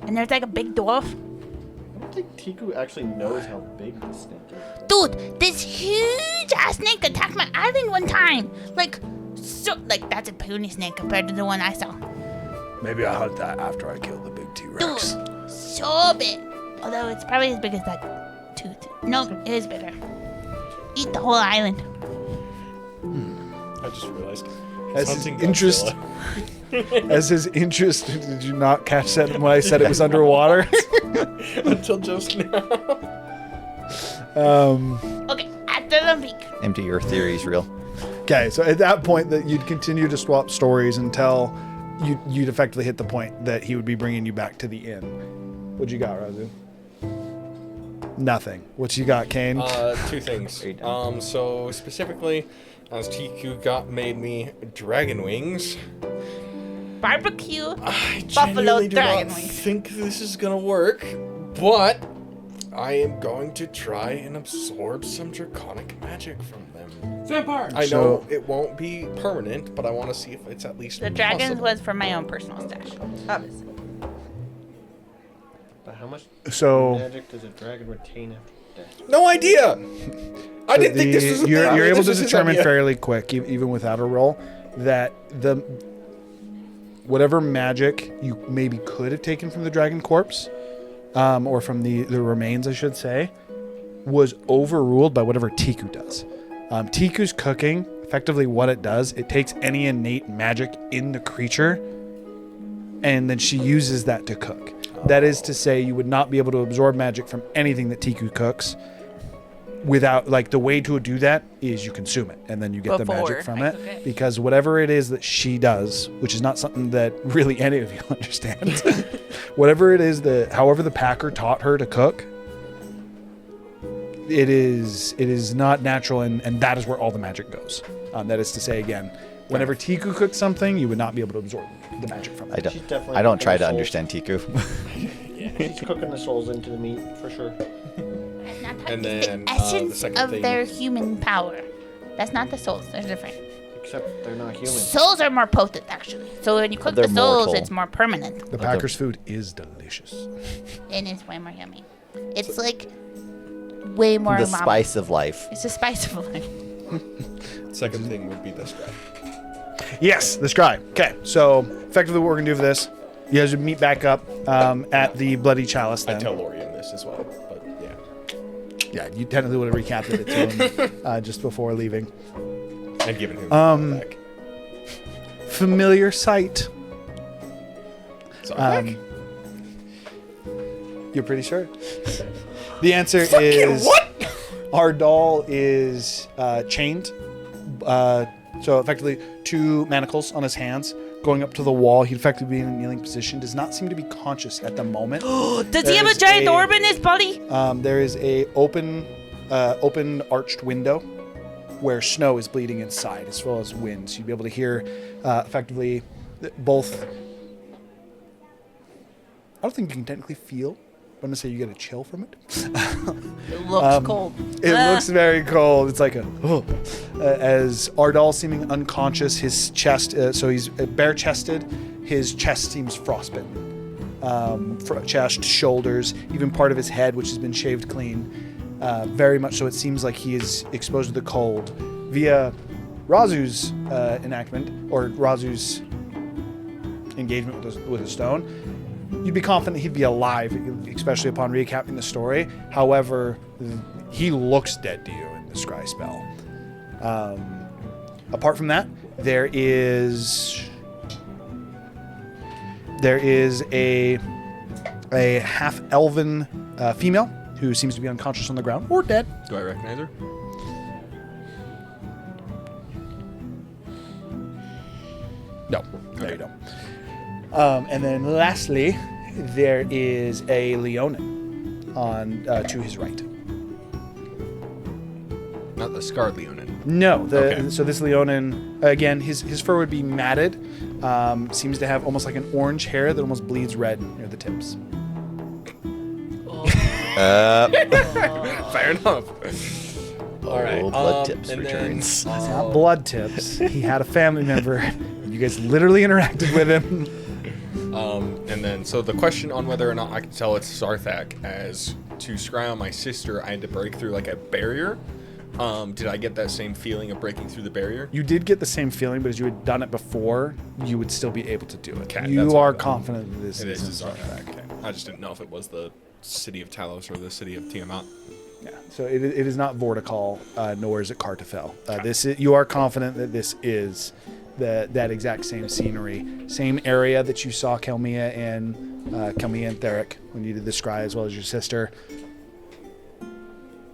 And there's like a big dwarf. I don't think Tiku actually knows how big this snake is. Dude, this huge ass snake attacked my island one time. Like that's a puny snake compared to the one I saw. Maybe I hunt that after I kill the big T-Rex. Dude, so big. Although it's probably as big as that tooth. No, it is bigger. Eat the whole island. I just realized. As his interest, did you not catch that when I said it was underwater? Until just now. Okay, after the peak. Empty your theories real. Okay, so at that point, that you'd continue to swap stories until you'd effectively hit the point that he would be bringing you back to the inn. What you got, Razu? Nothing. What you got, Kane? Two things. So specifically, as TQ made me dragon wings. Barbecue. I Buffalo genuinely do dragon not wings. think this is gonna work, but I am going to try and absorb some draconic magic from them. Vampire! I know it won't be permanent, but I want to see if it's at least The dragons possible. was for my own personal stash, obviously. But how much So- magic does a dragon retain after death? No idea. I didn't think this was a You're thing. able This to was his determine idea. fairly quick, even without a roll, that the whatever magic you maybe could have taken from the dragon corpse, or from the remains, I should say, was overruled by whatever Tiku does. Tiku's cooking, effectively what it does, it takes any innate magic in the creature, and then she uses that to cook. That is to say, you would not be able to absorb magic from anything that Tiku cooks without, like, the way to do that is you consume it, and then you get the Before magic from I it, cook it. because whatever it is that she does, which is not something that really any of you understand, whatever it is that, however the Packer taught her to cook, it is not natural, and that is where all the magic goes. That is to say, again, whenever Tiku cooks something, you would not be able to absorb the magic from it. She's definitely I don't cooking try the to souls. understand Tiku. She's cooking the souls into the meat for sure. And It's then the the essence second of thing. their human power. That's not the souls. They're different. Except they're not human. Souls are more potent, actually. So when you cook the They're souls, mortal. it's more permanent. The Packers' food is delicious. And it's way more yummy. It's like way more The umami. spice of life. It's the spice of life. Second thing would be this guy. Yes, the scribe. Okay, so effectively what we're going to do for this, you guys would meet back up at the Bloody Chalice I then. tell Lorian this as well, but yeah. Yeah, you technically would have recapped it to him just before leaving. And given him back. Familiar sight. Sorry. You're pretty sure? The answer is... what? Our doll is chained. So effectively 2 manacles on his hands going up to the wall. He'd effectively be in a kneeling position. Does not seem to be conscious at the moment. Does he have a giant orb in his body? There is a open arched window where snow is bleeding inside as well as wind. So you'd be able to hear effectively both. I don't think you can technically feel. I'm going to say you get a chill from it. It looks cold. It looks very cold. It's like as Ardal seeming unconscious, his chest, so he's bare-chested, his chest seems frostbitten. Chest, shoulders, even part of his head, which has been shaved clean. Very much so it seems like he is exposed to the cold. Via Razu's enactment, or Razu's engagement with the stone, you'd be confident he'd be alive, especially upon recapping the story. However, he looks dead to you in the scry spell. Apart from that, there is a half-elven female who seems to be unconscious on the ground or dead. Do I recognize her? No, you don't. And then lastly, there is a Leonin on to his right. Not the scarred Leonin. No, Okay. So this Leonin, again, his fur would be matted. Seems to have almost like an orange hair that almost bleeds red near the tips. Fair enough. All right. Blood Tips and returns. Then, It's not blood tips. He had a family member. And you guys literally interacted with him. and then, so the question on whether or not I can tell it's Sarthak, as to scry on my sister, I had to break through like a barrier. Did I get that same feeling of breaking through the barrier? You did get the same feeling, but as you had done it before, you would still be able to do it. Okay, You that's are what confident that this It is is Sarthak. Okay. I just didn't know if it was the city of Talos or the city of Tiamat. Yeah. So it is not Vorticall, nor is it Kartafel. You are confident that this is that exact same scenery, same area that you saw Kelmia and Theric when you did the scry, as well as your sister.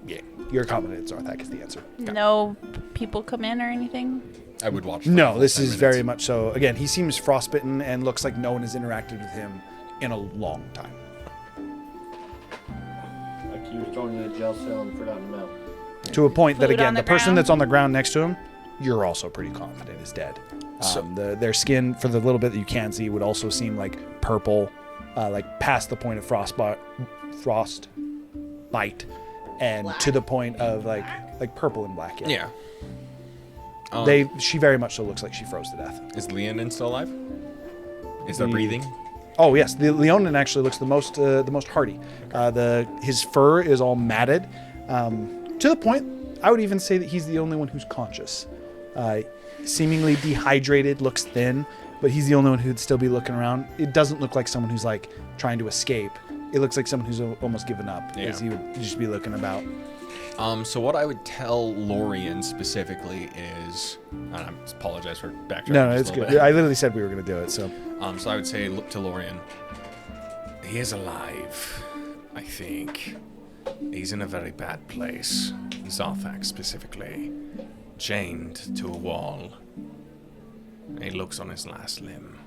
Yeah, you're confident it's Zarthak is the answer. No people come in or anything? I would watch. for No, the this 10 is minutes. very much so. Again, he seems frostbitten and looks like no one has interacted with him in a long time. Like he was thrown in a jail cell and forgotten about. To a point that, Food again, on the the person ground? that's on the ground next to him, you're also pretty confident is dead. Their skin, for the little bit that you can see, would also seem like purple, like past the point of frostbite, and to the point of like purple and black. Yeah. She very much so looks like she froze to death. Is Leonin still alive? Is there breathing? Oh yes, the Leonin actually looks the most hardy. His fur is all matted, to the point I would even say that he's the only one who's conscious. Seemingly dehydrated, looks thin, but he's the only one who'd still be looking around. It doesn't look like someone who's like trying to escape. It looks like someone who's almost given up, as he would just be looking about. So what I would tell Lorian specifically is, and I apologize for backtracking. No, just it's a little good. bit. I literally said we were going to do it, so. So I would say, look to Lorian. He is alive, I think. He's in a very bad place. Zarthak specifically. Chained to a wall. He looks on his last limb.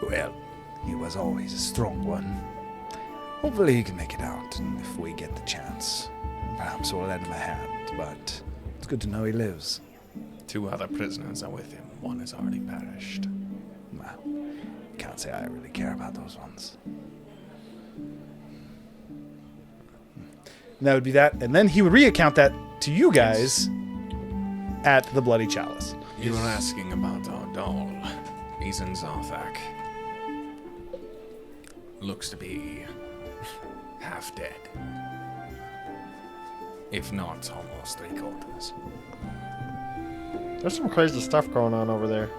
Well, he was always a strong one. Hopefully he can make it out if we get the chance. Perhaps we'll lend him a hand, but it's good to know he lives. 2 other prisoners are with him. 1 has already perished. Well, can't say I really care about those ones. And that would be that. And then he would reaccount that to you guys at the Bloody Chalice. You were asking about our doll. He's in Zarthak. Looks to be half dead. If not, almost 3/4. There's some crazy stuff going on over there.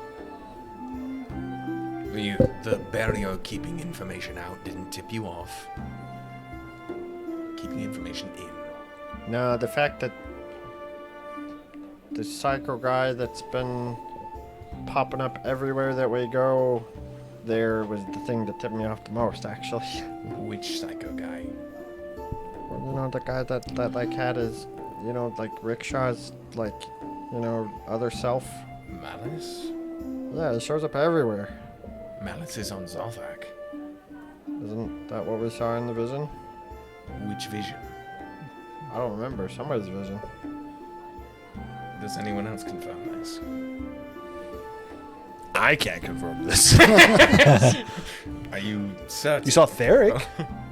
The barrier keeping information out didn't tip you off. Keeping information in. No, the fact that the psycho guy that's been popping up everywhere that we go, there was the thing that tipped me off the most, actually. Which psycho guy? Well, you know, the guy that like had his, you know, like rickshaw's, like, you know, other self. Malice? Yeah, it shows up everywhere. Malice is on Zarthak. Isn't that what we saw in the vision? Which vision? I don't remember. Somebody's vision. Does anyone else confirm this? I can't confirm this. Are you certain? You saw Theric.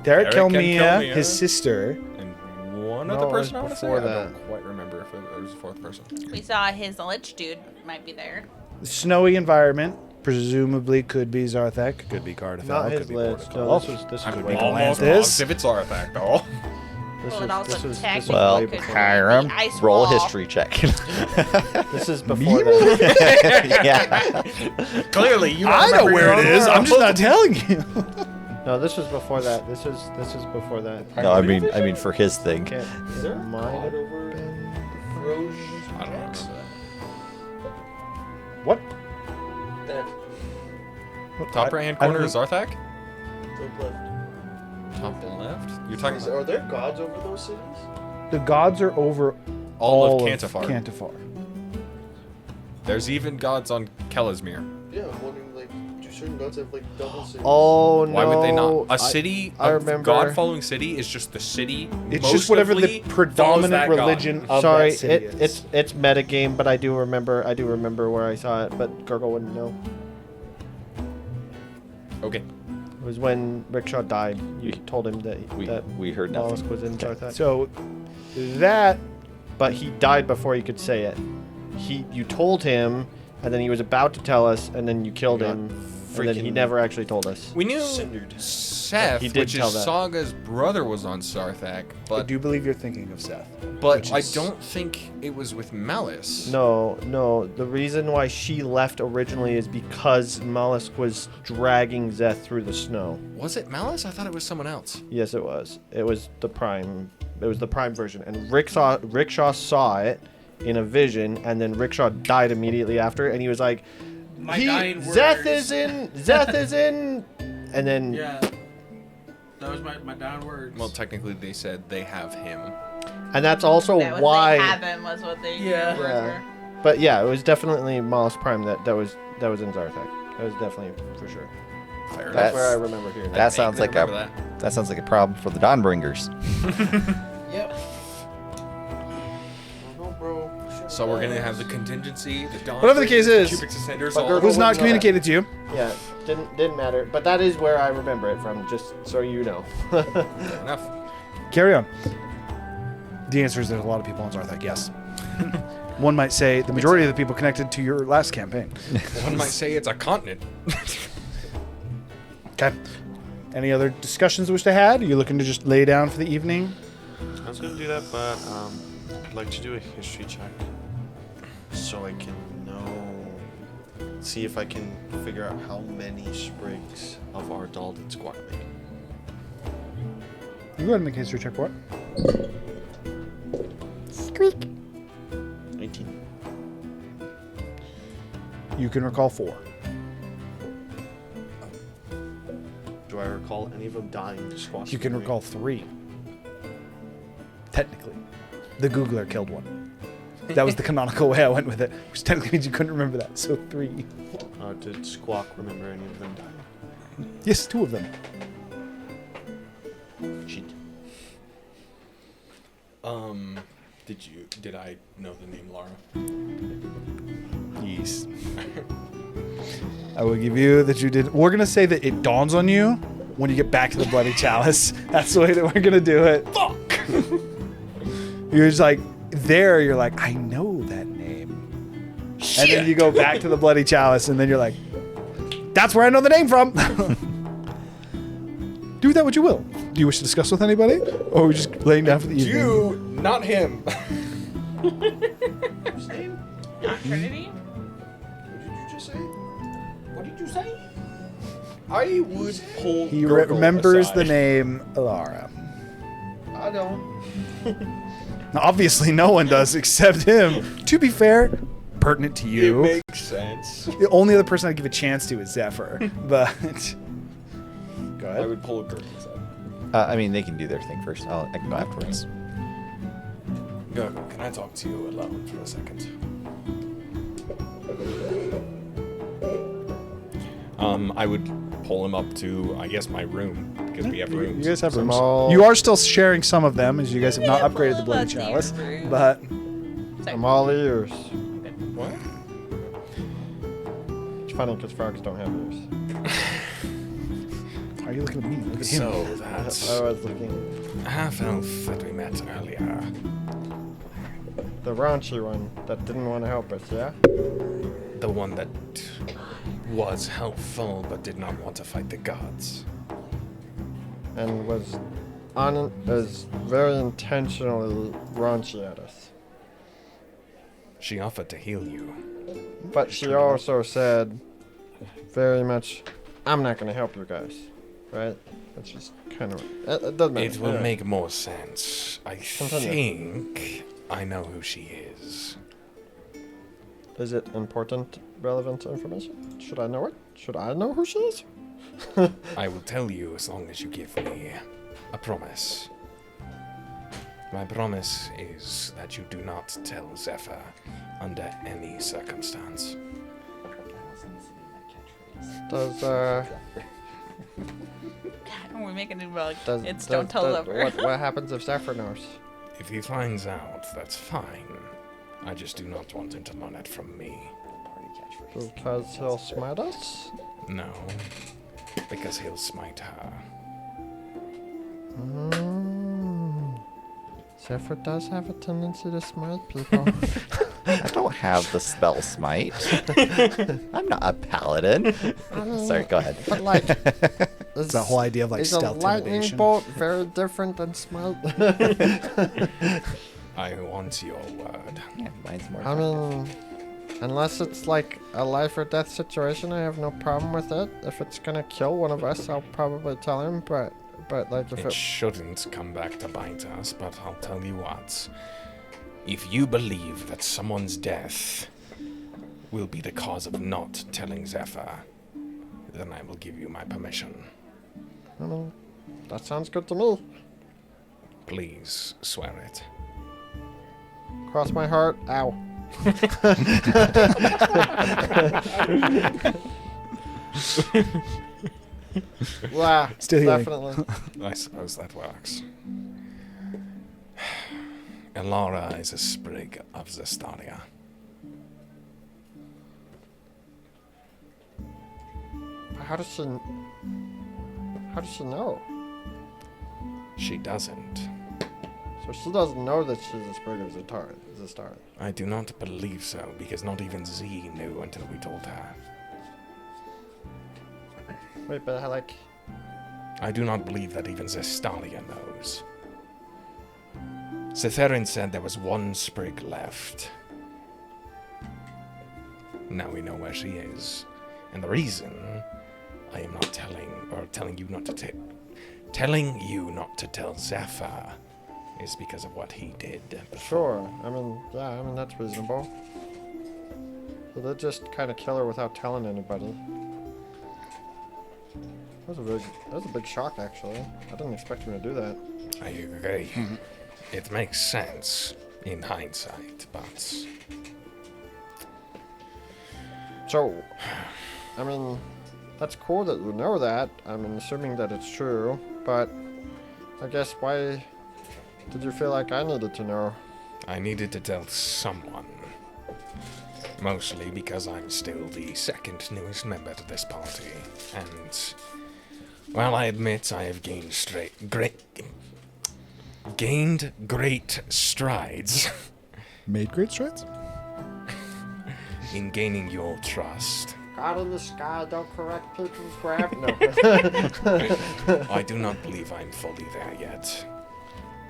Theric Theric Kelmia, and Kelmia. his sister. And one No, other it was person I want to say? before I that. don't quite remember if there was a fourth person. We saw his lich dude might be there. Snowy environment. Presumably could be Zarthak. Could be Cardafel. Not his could be lich. Portugal. No, this I'm is way almost Galantis. positive it's Zarthak, though. Well, it also technically Well, could be Hiram, the ice roll a wall. history check. This is before that. Yeah. Clearly, you I know where it is. I'm just not telling you. No, this was before that. This is before that. No, I mean for his thing. Can't, Is there a mine god over Roche? I don't remember that. What? That Top right hand I don't corner is Zarthak? top left. Top left? You're talking about Are there gods over those cities? The gods are over all of Cantafar. Cantafar. There's even gods on Kellismere. Yeah, I'm wondering, like, do certain gods have, like, double cities? Oh no! Why would they not? A city, I a remember. God-following city is just the city. It's just whatever the mostly follows predominant that god. religion of Sorry, that city is. it's metagame, but I do remember where I saw it, but Gurgle wouldn't know. Okay. It was when Rickshaw died. You told him that We heard nothing. Mollusk was in Zarthak. So that But he died before he could say it. You told him, and then he was about to tell us, and then you killed him, and then he freaking never actually told us. We knew Cindered. Seth, He did which tell is that. Saga's brother, was on Zarthak, I but do believe you're thinking of Seth. but I is- don't think it was with Malice. No. The reason why she left originally is because Mollusk was dragging Zeth through the snow. Was it Malice? I thought it was someone else. Yes, it was. It was the prime. It was the prime version, and Rickshaw saw it in a vision, and then Rickshaw died immediately after, and he was like, My dying Zeth words. is in, Zeth is in, and then Yeah. That was my down words. Well, technically, they said they have him. and that's also That was why. they have him was what they Yeah. words Yeah. were. But yeah, it was definitely Mollusk Prime that was in Zarthak. That was definitely for sure. Fair That's enough. where I remember hearing that. That sounds like remember a that. that sounds like a problem for the Dawnbringers. Yep. No, bro. So we're gonna have the contingency, the Dawn. Whatever the case is, Cubix Ascenders, but all Gurgle It was not wouldn't know that. communicated to you. Yeah, didn't matter. But that is where I remember it from, just so you know. Fair enough. Carry on. The answer is there's a lot of people on Zarthak, yes. One might say the majority of the people connected to your last campaign. One might say it's a continent. Okay. Any other discussions you wish to have? Are you looking to just lay down for the evening? I was gonna do that, but I'd like to do a history check so I can see if I can figure out how many sprigs of our doll did Squawk make. You go ahead and make a history check for it. Squeak. 18. You can recall 4. Do I recall any of them dying to Squawk? You can recall 3. Technically. The Googler killed one. That was the canonical way I went with it, which technically means you couldn't remember that. So 3. Did Squawk remember any of them dying? Yes, 2 of them. Cheat. Did I know the name Lara? Yes. I will give you that you did. We're gonna say that it dawns on you when you get back to the Bloody Chalice. That's the way that we're gonna do it. Fuck. You're just like, there you're like, I know that name. And then you go back to the Bloody Chalice, and then you're like, that's where I know the name from. Do with that what you will. Do you wish to discuss with anybody? Or are we just laying down for the evening? You, not him. Whose name? Not Trinity. What did you just say? What did you say? I would pull. He Gurgle remembers aside. the name Alara. I don't. Now, obviously, no one does except him. To be fair, pertinent to you. It makes sense. The only other person I'd give a chance to is Zephyr. But go I ahead. would pull a Gurgle aside. I mean, they can do their thing first. I can go afterwards. Gurgle, can I talk to you alone for a second? I would pull him up to, I guess, my room because we have rooms. You guys have rooms. Small. You are still sharing some of them, as you guys have not Yeah, upgraded the pull Bloody them up to Chalice. your room. But I'm all ears. What? It's funny because frogs don't have ears. why are you looking at me? Look at him. So that's I was looking. half elf that we met earlier. The raunchy one that didn't want to help us, yeah? The one that was helpful but did not want to fight the gods. And was very intentionally raunchy at us. She offered to heal you. But she also said very much, I'm not going to help you guys. Right? That's just kind of... It doesn't matter. It will Yeah. make more sense. I Continue. think I know who she is. Is it important, relevant information? Should I know it? Should I know who she is? I will tell you as long as you give me a promise. My promise is that you do not tell Zephyr under any circumstance. Does, God, we're making it wrong. does, It's does- don't tell does- Lover. what happens if Zephyr knows? If he finds out, that's fine. I just do not want him to learn it from me. Because he'll smite us? No, because he'll smite her. Zephyr does have a tendency to smite people. I don't have the spell smite. I'm not a paladin. Sorry, go ahead. But like, It's the whole idea of like is a stealth lightning intimidation. bolt very different than smite? I want your word. Yeah, mine's more. I mean, unless it's like a life or death situation, I have no problem with it. If it's gonna kill one of us, I'll probably tell him. But like if It shouldn't come back to bite us, but I'll tell you what. If you believe that someone's death will be the cause of not telling Zephyr, then I will give you my permission. I mean, that sounds good to me. Please swear it. Cross my heart. Ow. Yeah, Still healing. definitely. I suppose that works. Elara is a sprig of Zestaria. How does she know? She doesn't. So she doesn't know that she's a sprig of Zestari. I do not believe so, because not even Z knew until we told her. Wait, but like, I do not believe that even Zestalia knows. Cetherin said there was one sprig left. Now we know where she is. And the reason I am not telling you not to tell Zephyr is because of what he did before. sure. I mean, that's reasonable. So they just kind of kill her without telling anybody. That was a big shock, actually. I didn't expect him to do that. I agree. It makes sense in hindsight, but So, I mean, that's cool that you know that. I'm assuming that it's true, but I guess why did you feel like I needed to know? I needed to tell someone. Mostly because I'm still the second newest member to this party, and while I admit I have gained great strides Made great strides. In gaining your trust. God in the sky, don't correct people's grab. No. I do not believe I'm fully there yet.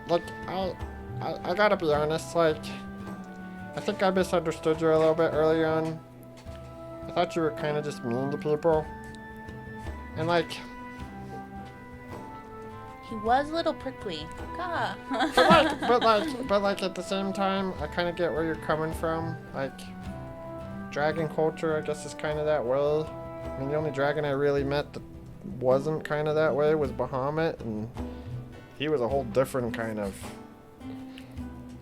Like, I gotta be honest, like, I think I misunderstood you a little bit early on. I thought you were kind of just mean to people. And like... He was a little prickly. Gah. but like at the same time, I kind of get where you're coming from. Like, dragon culture, I guess, is kind of that way. I mean, the only dragon I really met that wasn't kind of that way was Bahamut, and he was a whole different kind of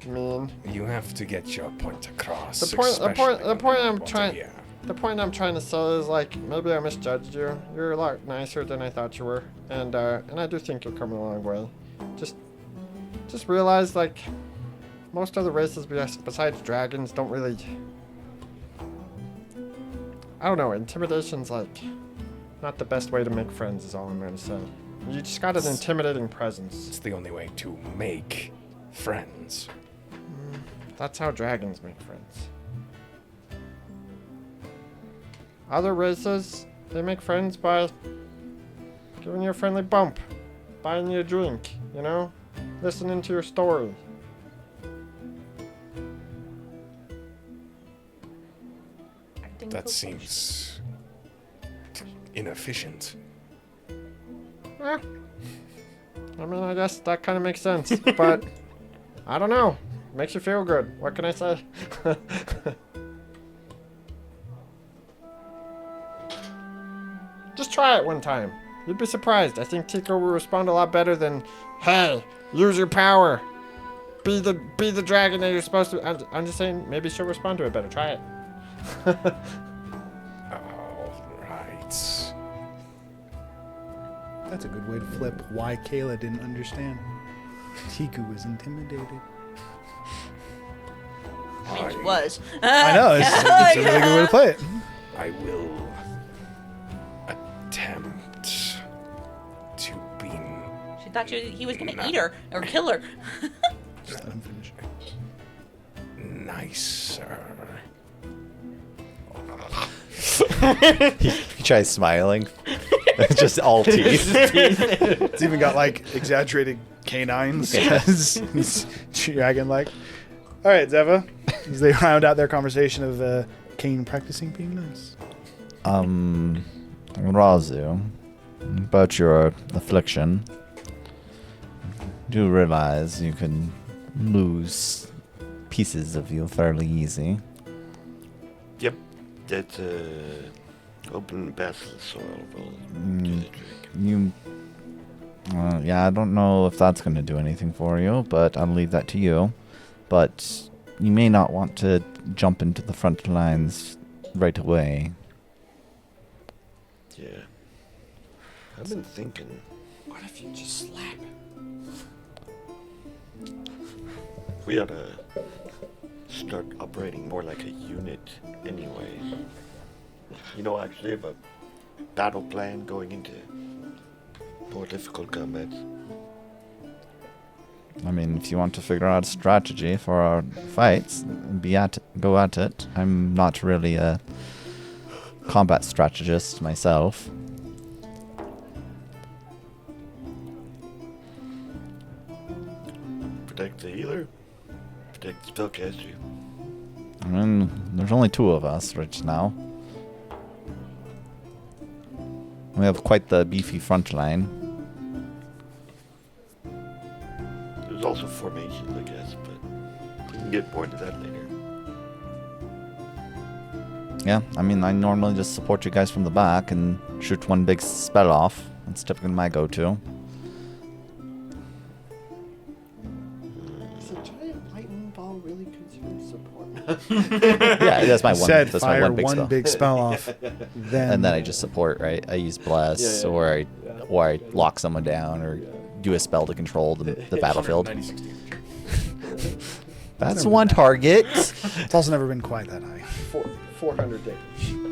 mean. You have to get your point across. The point I'm trying to say is, like, maybe I misjudged you. You're a lot nicer than I thought you were, and I do think you're coming a long way. Just realize, like, most other races besides dragons don't really... I don't know, intimidation's, like, not the best way to make friends is all I'm going to say. You just got an intimidating presence. It's the only way to make friends. That's how dragons make friends. Other races, they make friends by giving you a friendly bump, buying you a drink, you know, listening to your story. That seems inefficient. I mean, I guess that kind of makes sense, but I don't know. Makes you feel good. What can I say? Just try it one time. You'd be surprised. I think Tico will respond a lot better than, "Hey, use your power. Be the dragon that you're supposed to." I'm just saying, maybe she'll respond to it better. Try it. Alright. That's a good way to flip why Kayla didn't understand. Tiku was intimidated. I mean, she was. I know, it's a really good way to play it. I will attempt to be... She thought he was going to eat her or kill her. Just let him finish. Nicer. He tries smiling. Just all teeth. It's even got like exaggerated canines. He's dragon-like. All right, Zeva. As they round out their conversation of Kane practicing being nice. Razu, about your affliction, do realize you can lose pieces of you fairly easy. Yep, that's open the best of the soil will do the trick. Yeah, I don't know if that's going to do anything for you, but I'll leave that to you. But you may not want to jump into the front lines right away. Yeah. I've been thinking. What if you just slap him? We ought to start operating more like a unit anyway. You know, actually have a battle plan going into more difficult combats. I mean, if you want to figure out a strategy for our fights, go at it. I'm not really a combat strategist myself. Protect the healer, protect the spellcaster. I mean, there's only two of us right now. We have quite the beefy front line. There's also formations, I guess, but we can get more into that later. Yeah, I mean, I normally just support you guys from the back and shoot one big spell off. That's typically my go-to. Is a giant lightning ball really considered support? Yeah, that's my one. Said That's fire my one big spell. big spell off. Then And then I just support, right? I use bless, or I lock someone down, or do a spell to control the battlefield. That's one target. It's also never been quite that high. 400 damage.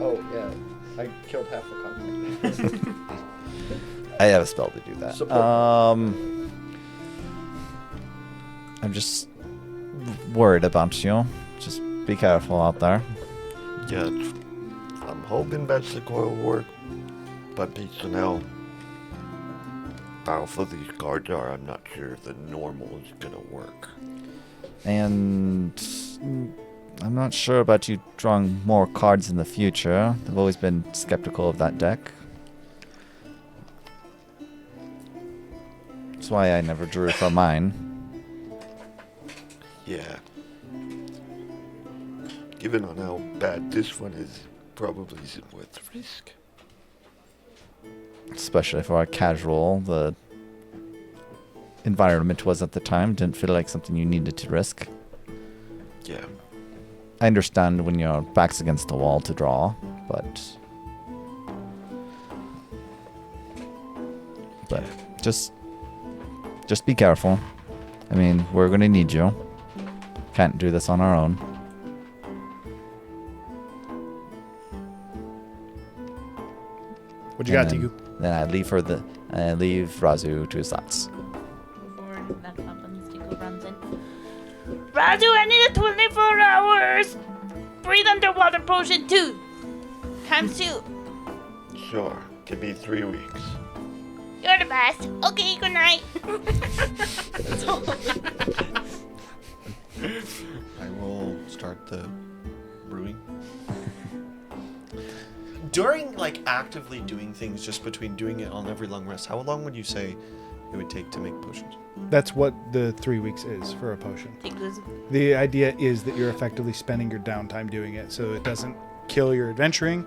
Oh, yeah. I killed half the company. I have a spell to do that. Support. I'm just worried about you. Just be careful out there. Yeah, I'm hoping Basic will work, but based on how powerful these cards are, I'm not sure if the normal is gonna work. And I'm not sure about you drawing more cards in the future. I've always been skeptical of that deck. That's why I never drew from mine. Yeah. Given on how bad this one is, probably isn't worth the risk. Especially for a casual, the environment was at the time. Didn't feel like something you needed to risk. Yeah. I understand when your back's against the wall to draw, but just be careful. I mean, we're gonna need you. Can't do this on our own. What you got, And Tiku? Then I leave Razu to his thoughts. Before that happens, Tiku runs in. Raju, I need a 24 hours. Breathe underwater potion 2. Times 2. Sure. Give me 3 weeks. You're the best. Okay, good night. I will start the brewing. During, like, actively doing things, just between doing it on every long rest, how long would you say it would take to make potions? That's what the 3 weeks is for a potion. Tiku's The idea is that you're effectively spending your downtime doing it, so it doesn't kill your adventuring,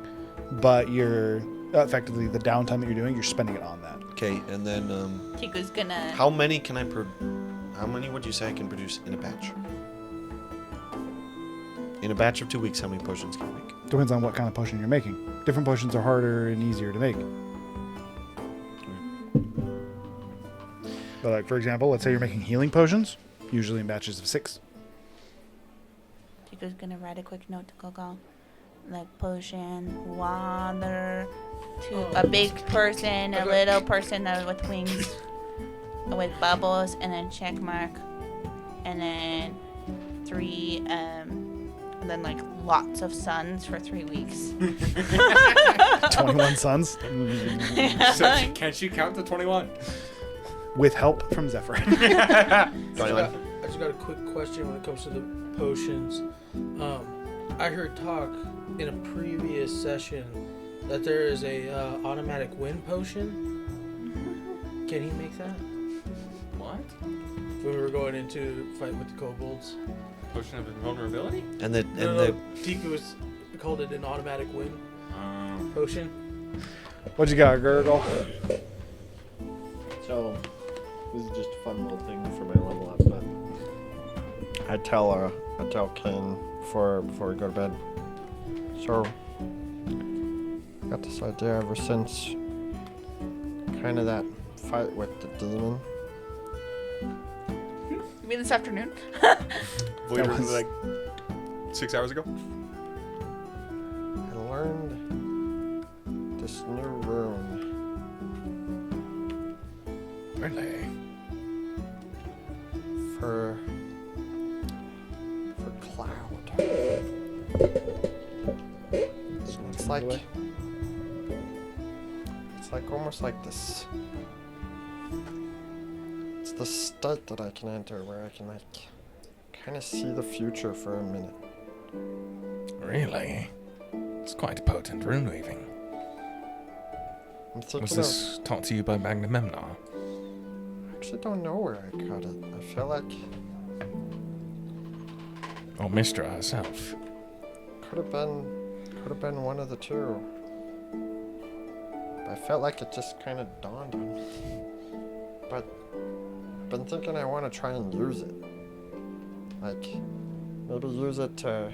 but you're effectively the downtime that you're doing, you're spending it on that. Okay, and then Tiku's gonna. how many how many would you say I can produce in a batch? In a batch of 2 weeks, how many potions can I make? Depends on what kind of potion you're making. Different potions are harder and easier to make. But like, for example, let's say you're making healing potions, usually in batches of 6. Tiku's gonna write a quick note to Coco. Like potion, water, a big person, a little person with wings, with bubbles, and then check mark, and then 3, and then like lots of suns for 3 weeks. 21 suns So can she count to 21? with help from Zephyr. I just got a quick question when it comes to the potions. I heard talk in a previous session that there is a automatic wind potion. Can he make that? What? When we were going into fight with the kobolds. Potion of invulnerability? And the Tiku was called it an automatic wind potion. What you got, Gurgle? So, this is just a fun little thing for my level up, but I tell Ken before we go to bed. So, I got this idea ever since kind of that fight with the demon. You mean this afternoon? literally like 6 hours ago. I learned this new rune. Really? For cloud. It's like almost like this. It's the state that I can enter where I can like kind of see the future for a minute. Really? It's quite potent rune weaving. I'm thinking Was this taught to you by Magnamemnar? I actually don't know where I got it. I feel like Or Mistra herself? could have been one of the two. But I felt like it just kind of dawned on me. But I've been thinking I want to try and use it. Like maybe use it to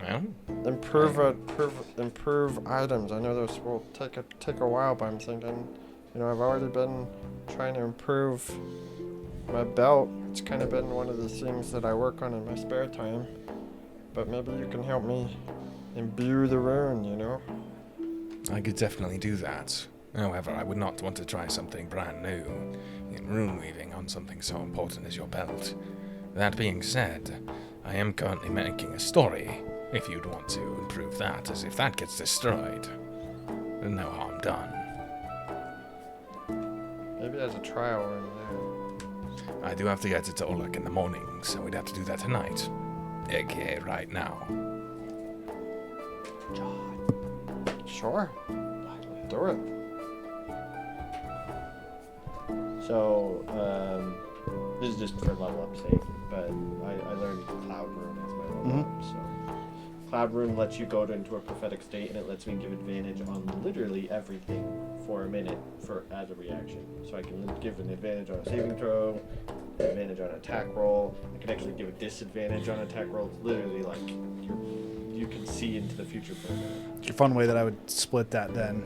Well, improve items. I know this will take a while, but I'm thinking, I've already been trying to improve my belt. It's kind of been one of the things that I work on in my spare time. But maybe you can help me imbue the rune, I could definitely do that. However, I would not want to try something brand new in rune weaving on something so important as your belt. That being said, I am currently making a story, if you'd want to improve that, as if that gets destroyed, there's no harm done. Maybe there's a trial in there. I do have to get it to Oleg in the morning, so we'd have to do that tonight. AKA right now. Sure. Do it. So, this is just for level up sake, but I learned Cloud Rune as my level up, so. Cloud Rune lets you go into a prophetic state, and it lets me give advantage on literally everything for a minute as a reaction. So I can give an advantage on a saving throw, an advantage on an attack roll. I can actually give a disadvantage on attack roll. It's literally like you can see into the future for a minute. A fun way that I would split that then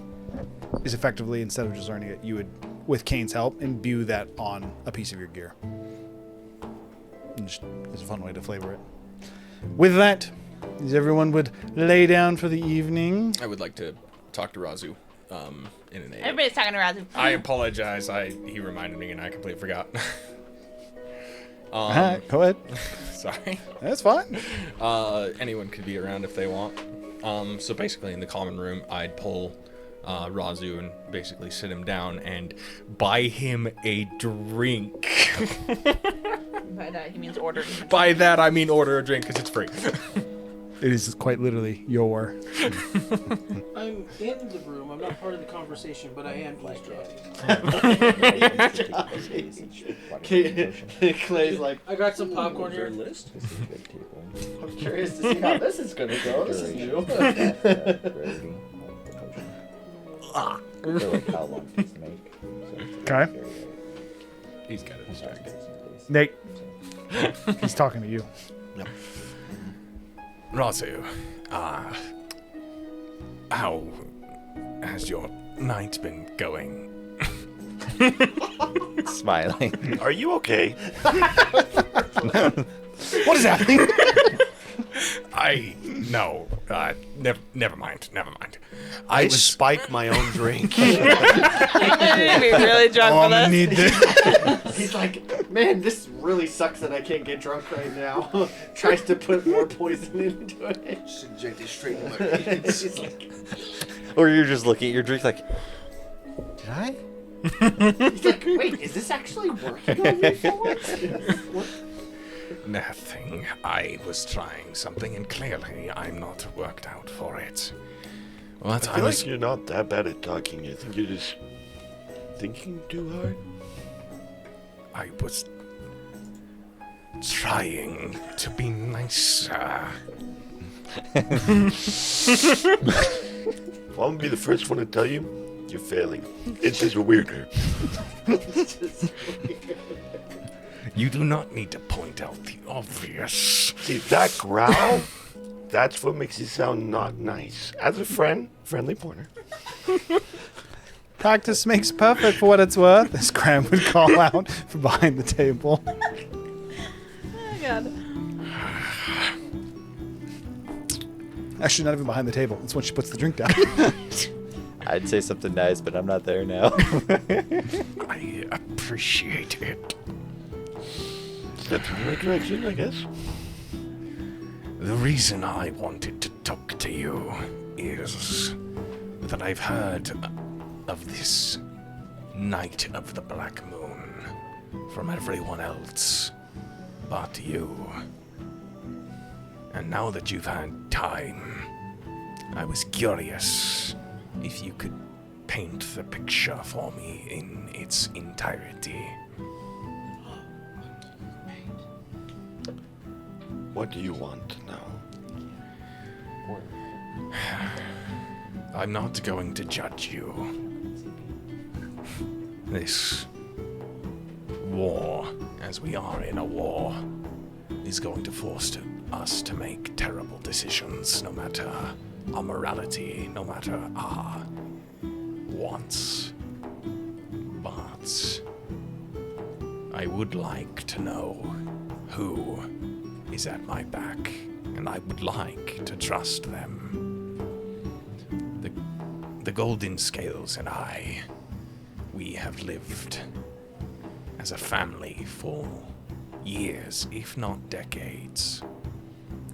is effectively, instead of just learning it, you would, with Kane's help, imbue that on a piece of your gear. And just, it's a fun way to flavor it. With that, as everyone would lay down for the evening. I would like to talk to Razu in an Everybody's talking to Razu. I apologize. He reminded me and I completely forgot. Go ahead. Sorry. That's fine. Anyone could be around if they want. So basically in the common room, I'd pull Razu and basically sit him down and buy him a drink. By that, he means order. By that, I mean order a drink because it's free. It is quite literally your. I'm in the room. I'm not part of the conversation, but I am eavesdropping. Clay's like, I got some popcorn here. List. I'm curious to see how this is going to go. This is new. How long does it make? Okay. He's got it distracted. Nate. He's talking to you. Yep. Razu, how has your night been going? Smiling. Are you okay? What is happening? Never mind. I spike my own drink. You're gonna be really drunk Oh, for I'm gonna this. need this. He's like, man, this really sucks that I can't get drunk right now. Tries to put more poison into it. Just inject it straight in my He's like, Or you're just looking at your drink like, did I? he's like, wait, is this actually working on me for once? Nothing. I was trying something and clearly I'm not worked out for it. What I feel like you're not that bad at talking. I think you're just thinking too hard. I was trying to be nicer. Well, I'm gonna be the first one to tell you, you're failing. It's just weirder. You do not need to point out the obvious. See, that growl, that's what makes you sound not nice. As a friendly pointer. Practice makes perfect for what it's worth, as Graham would call out from behind the table. Oh God. Actually, not even behind the table. It's when she puts the drink down. I'd say something nice, but I'm not there now. I appreciate it. Steps in the right direction, I guess. The reason I wanted to talk to you is that I've heard of this Night of the Black Moon from everyone else but you. And now that you've had time, I was curious if you could paint the picture for me in its entirety. What do you want now? I'm not going to judge you. This war, as we are in a war, is going to force us to make terrible decisions, no matter our morality, no matter our wants. But I would like to know who is at my back, and I would like to trust them. The Golden Scales and I, we have lived as a family for years, if not decades.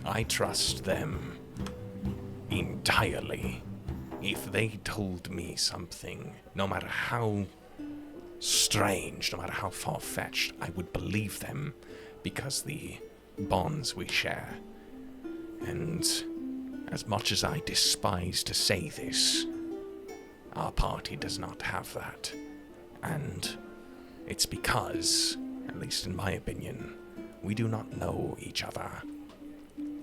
I trust them entirely. If they told me something, no matter how strange, no matter how far-fetched, I would believe them because the bonds we share. And as much as I despise to say this, our party does not have that. And it's because, at least in my opinion, we do not know each other.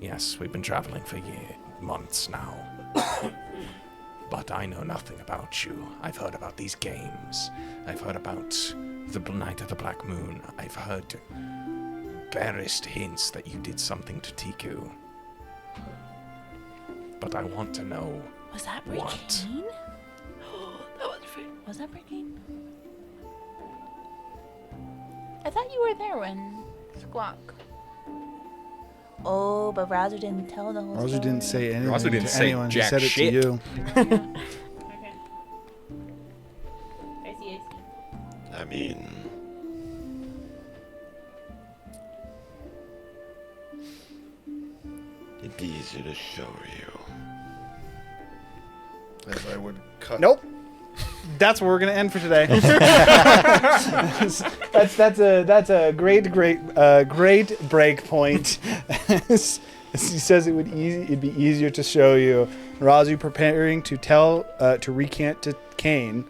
Yes, we've been traveling for months now. But I know nothing about you. I've heard about these games. I've heard about the Night of the Black Moon. I've heard barest hints that you did something to Tiku. But I want to know Was that what. Brigane? Was that Brigane? I thought you were there when Squawk. Oh, but Rouser didn't tell the whole story. Rouser didn't say anything Rouser didn't to say anyone. He jack said it shit. to you. Okay. I see. I mean, it'd be easier to show you. As I would cut. Nope. That's where we're gonna end for today. that's a great break point. As he says it'd be easier to show you. Razu preparing to tell to recant to Kane,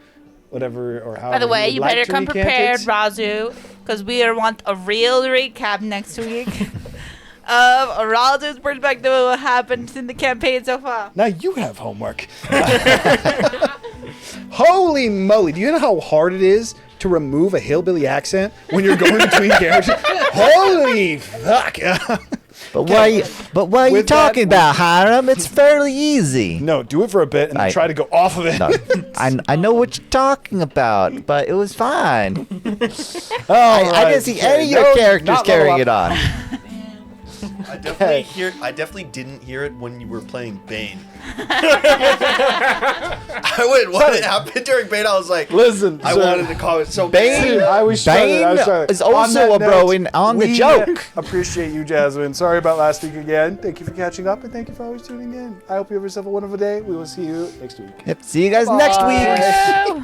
whatever or how. By the way, you better come prepared, Razu, because we want a real recap next week of Razu's perspective of what happened in the campaign so far. Now you have homework. Holy moly! Do you know how hard it is to remove a hillbilly accent when you're going between characters? Holy fuck! But what are you With talking that- about, Hiram? It's fairly easy. No, do it for a bit and then try to go off of it. No, I know what you're talking about, but it was fine. I didn't see any of your characters carrying it on. I definitely didn't hear it when you were playing Bane. I went, what happened during Bane? I was like, listen, I wanted to call it so Bane, I was struggling. is also a bro on the joke. Appreciate you, Jasmine. Sorry about last week again. Thank you for catching up and thank you for always tuning in. I hope you have yourself a wonderful day. We will see you next week. Yep, see you guys next week. Bye.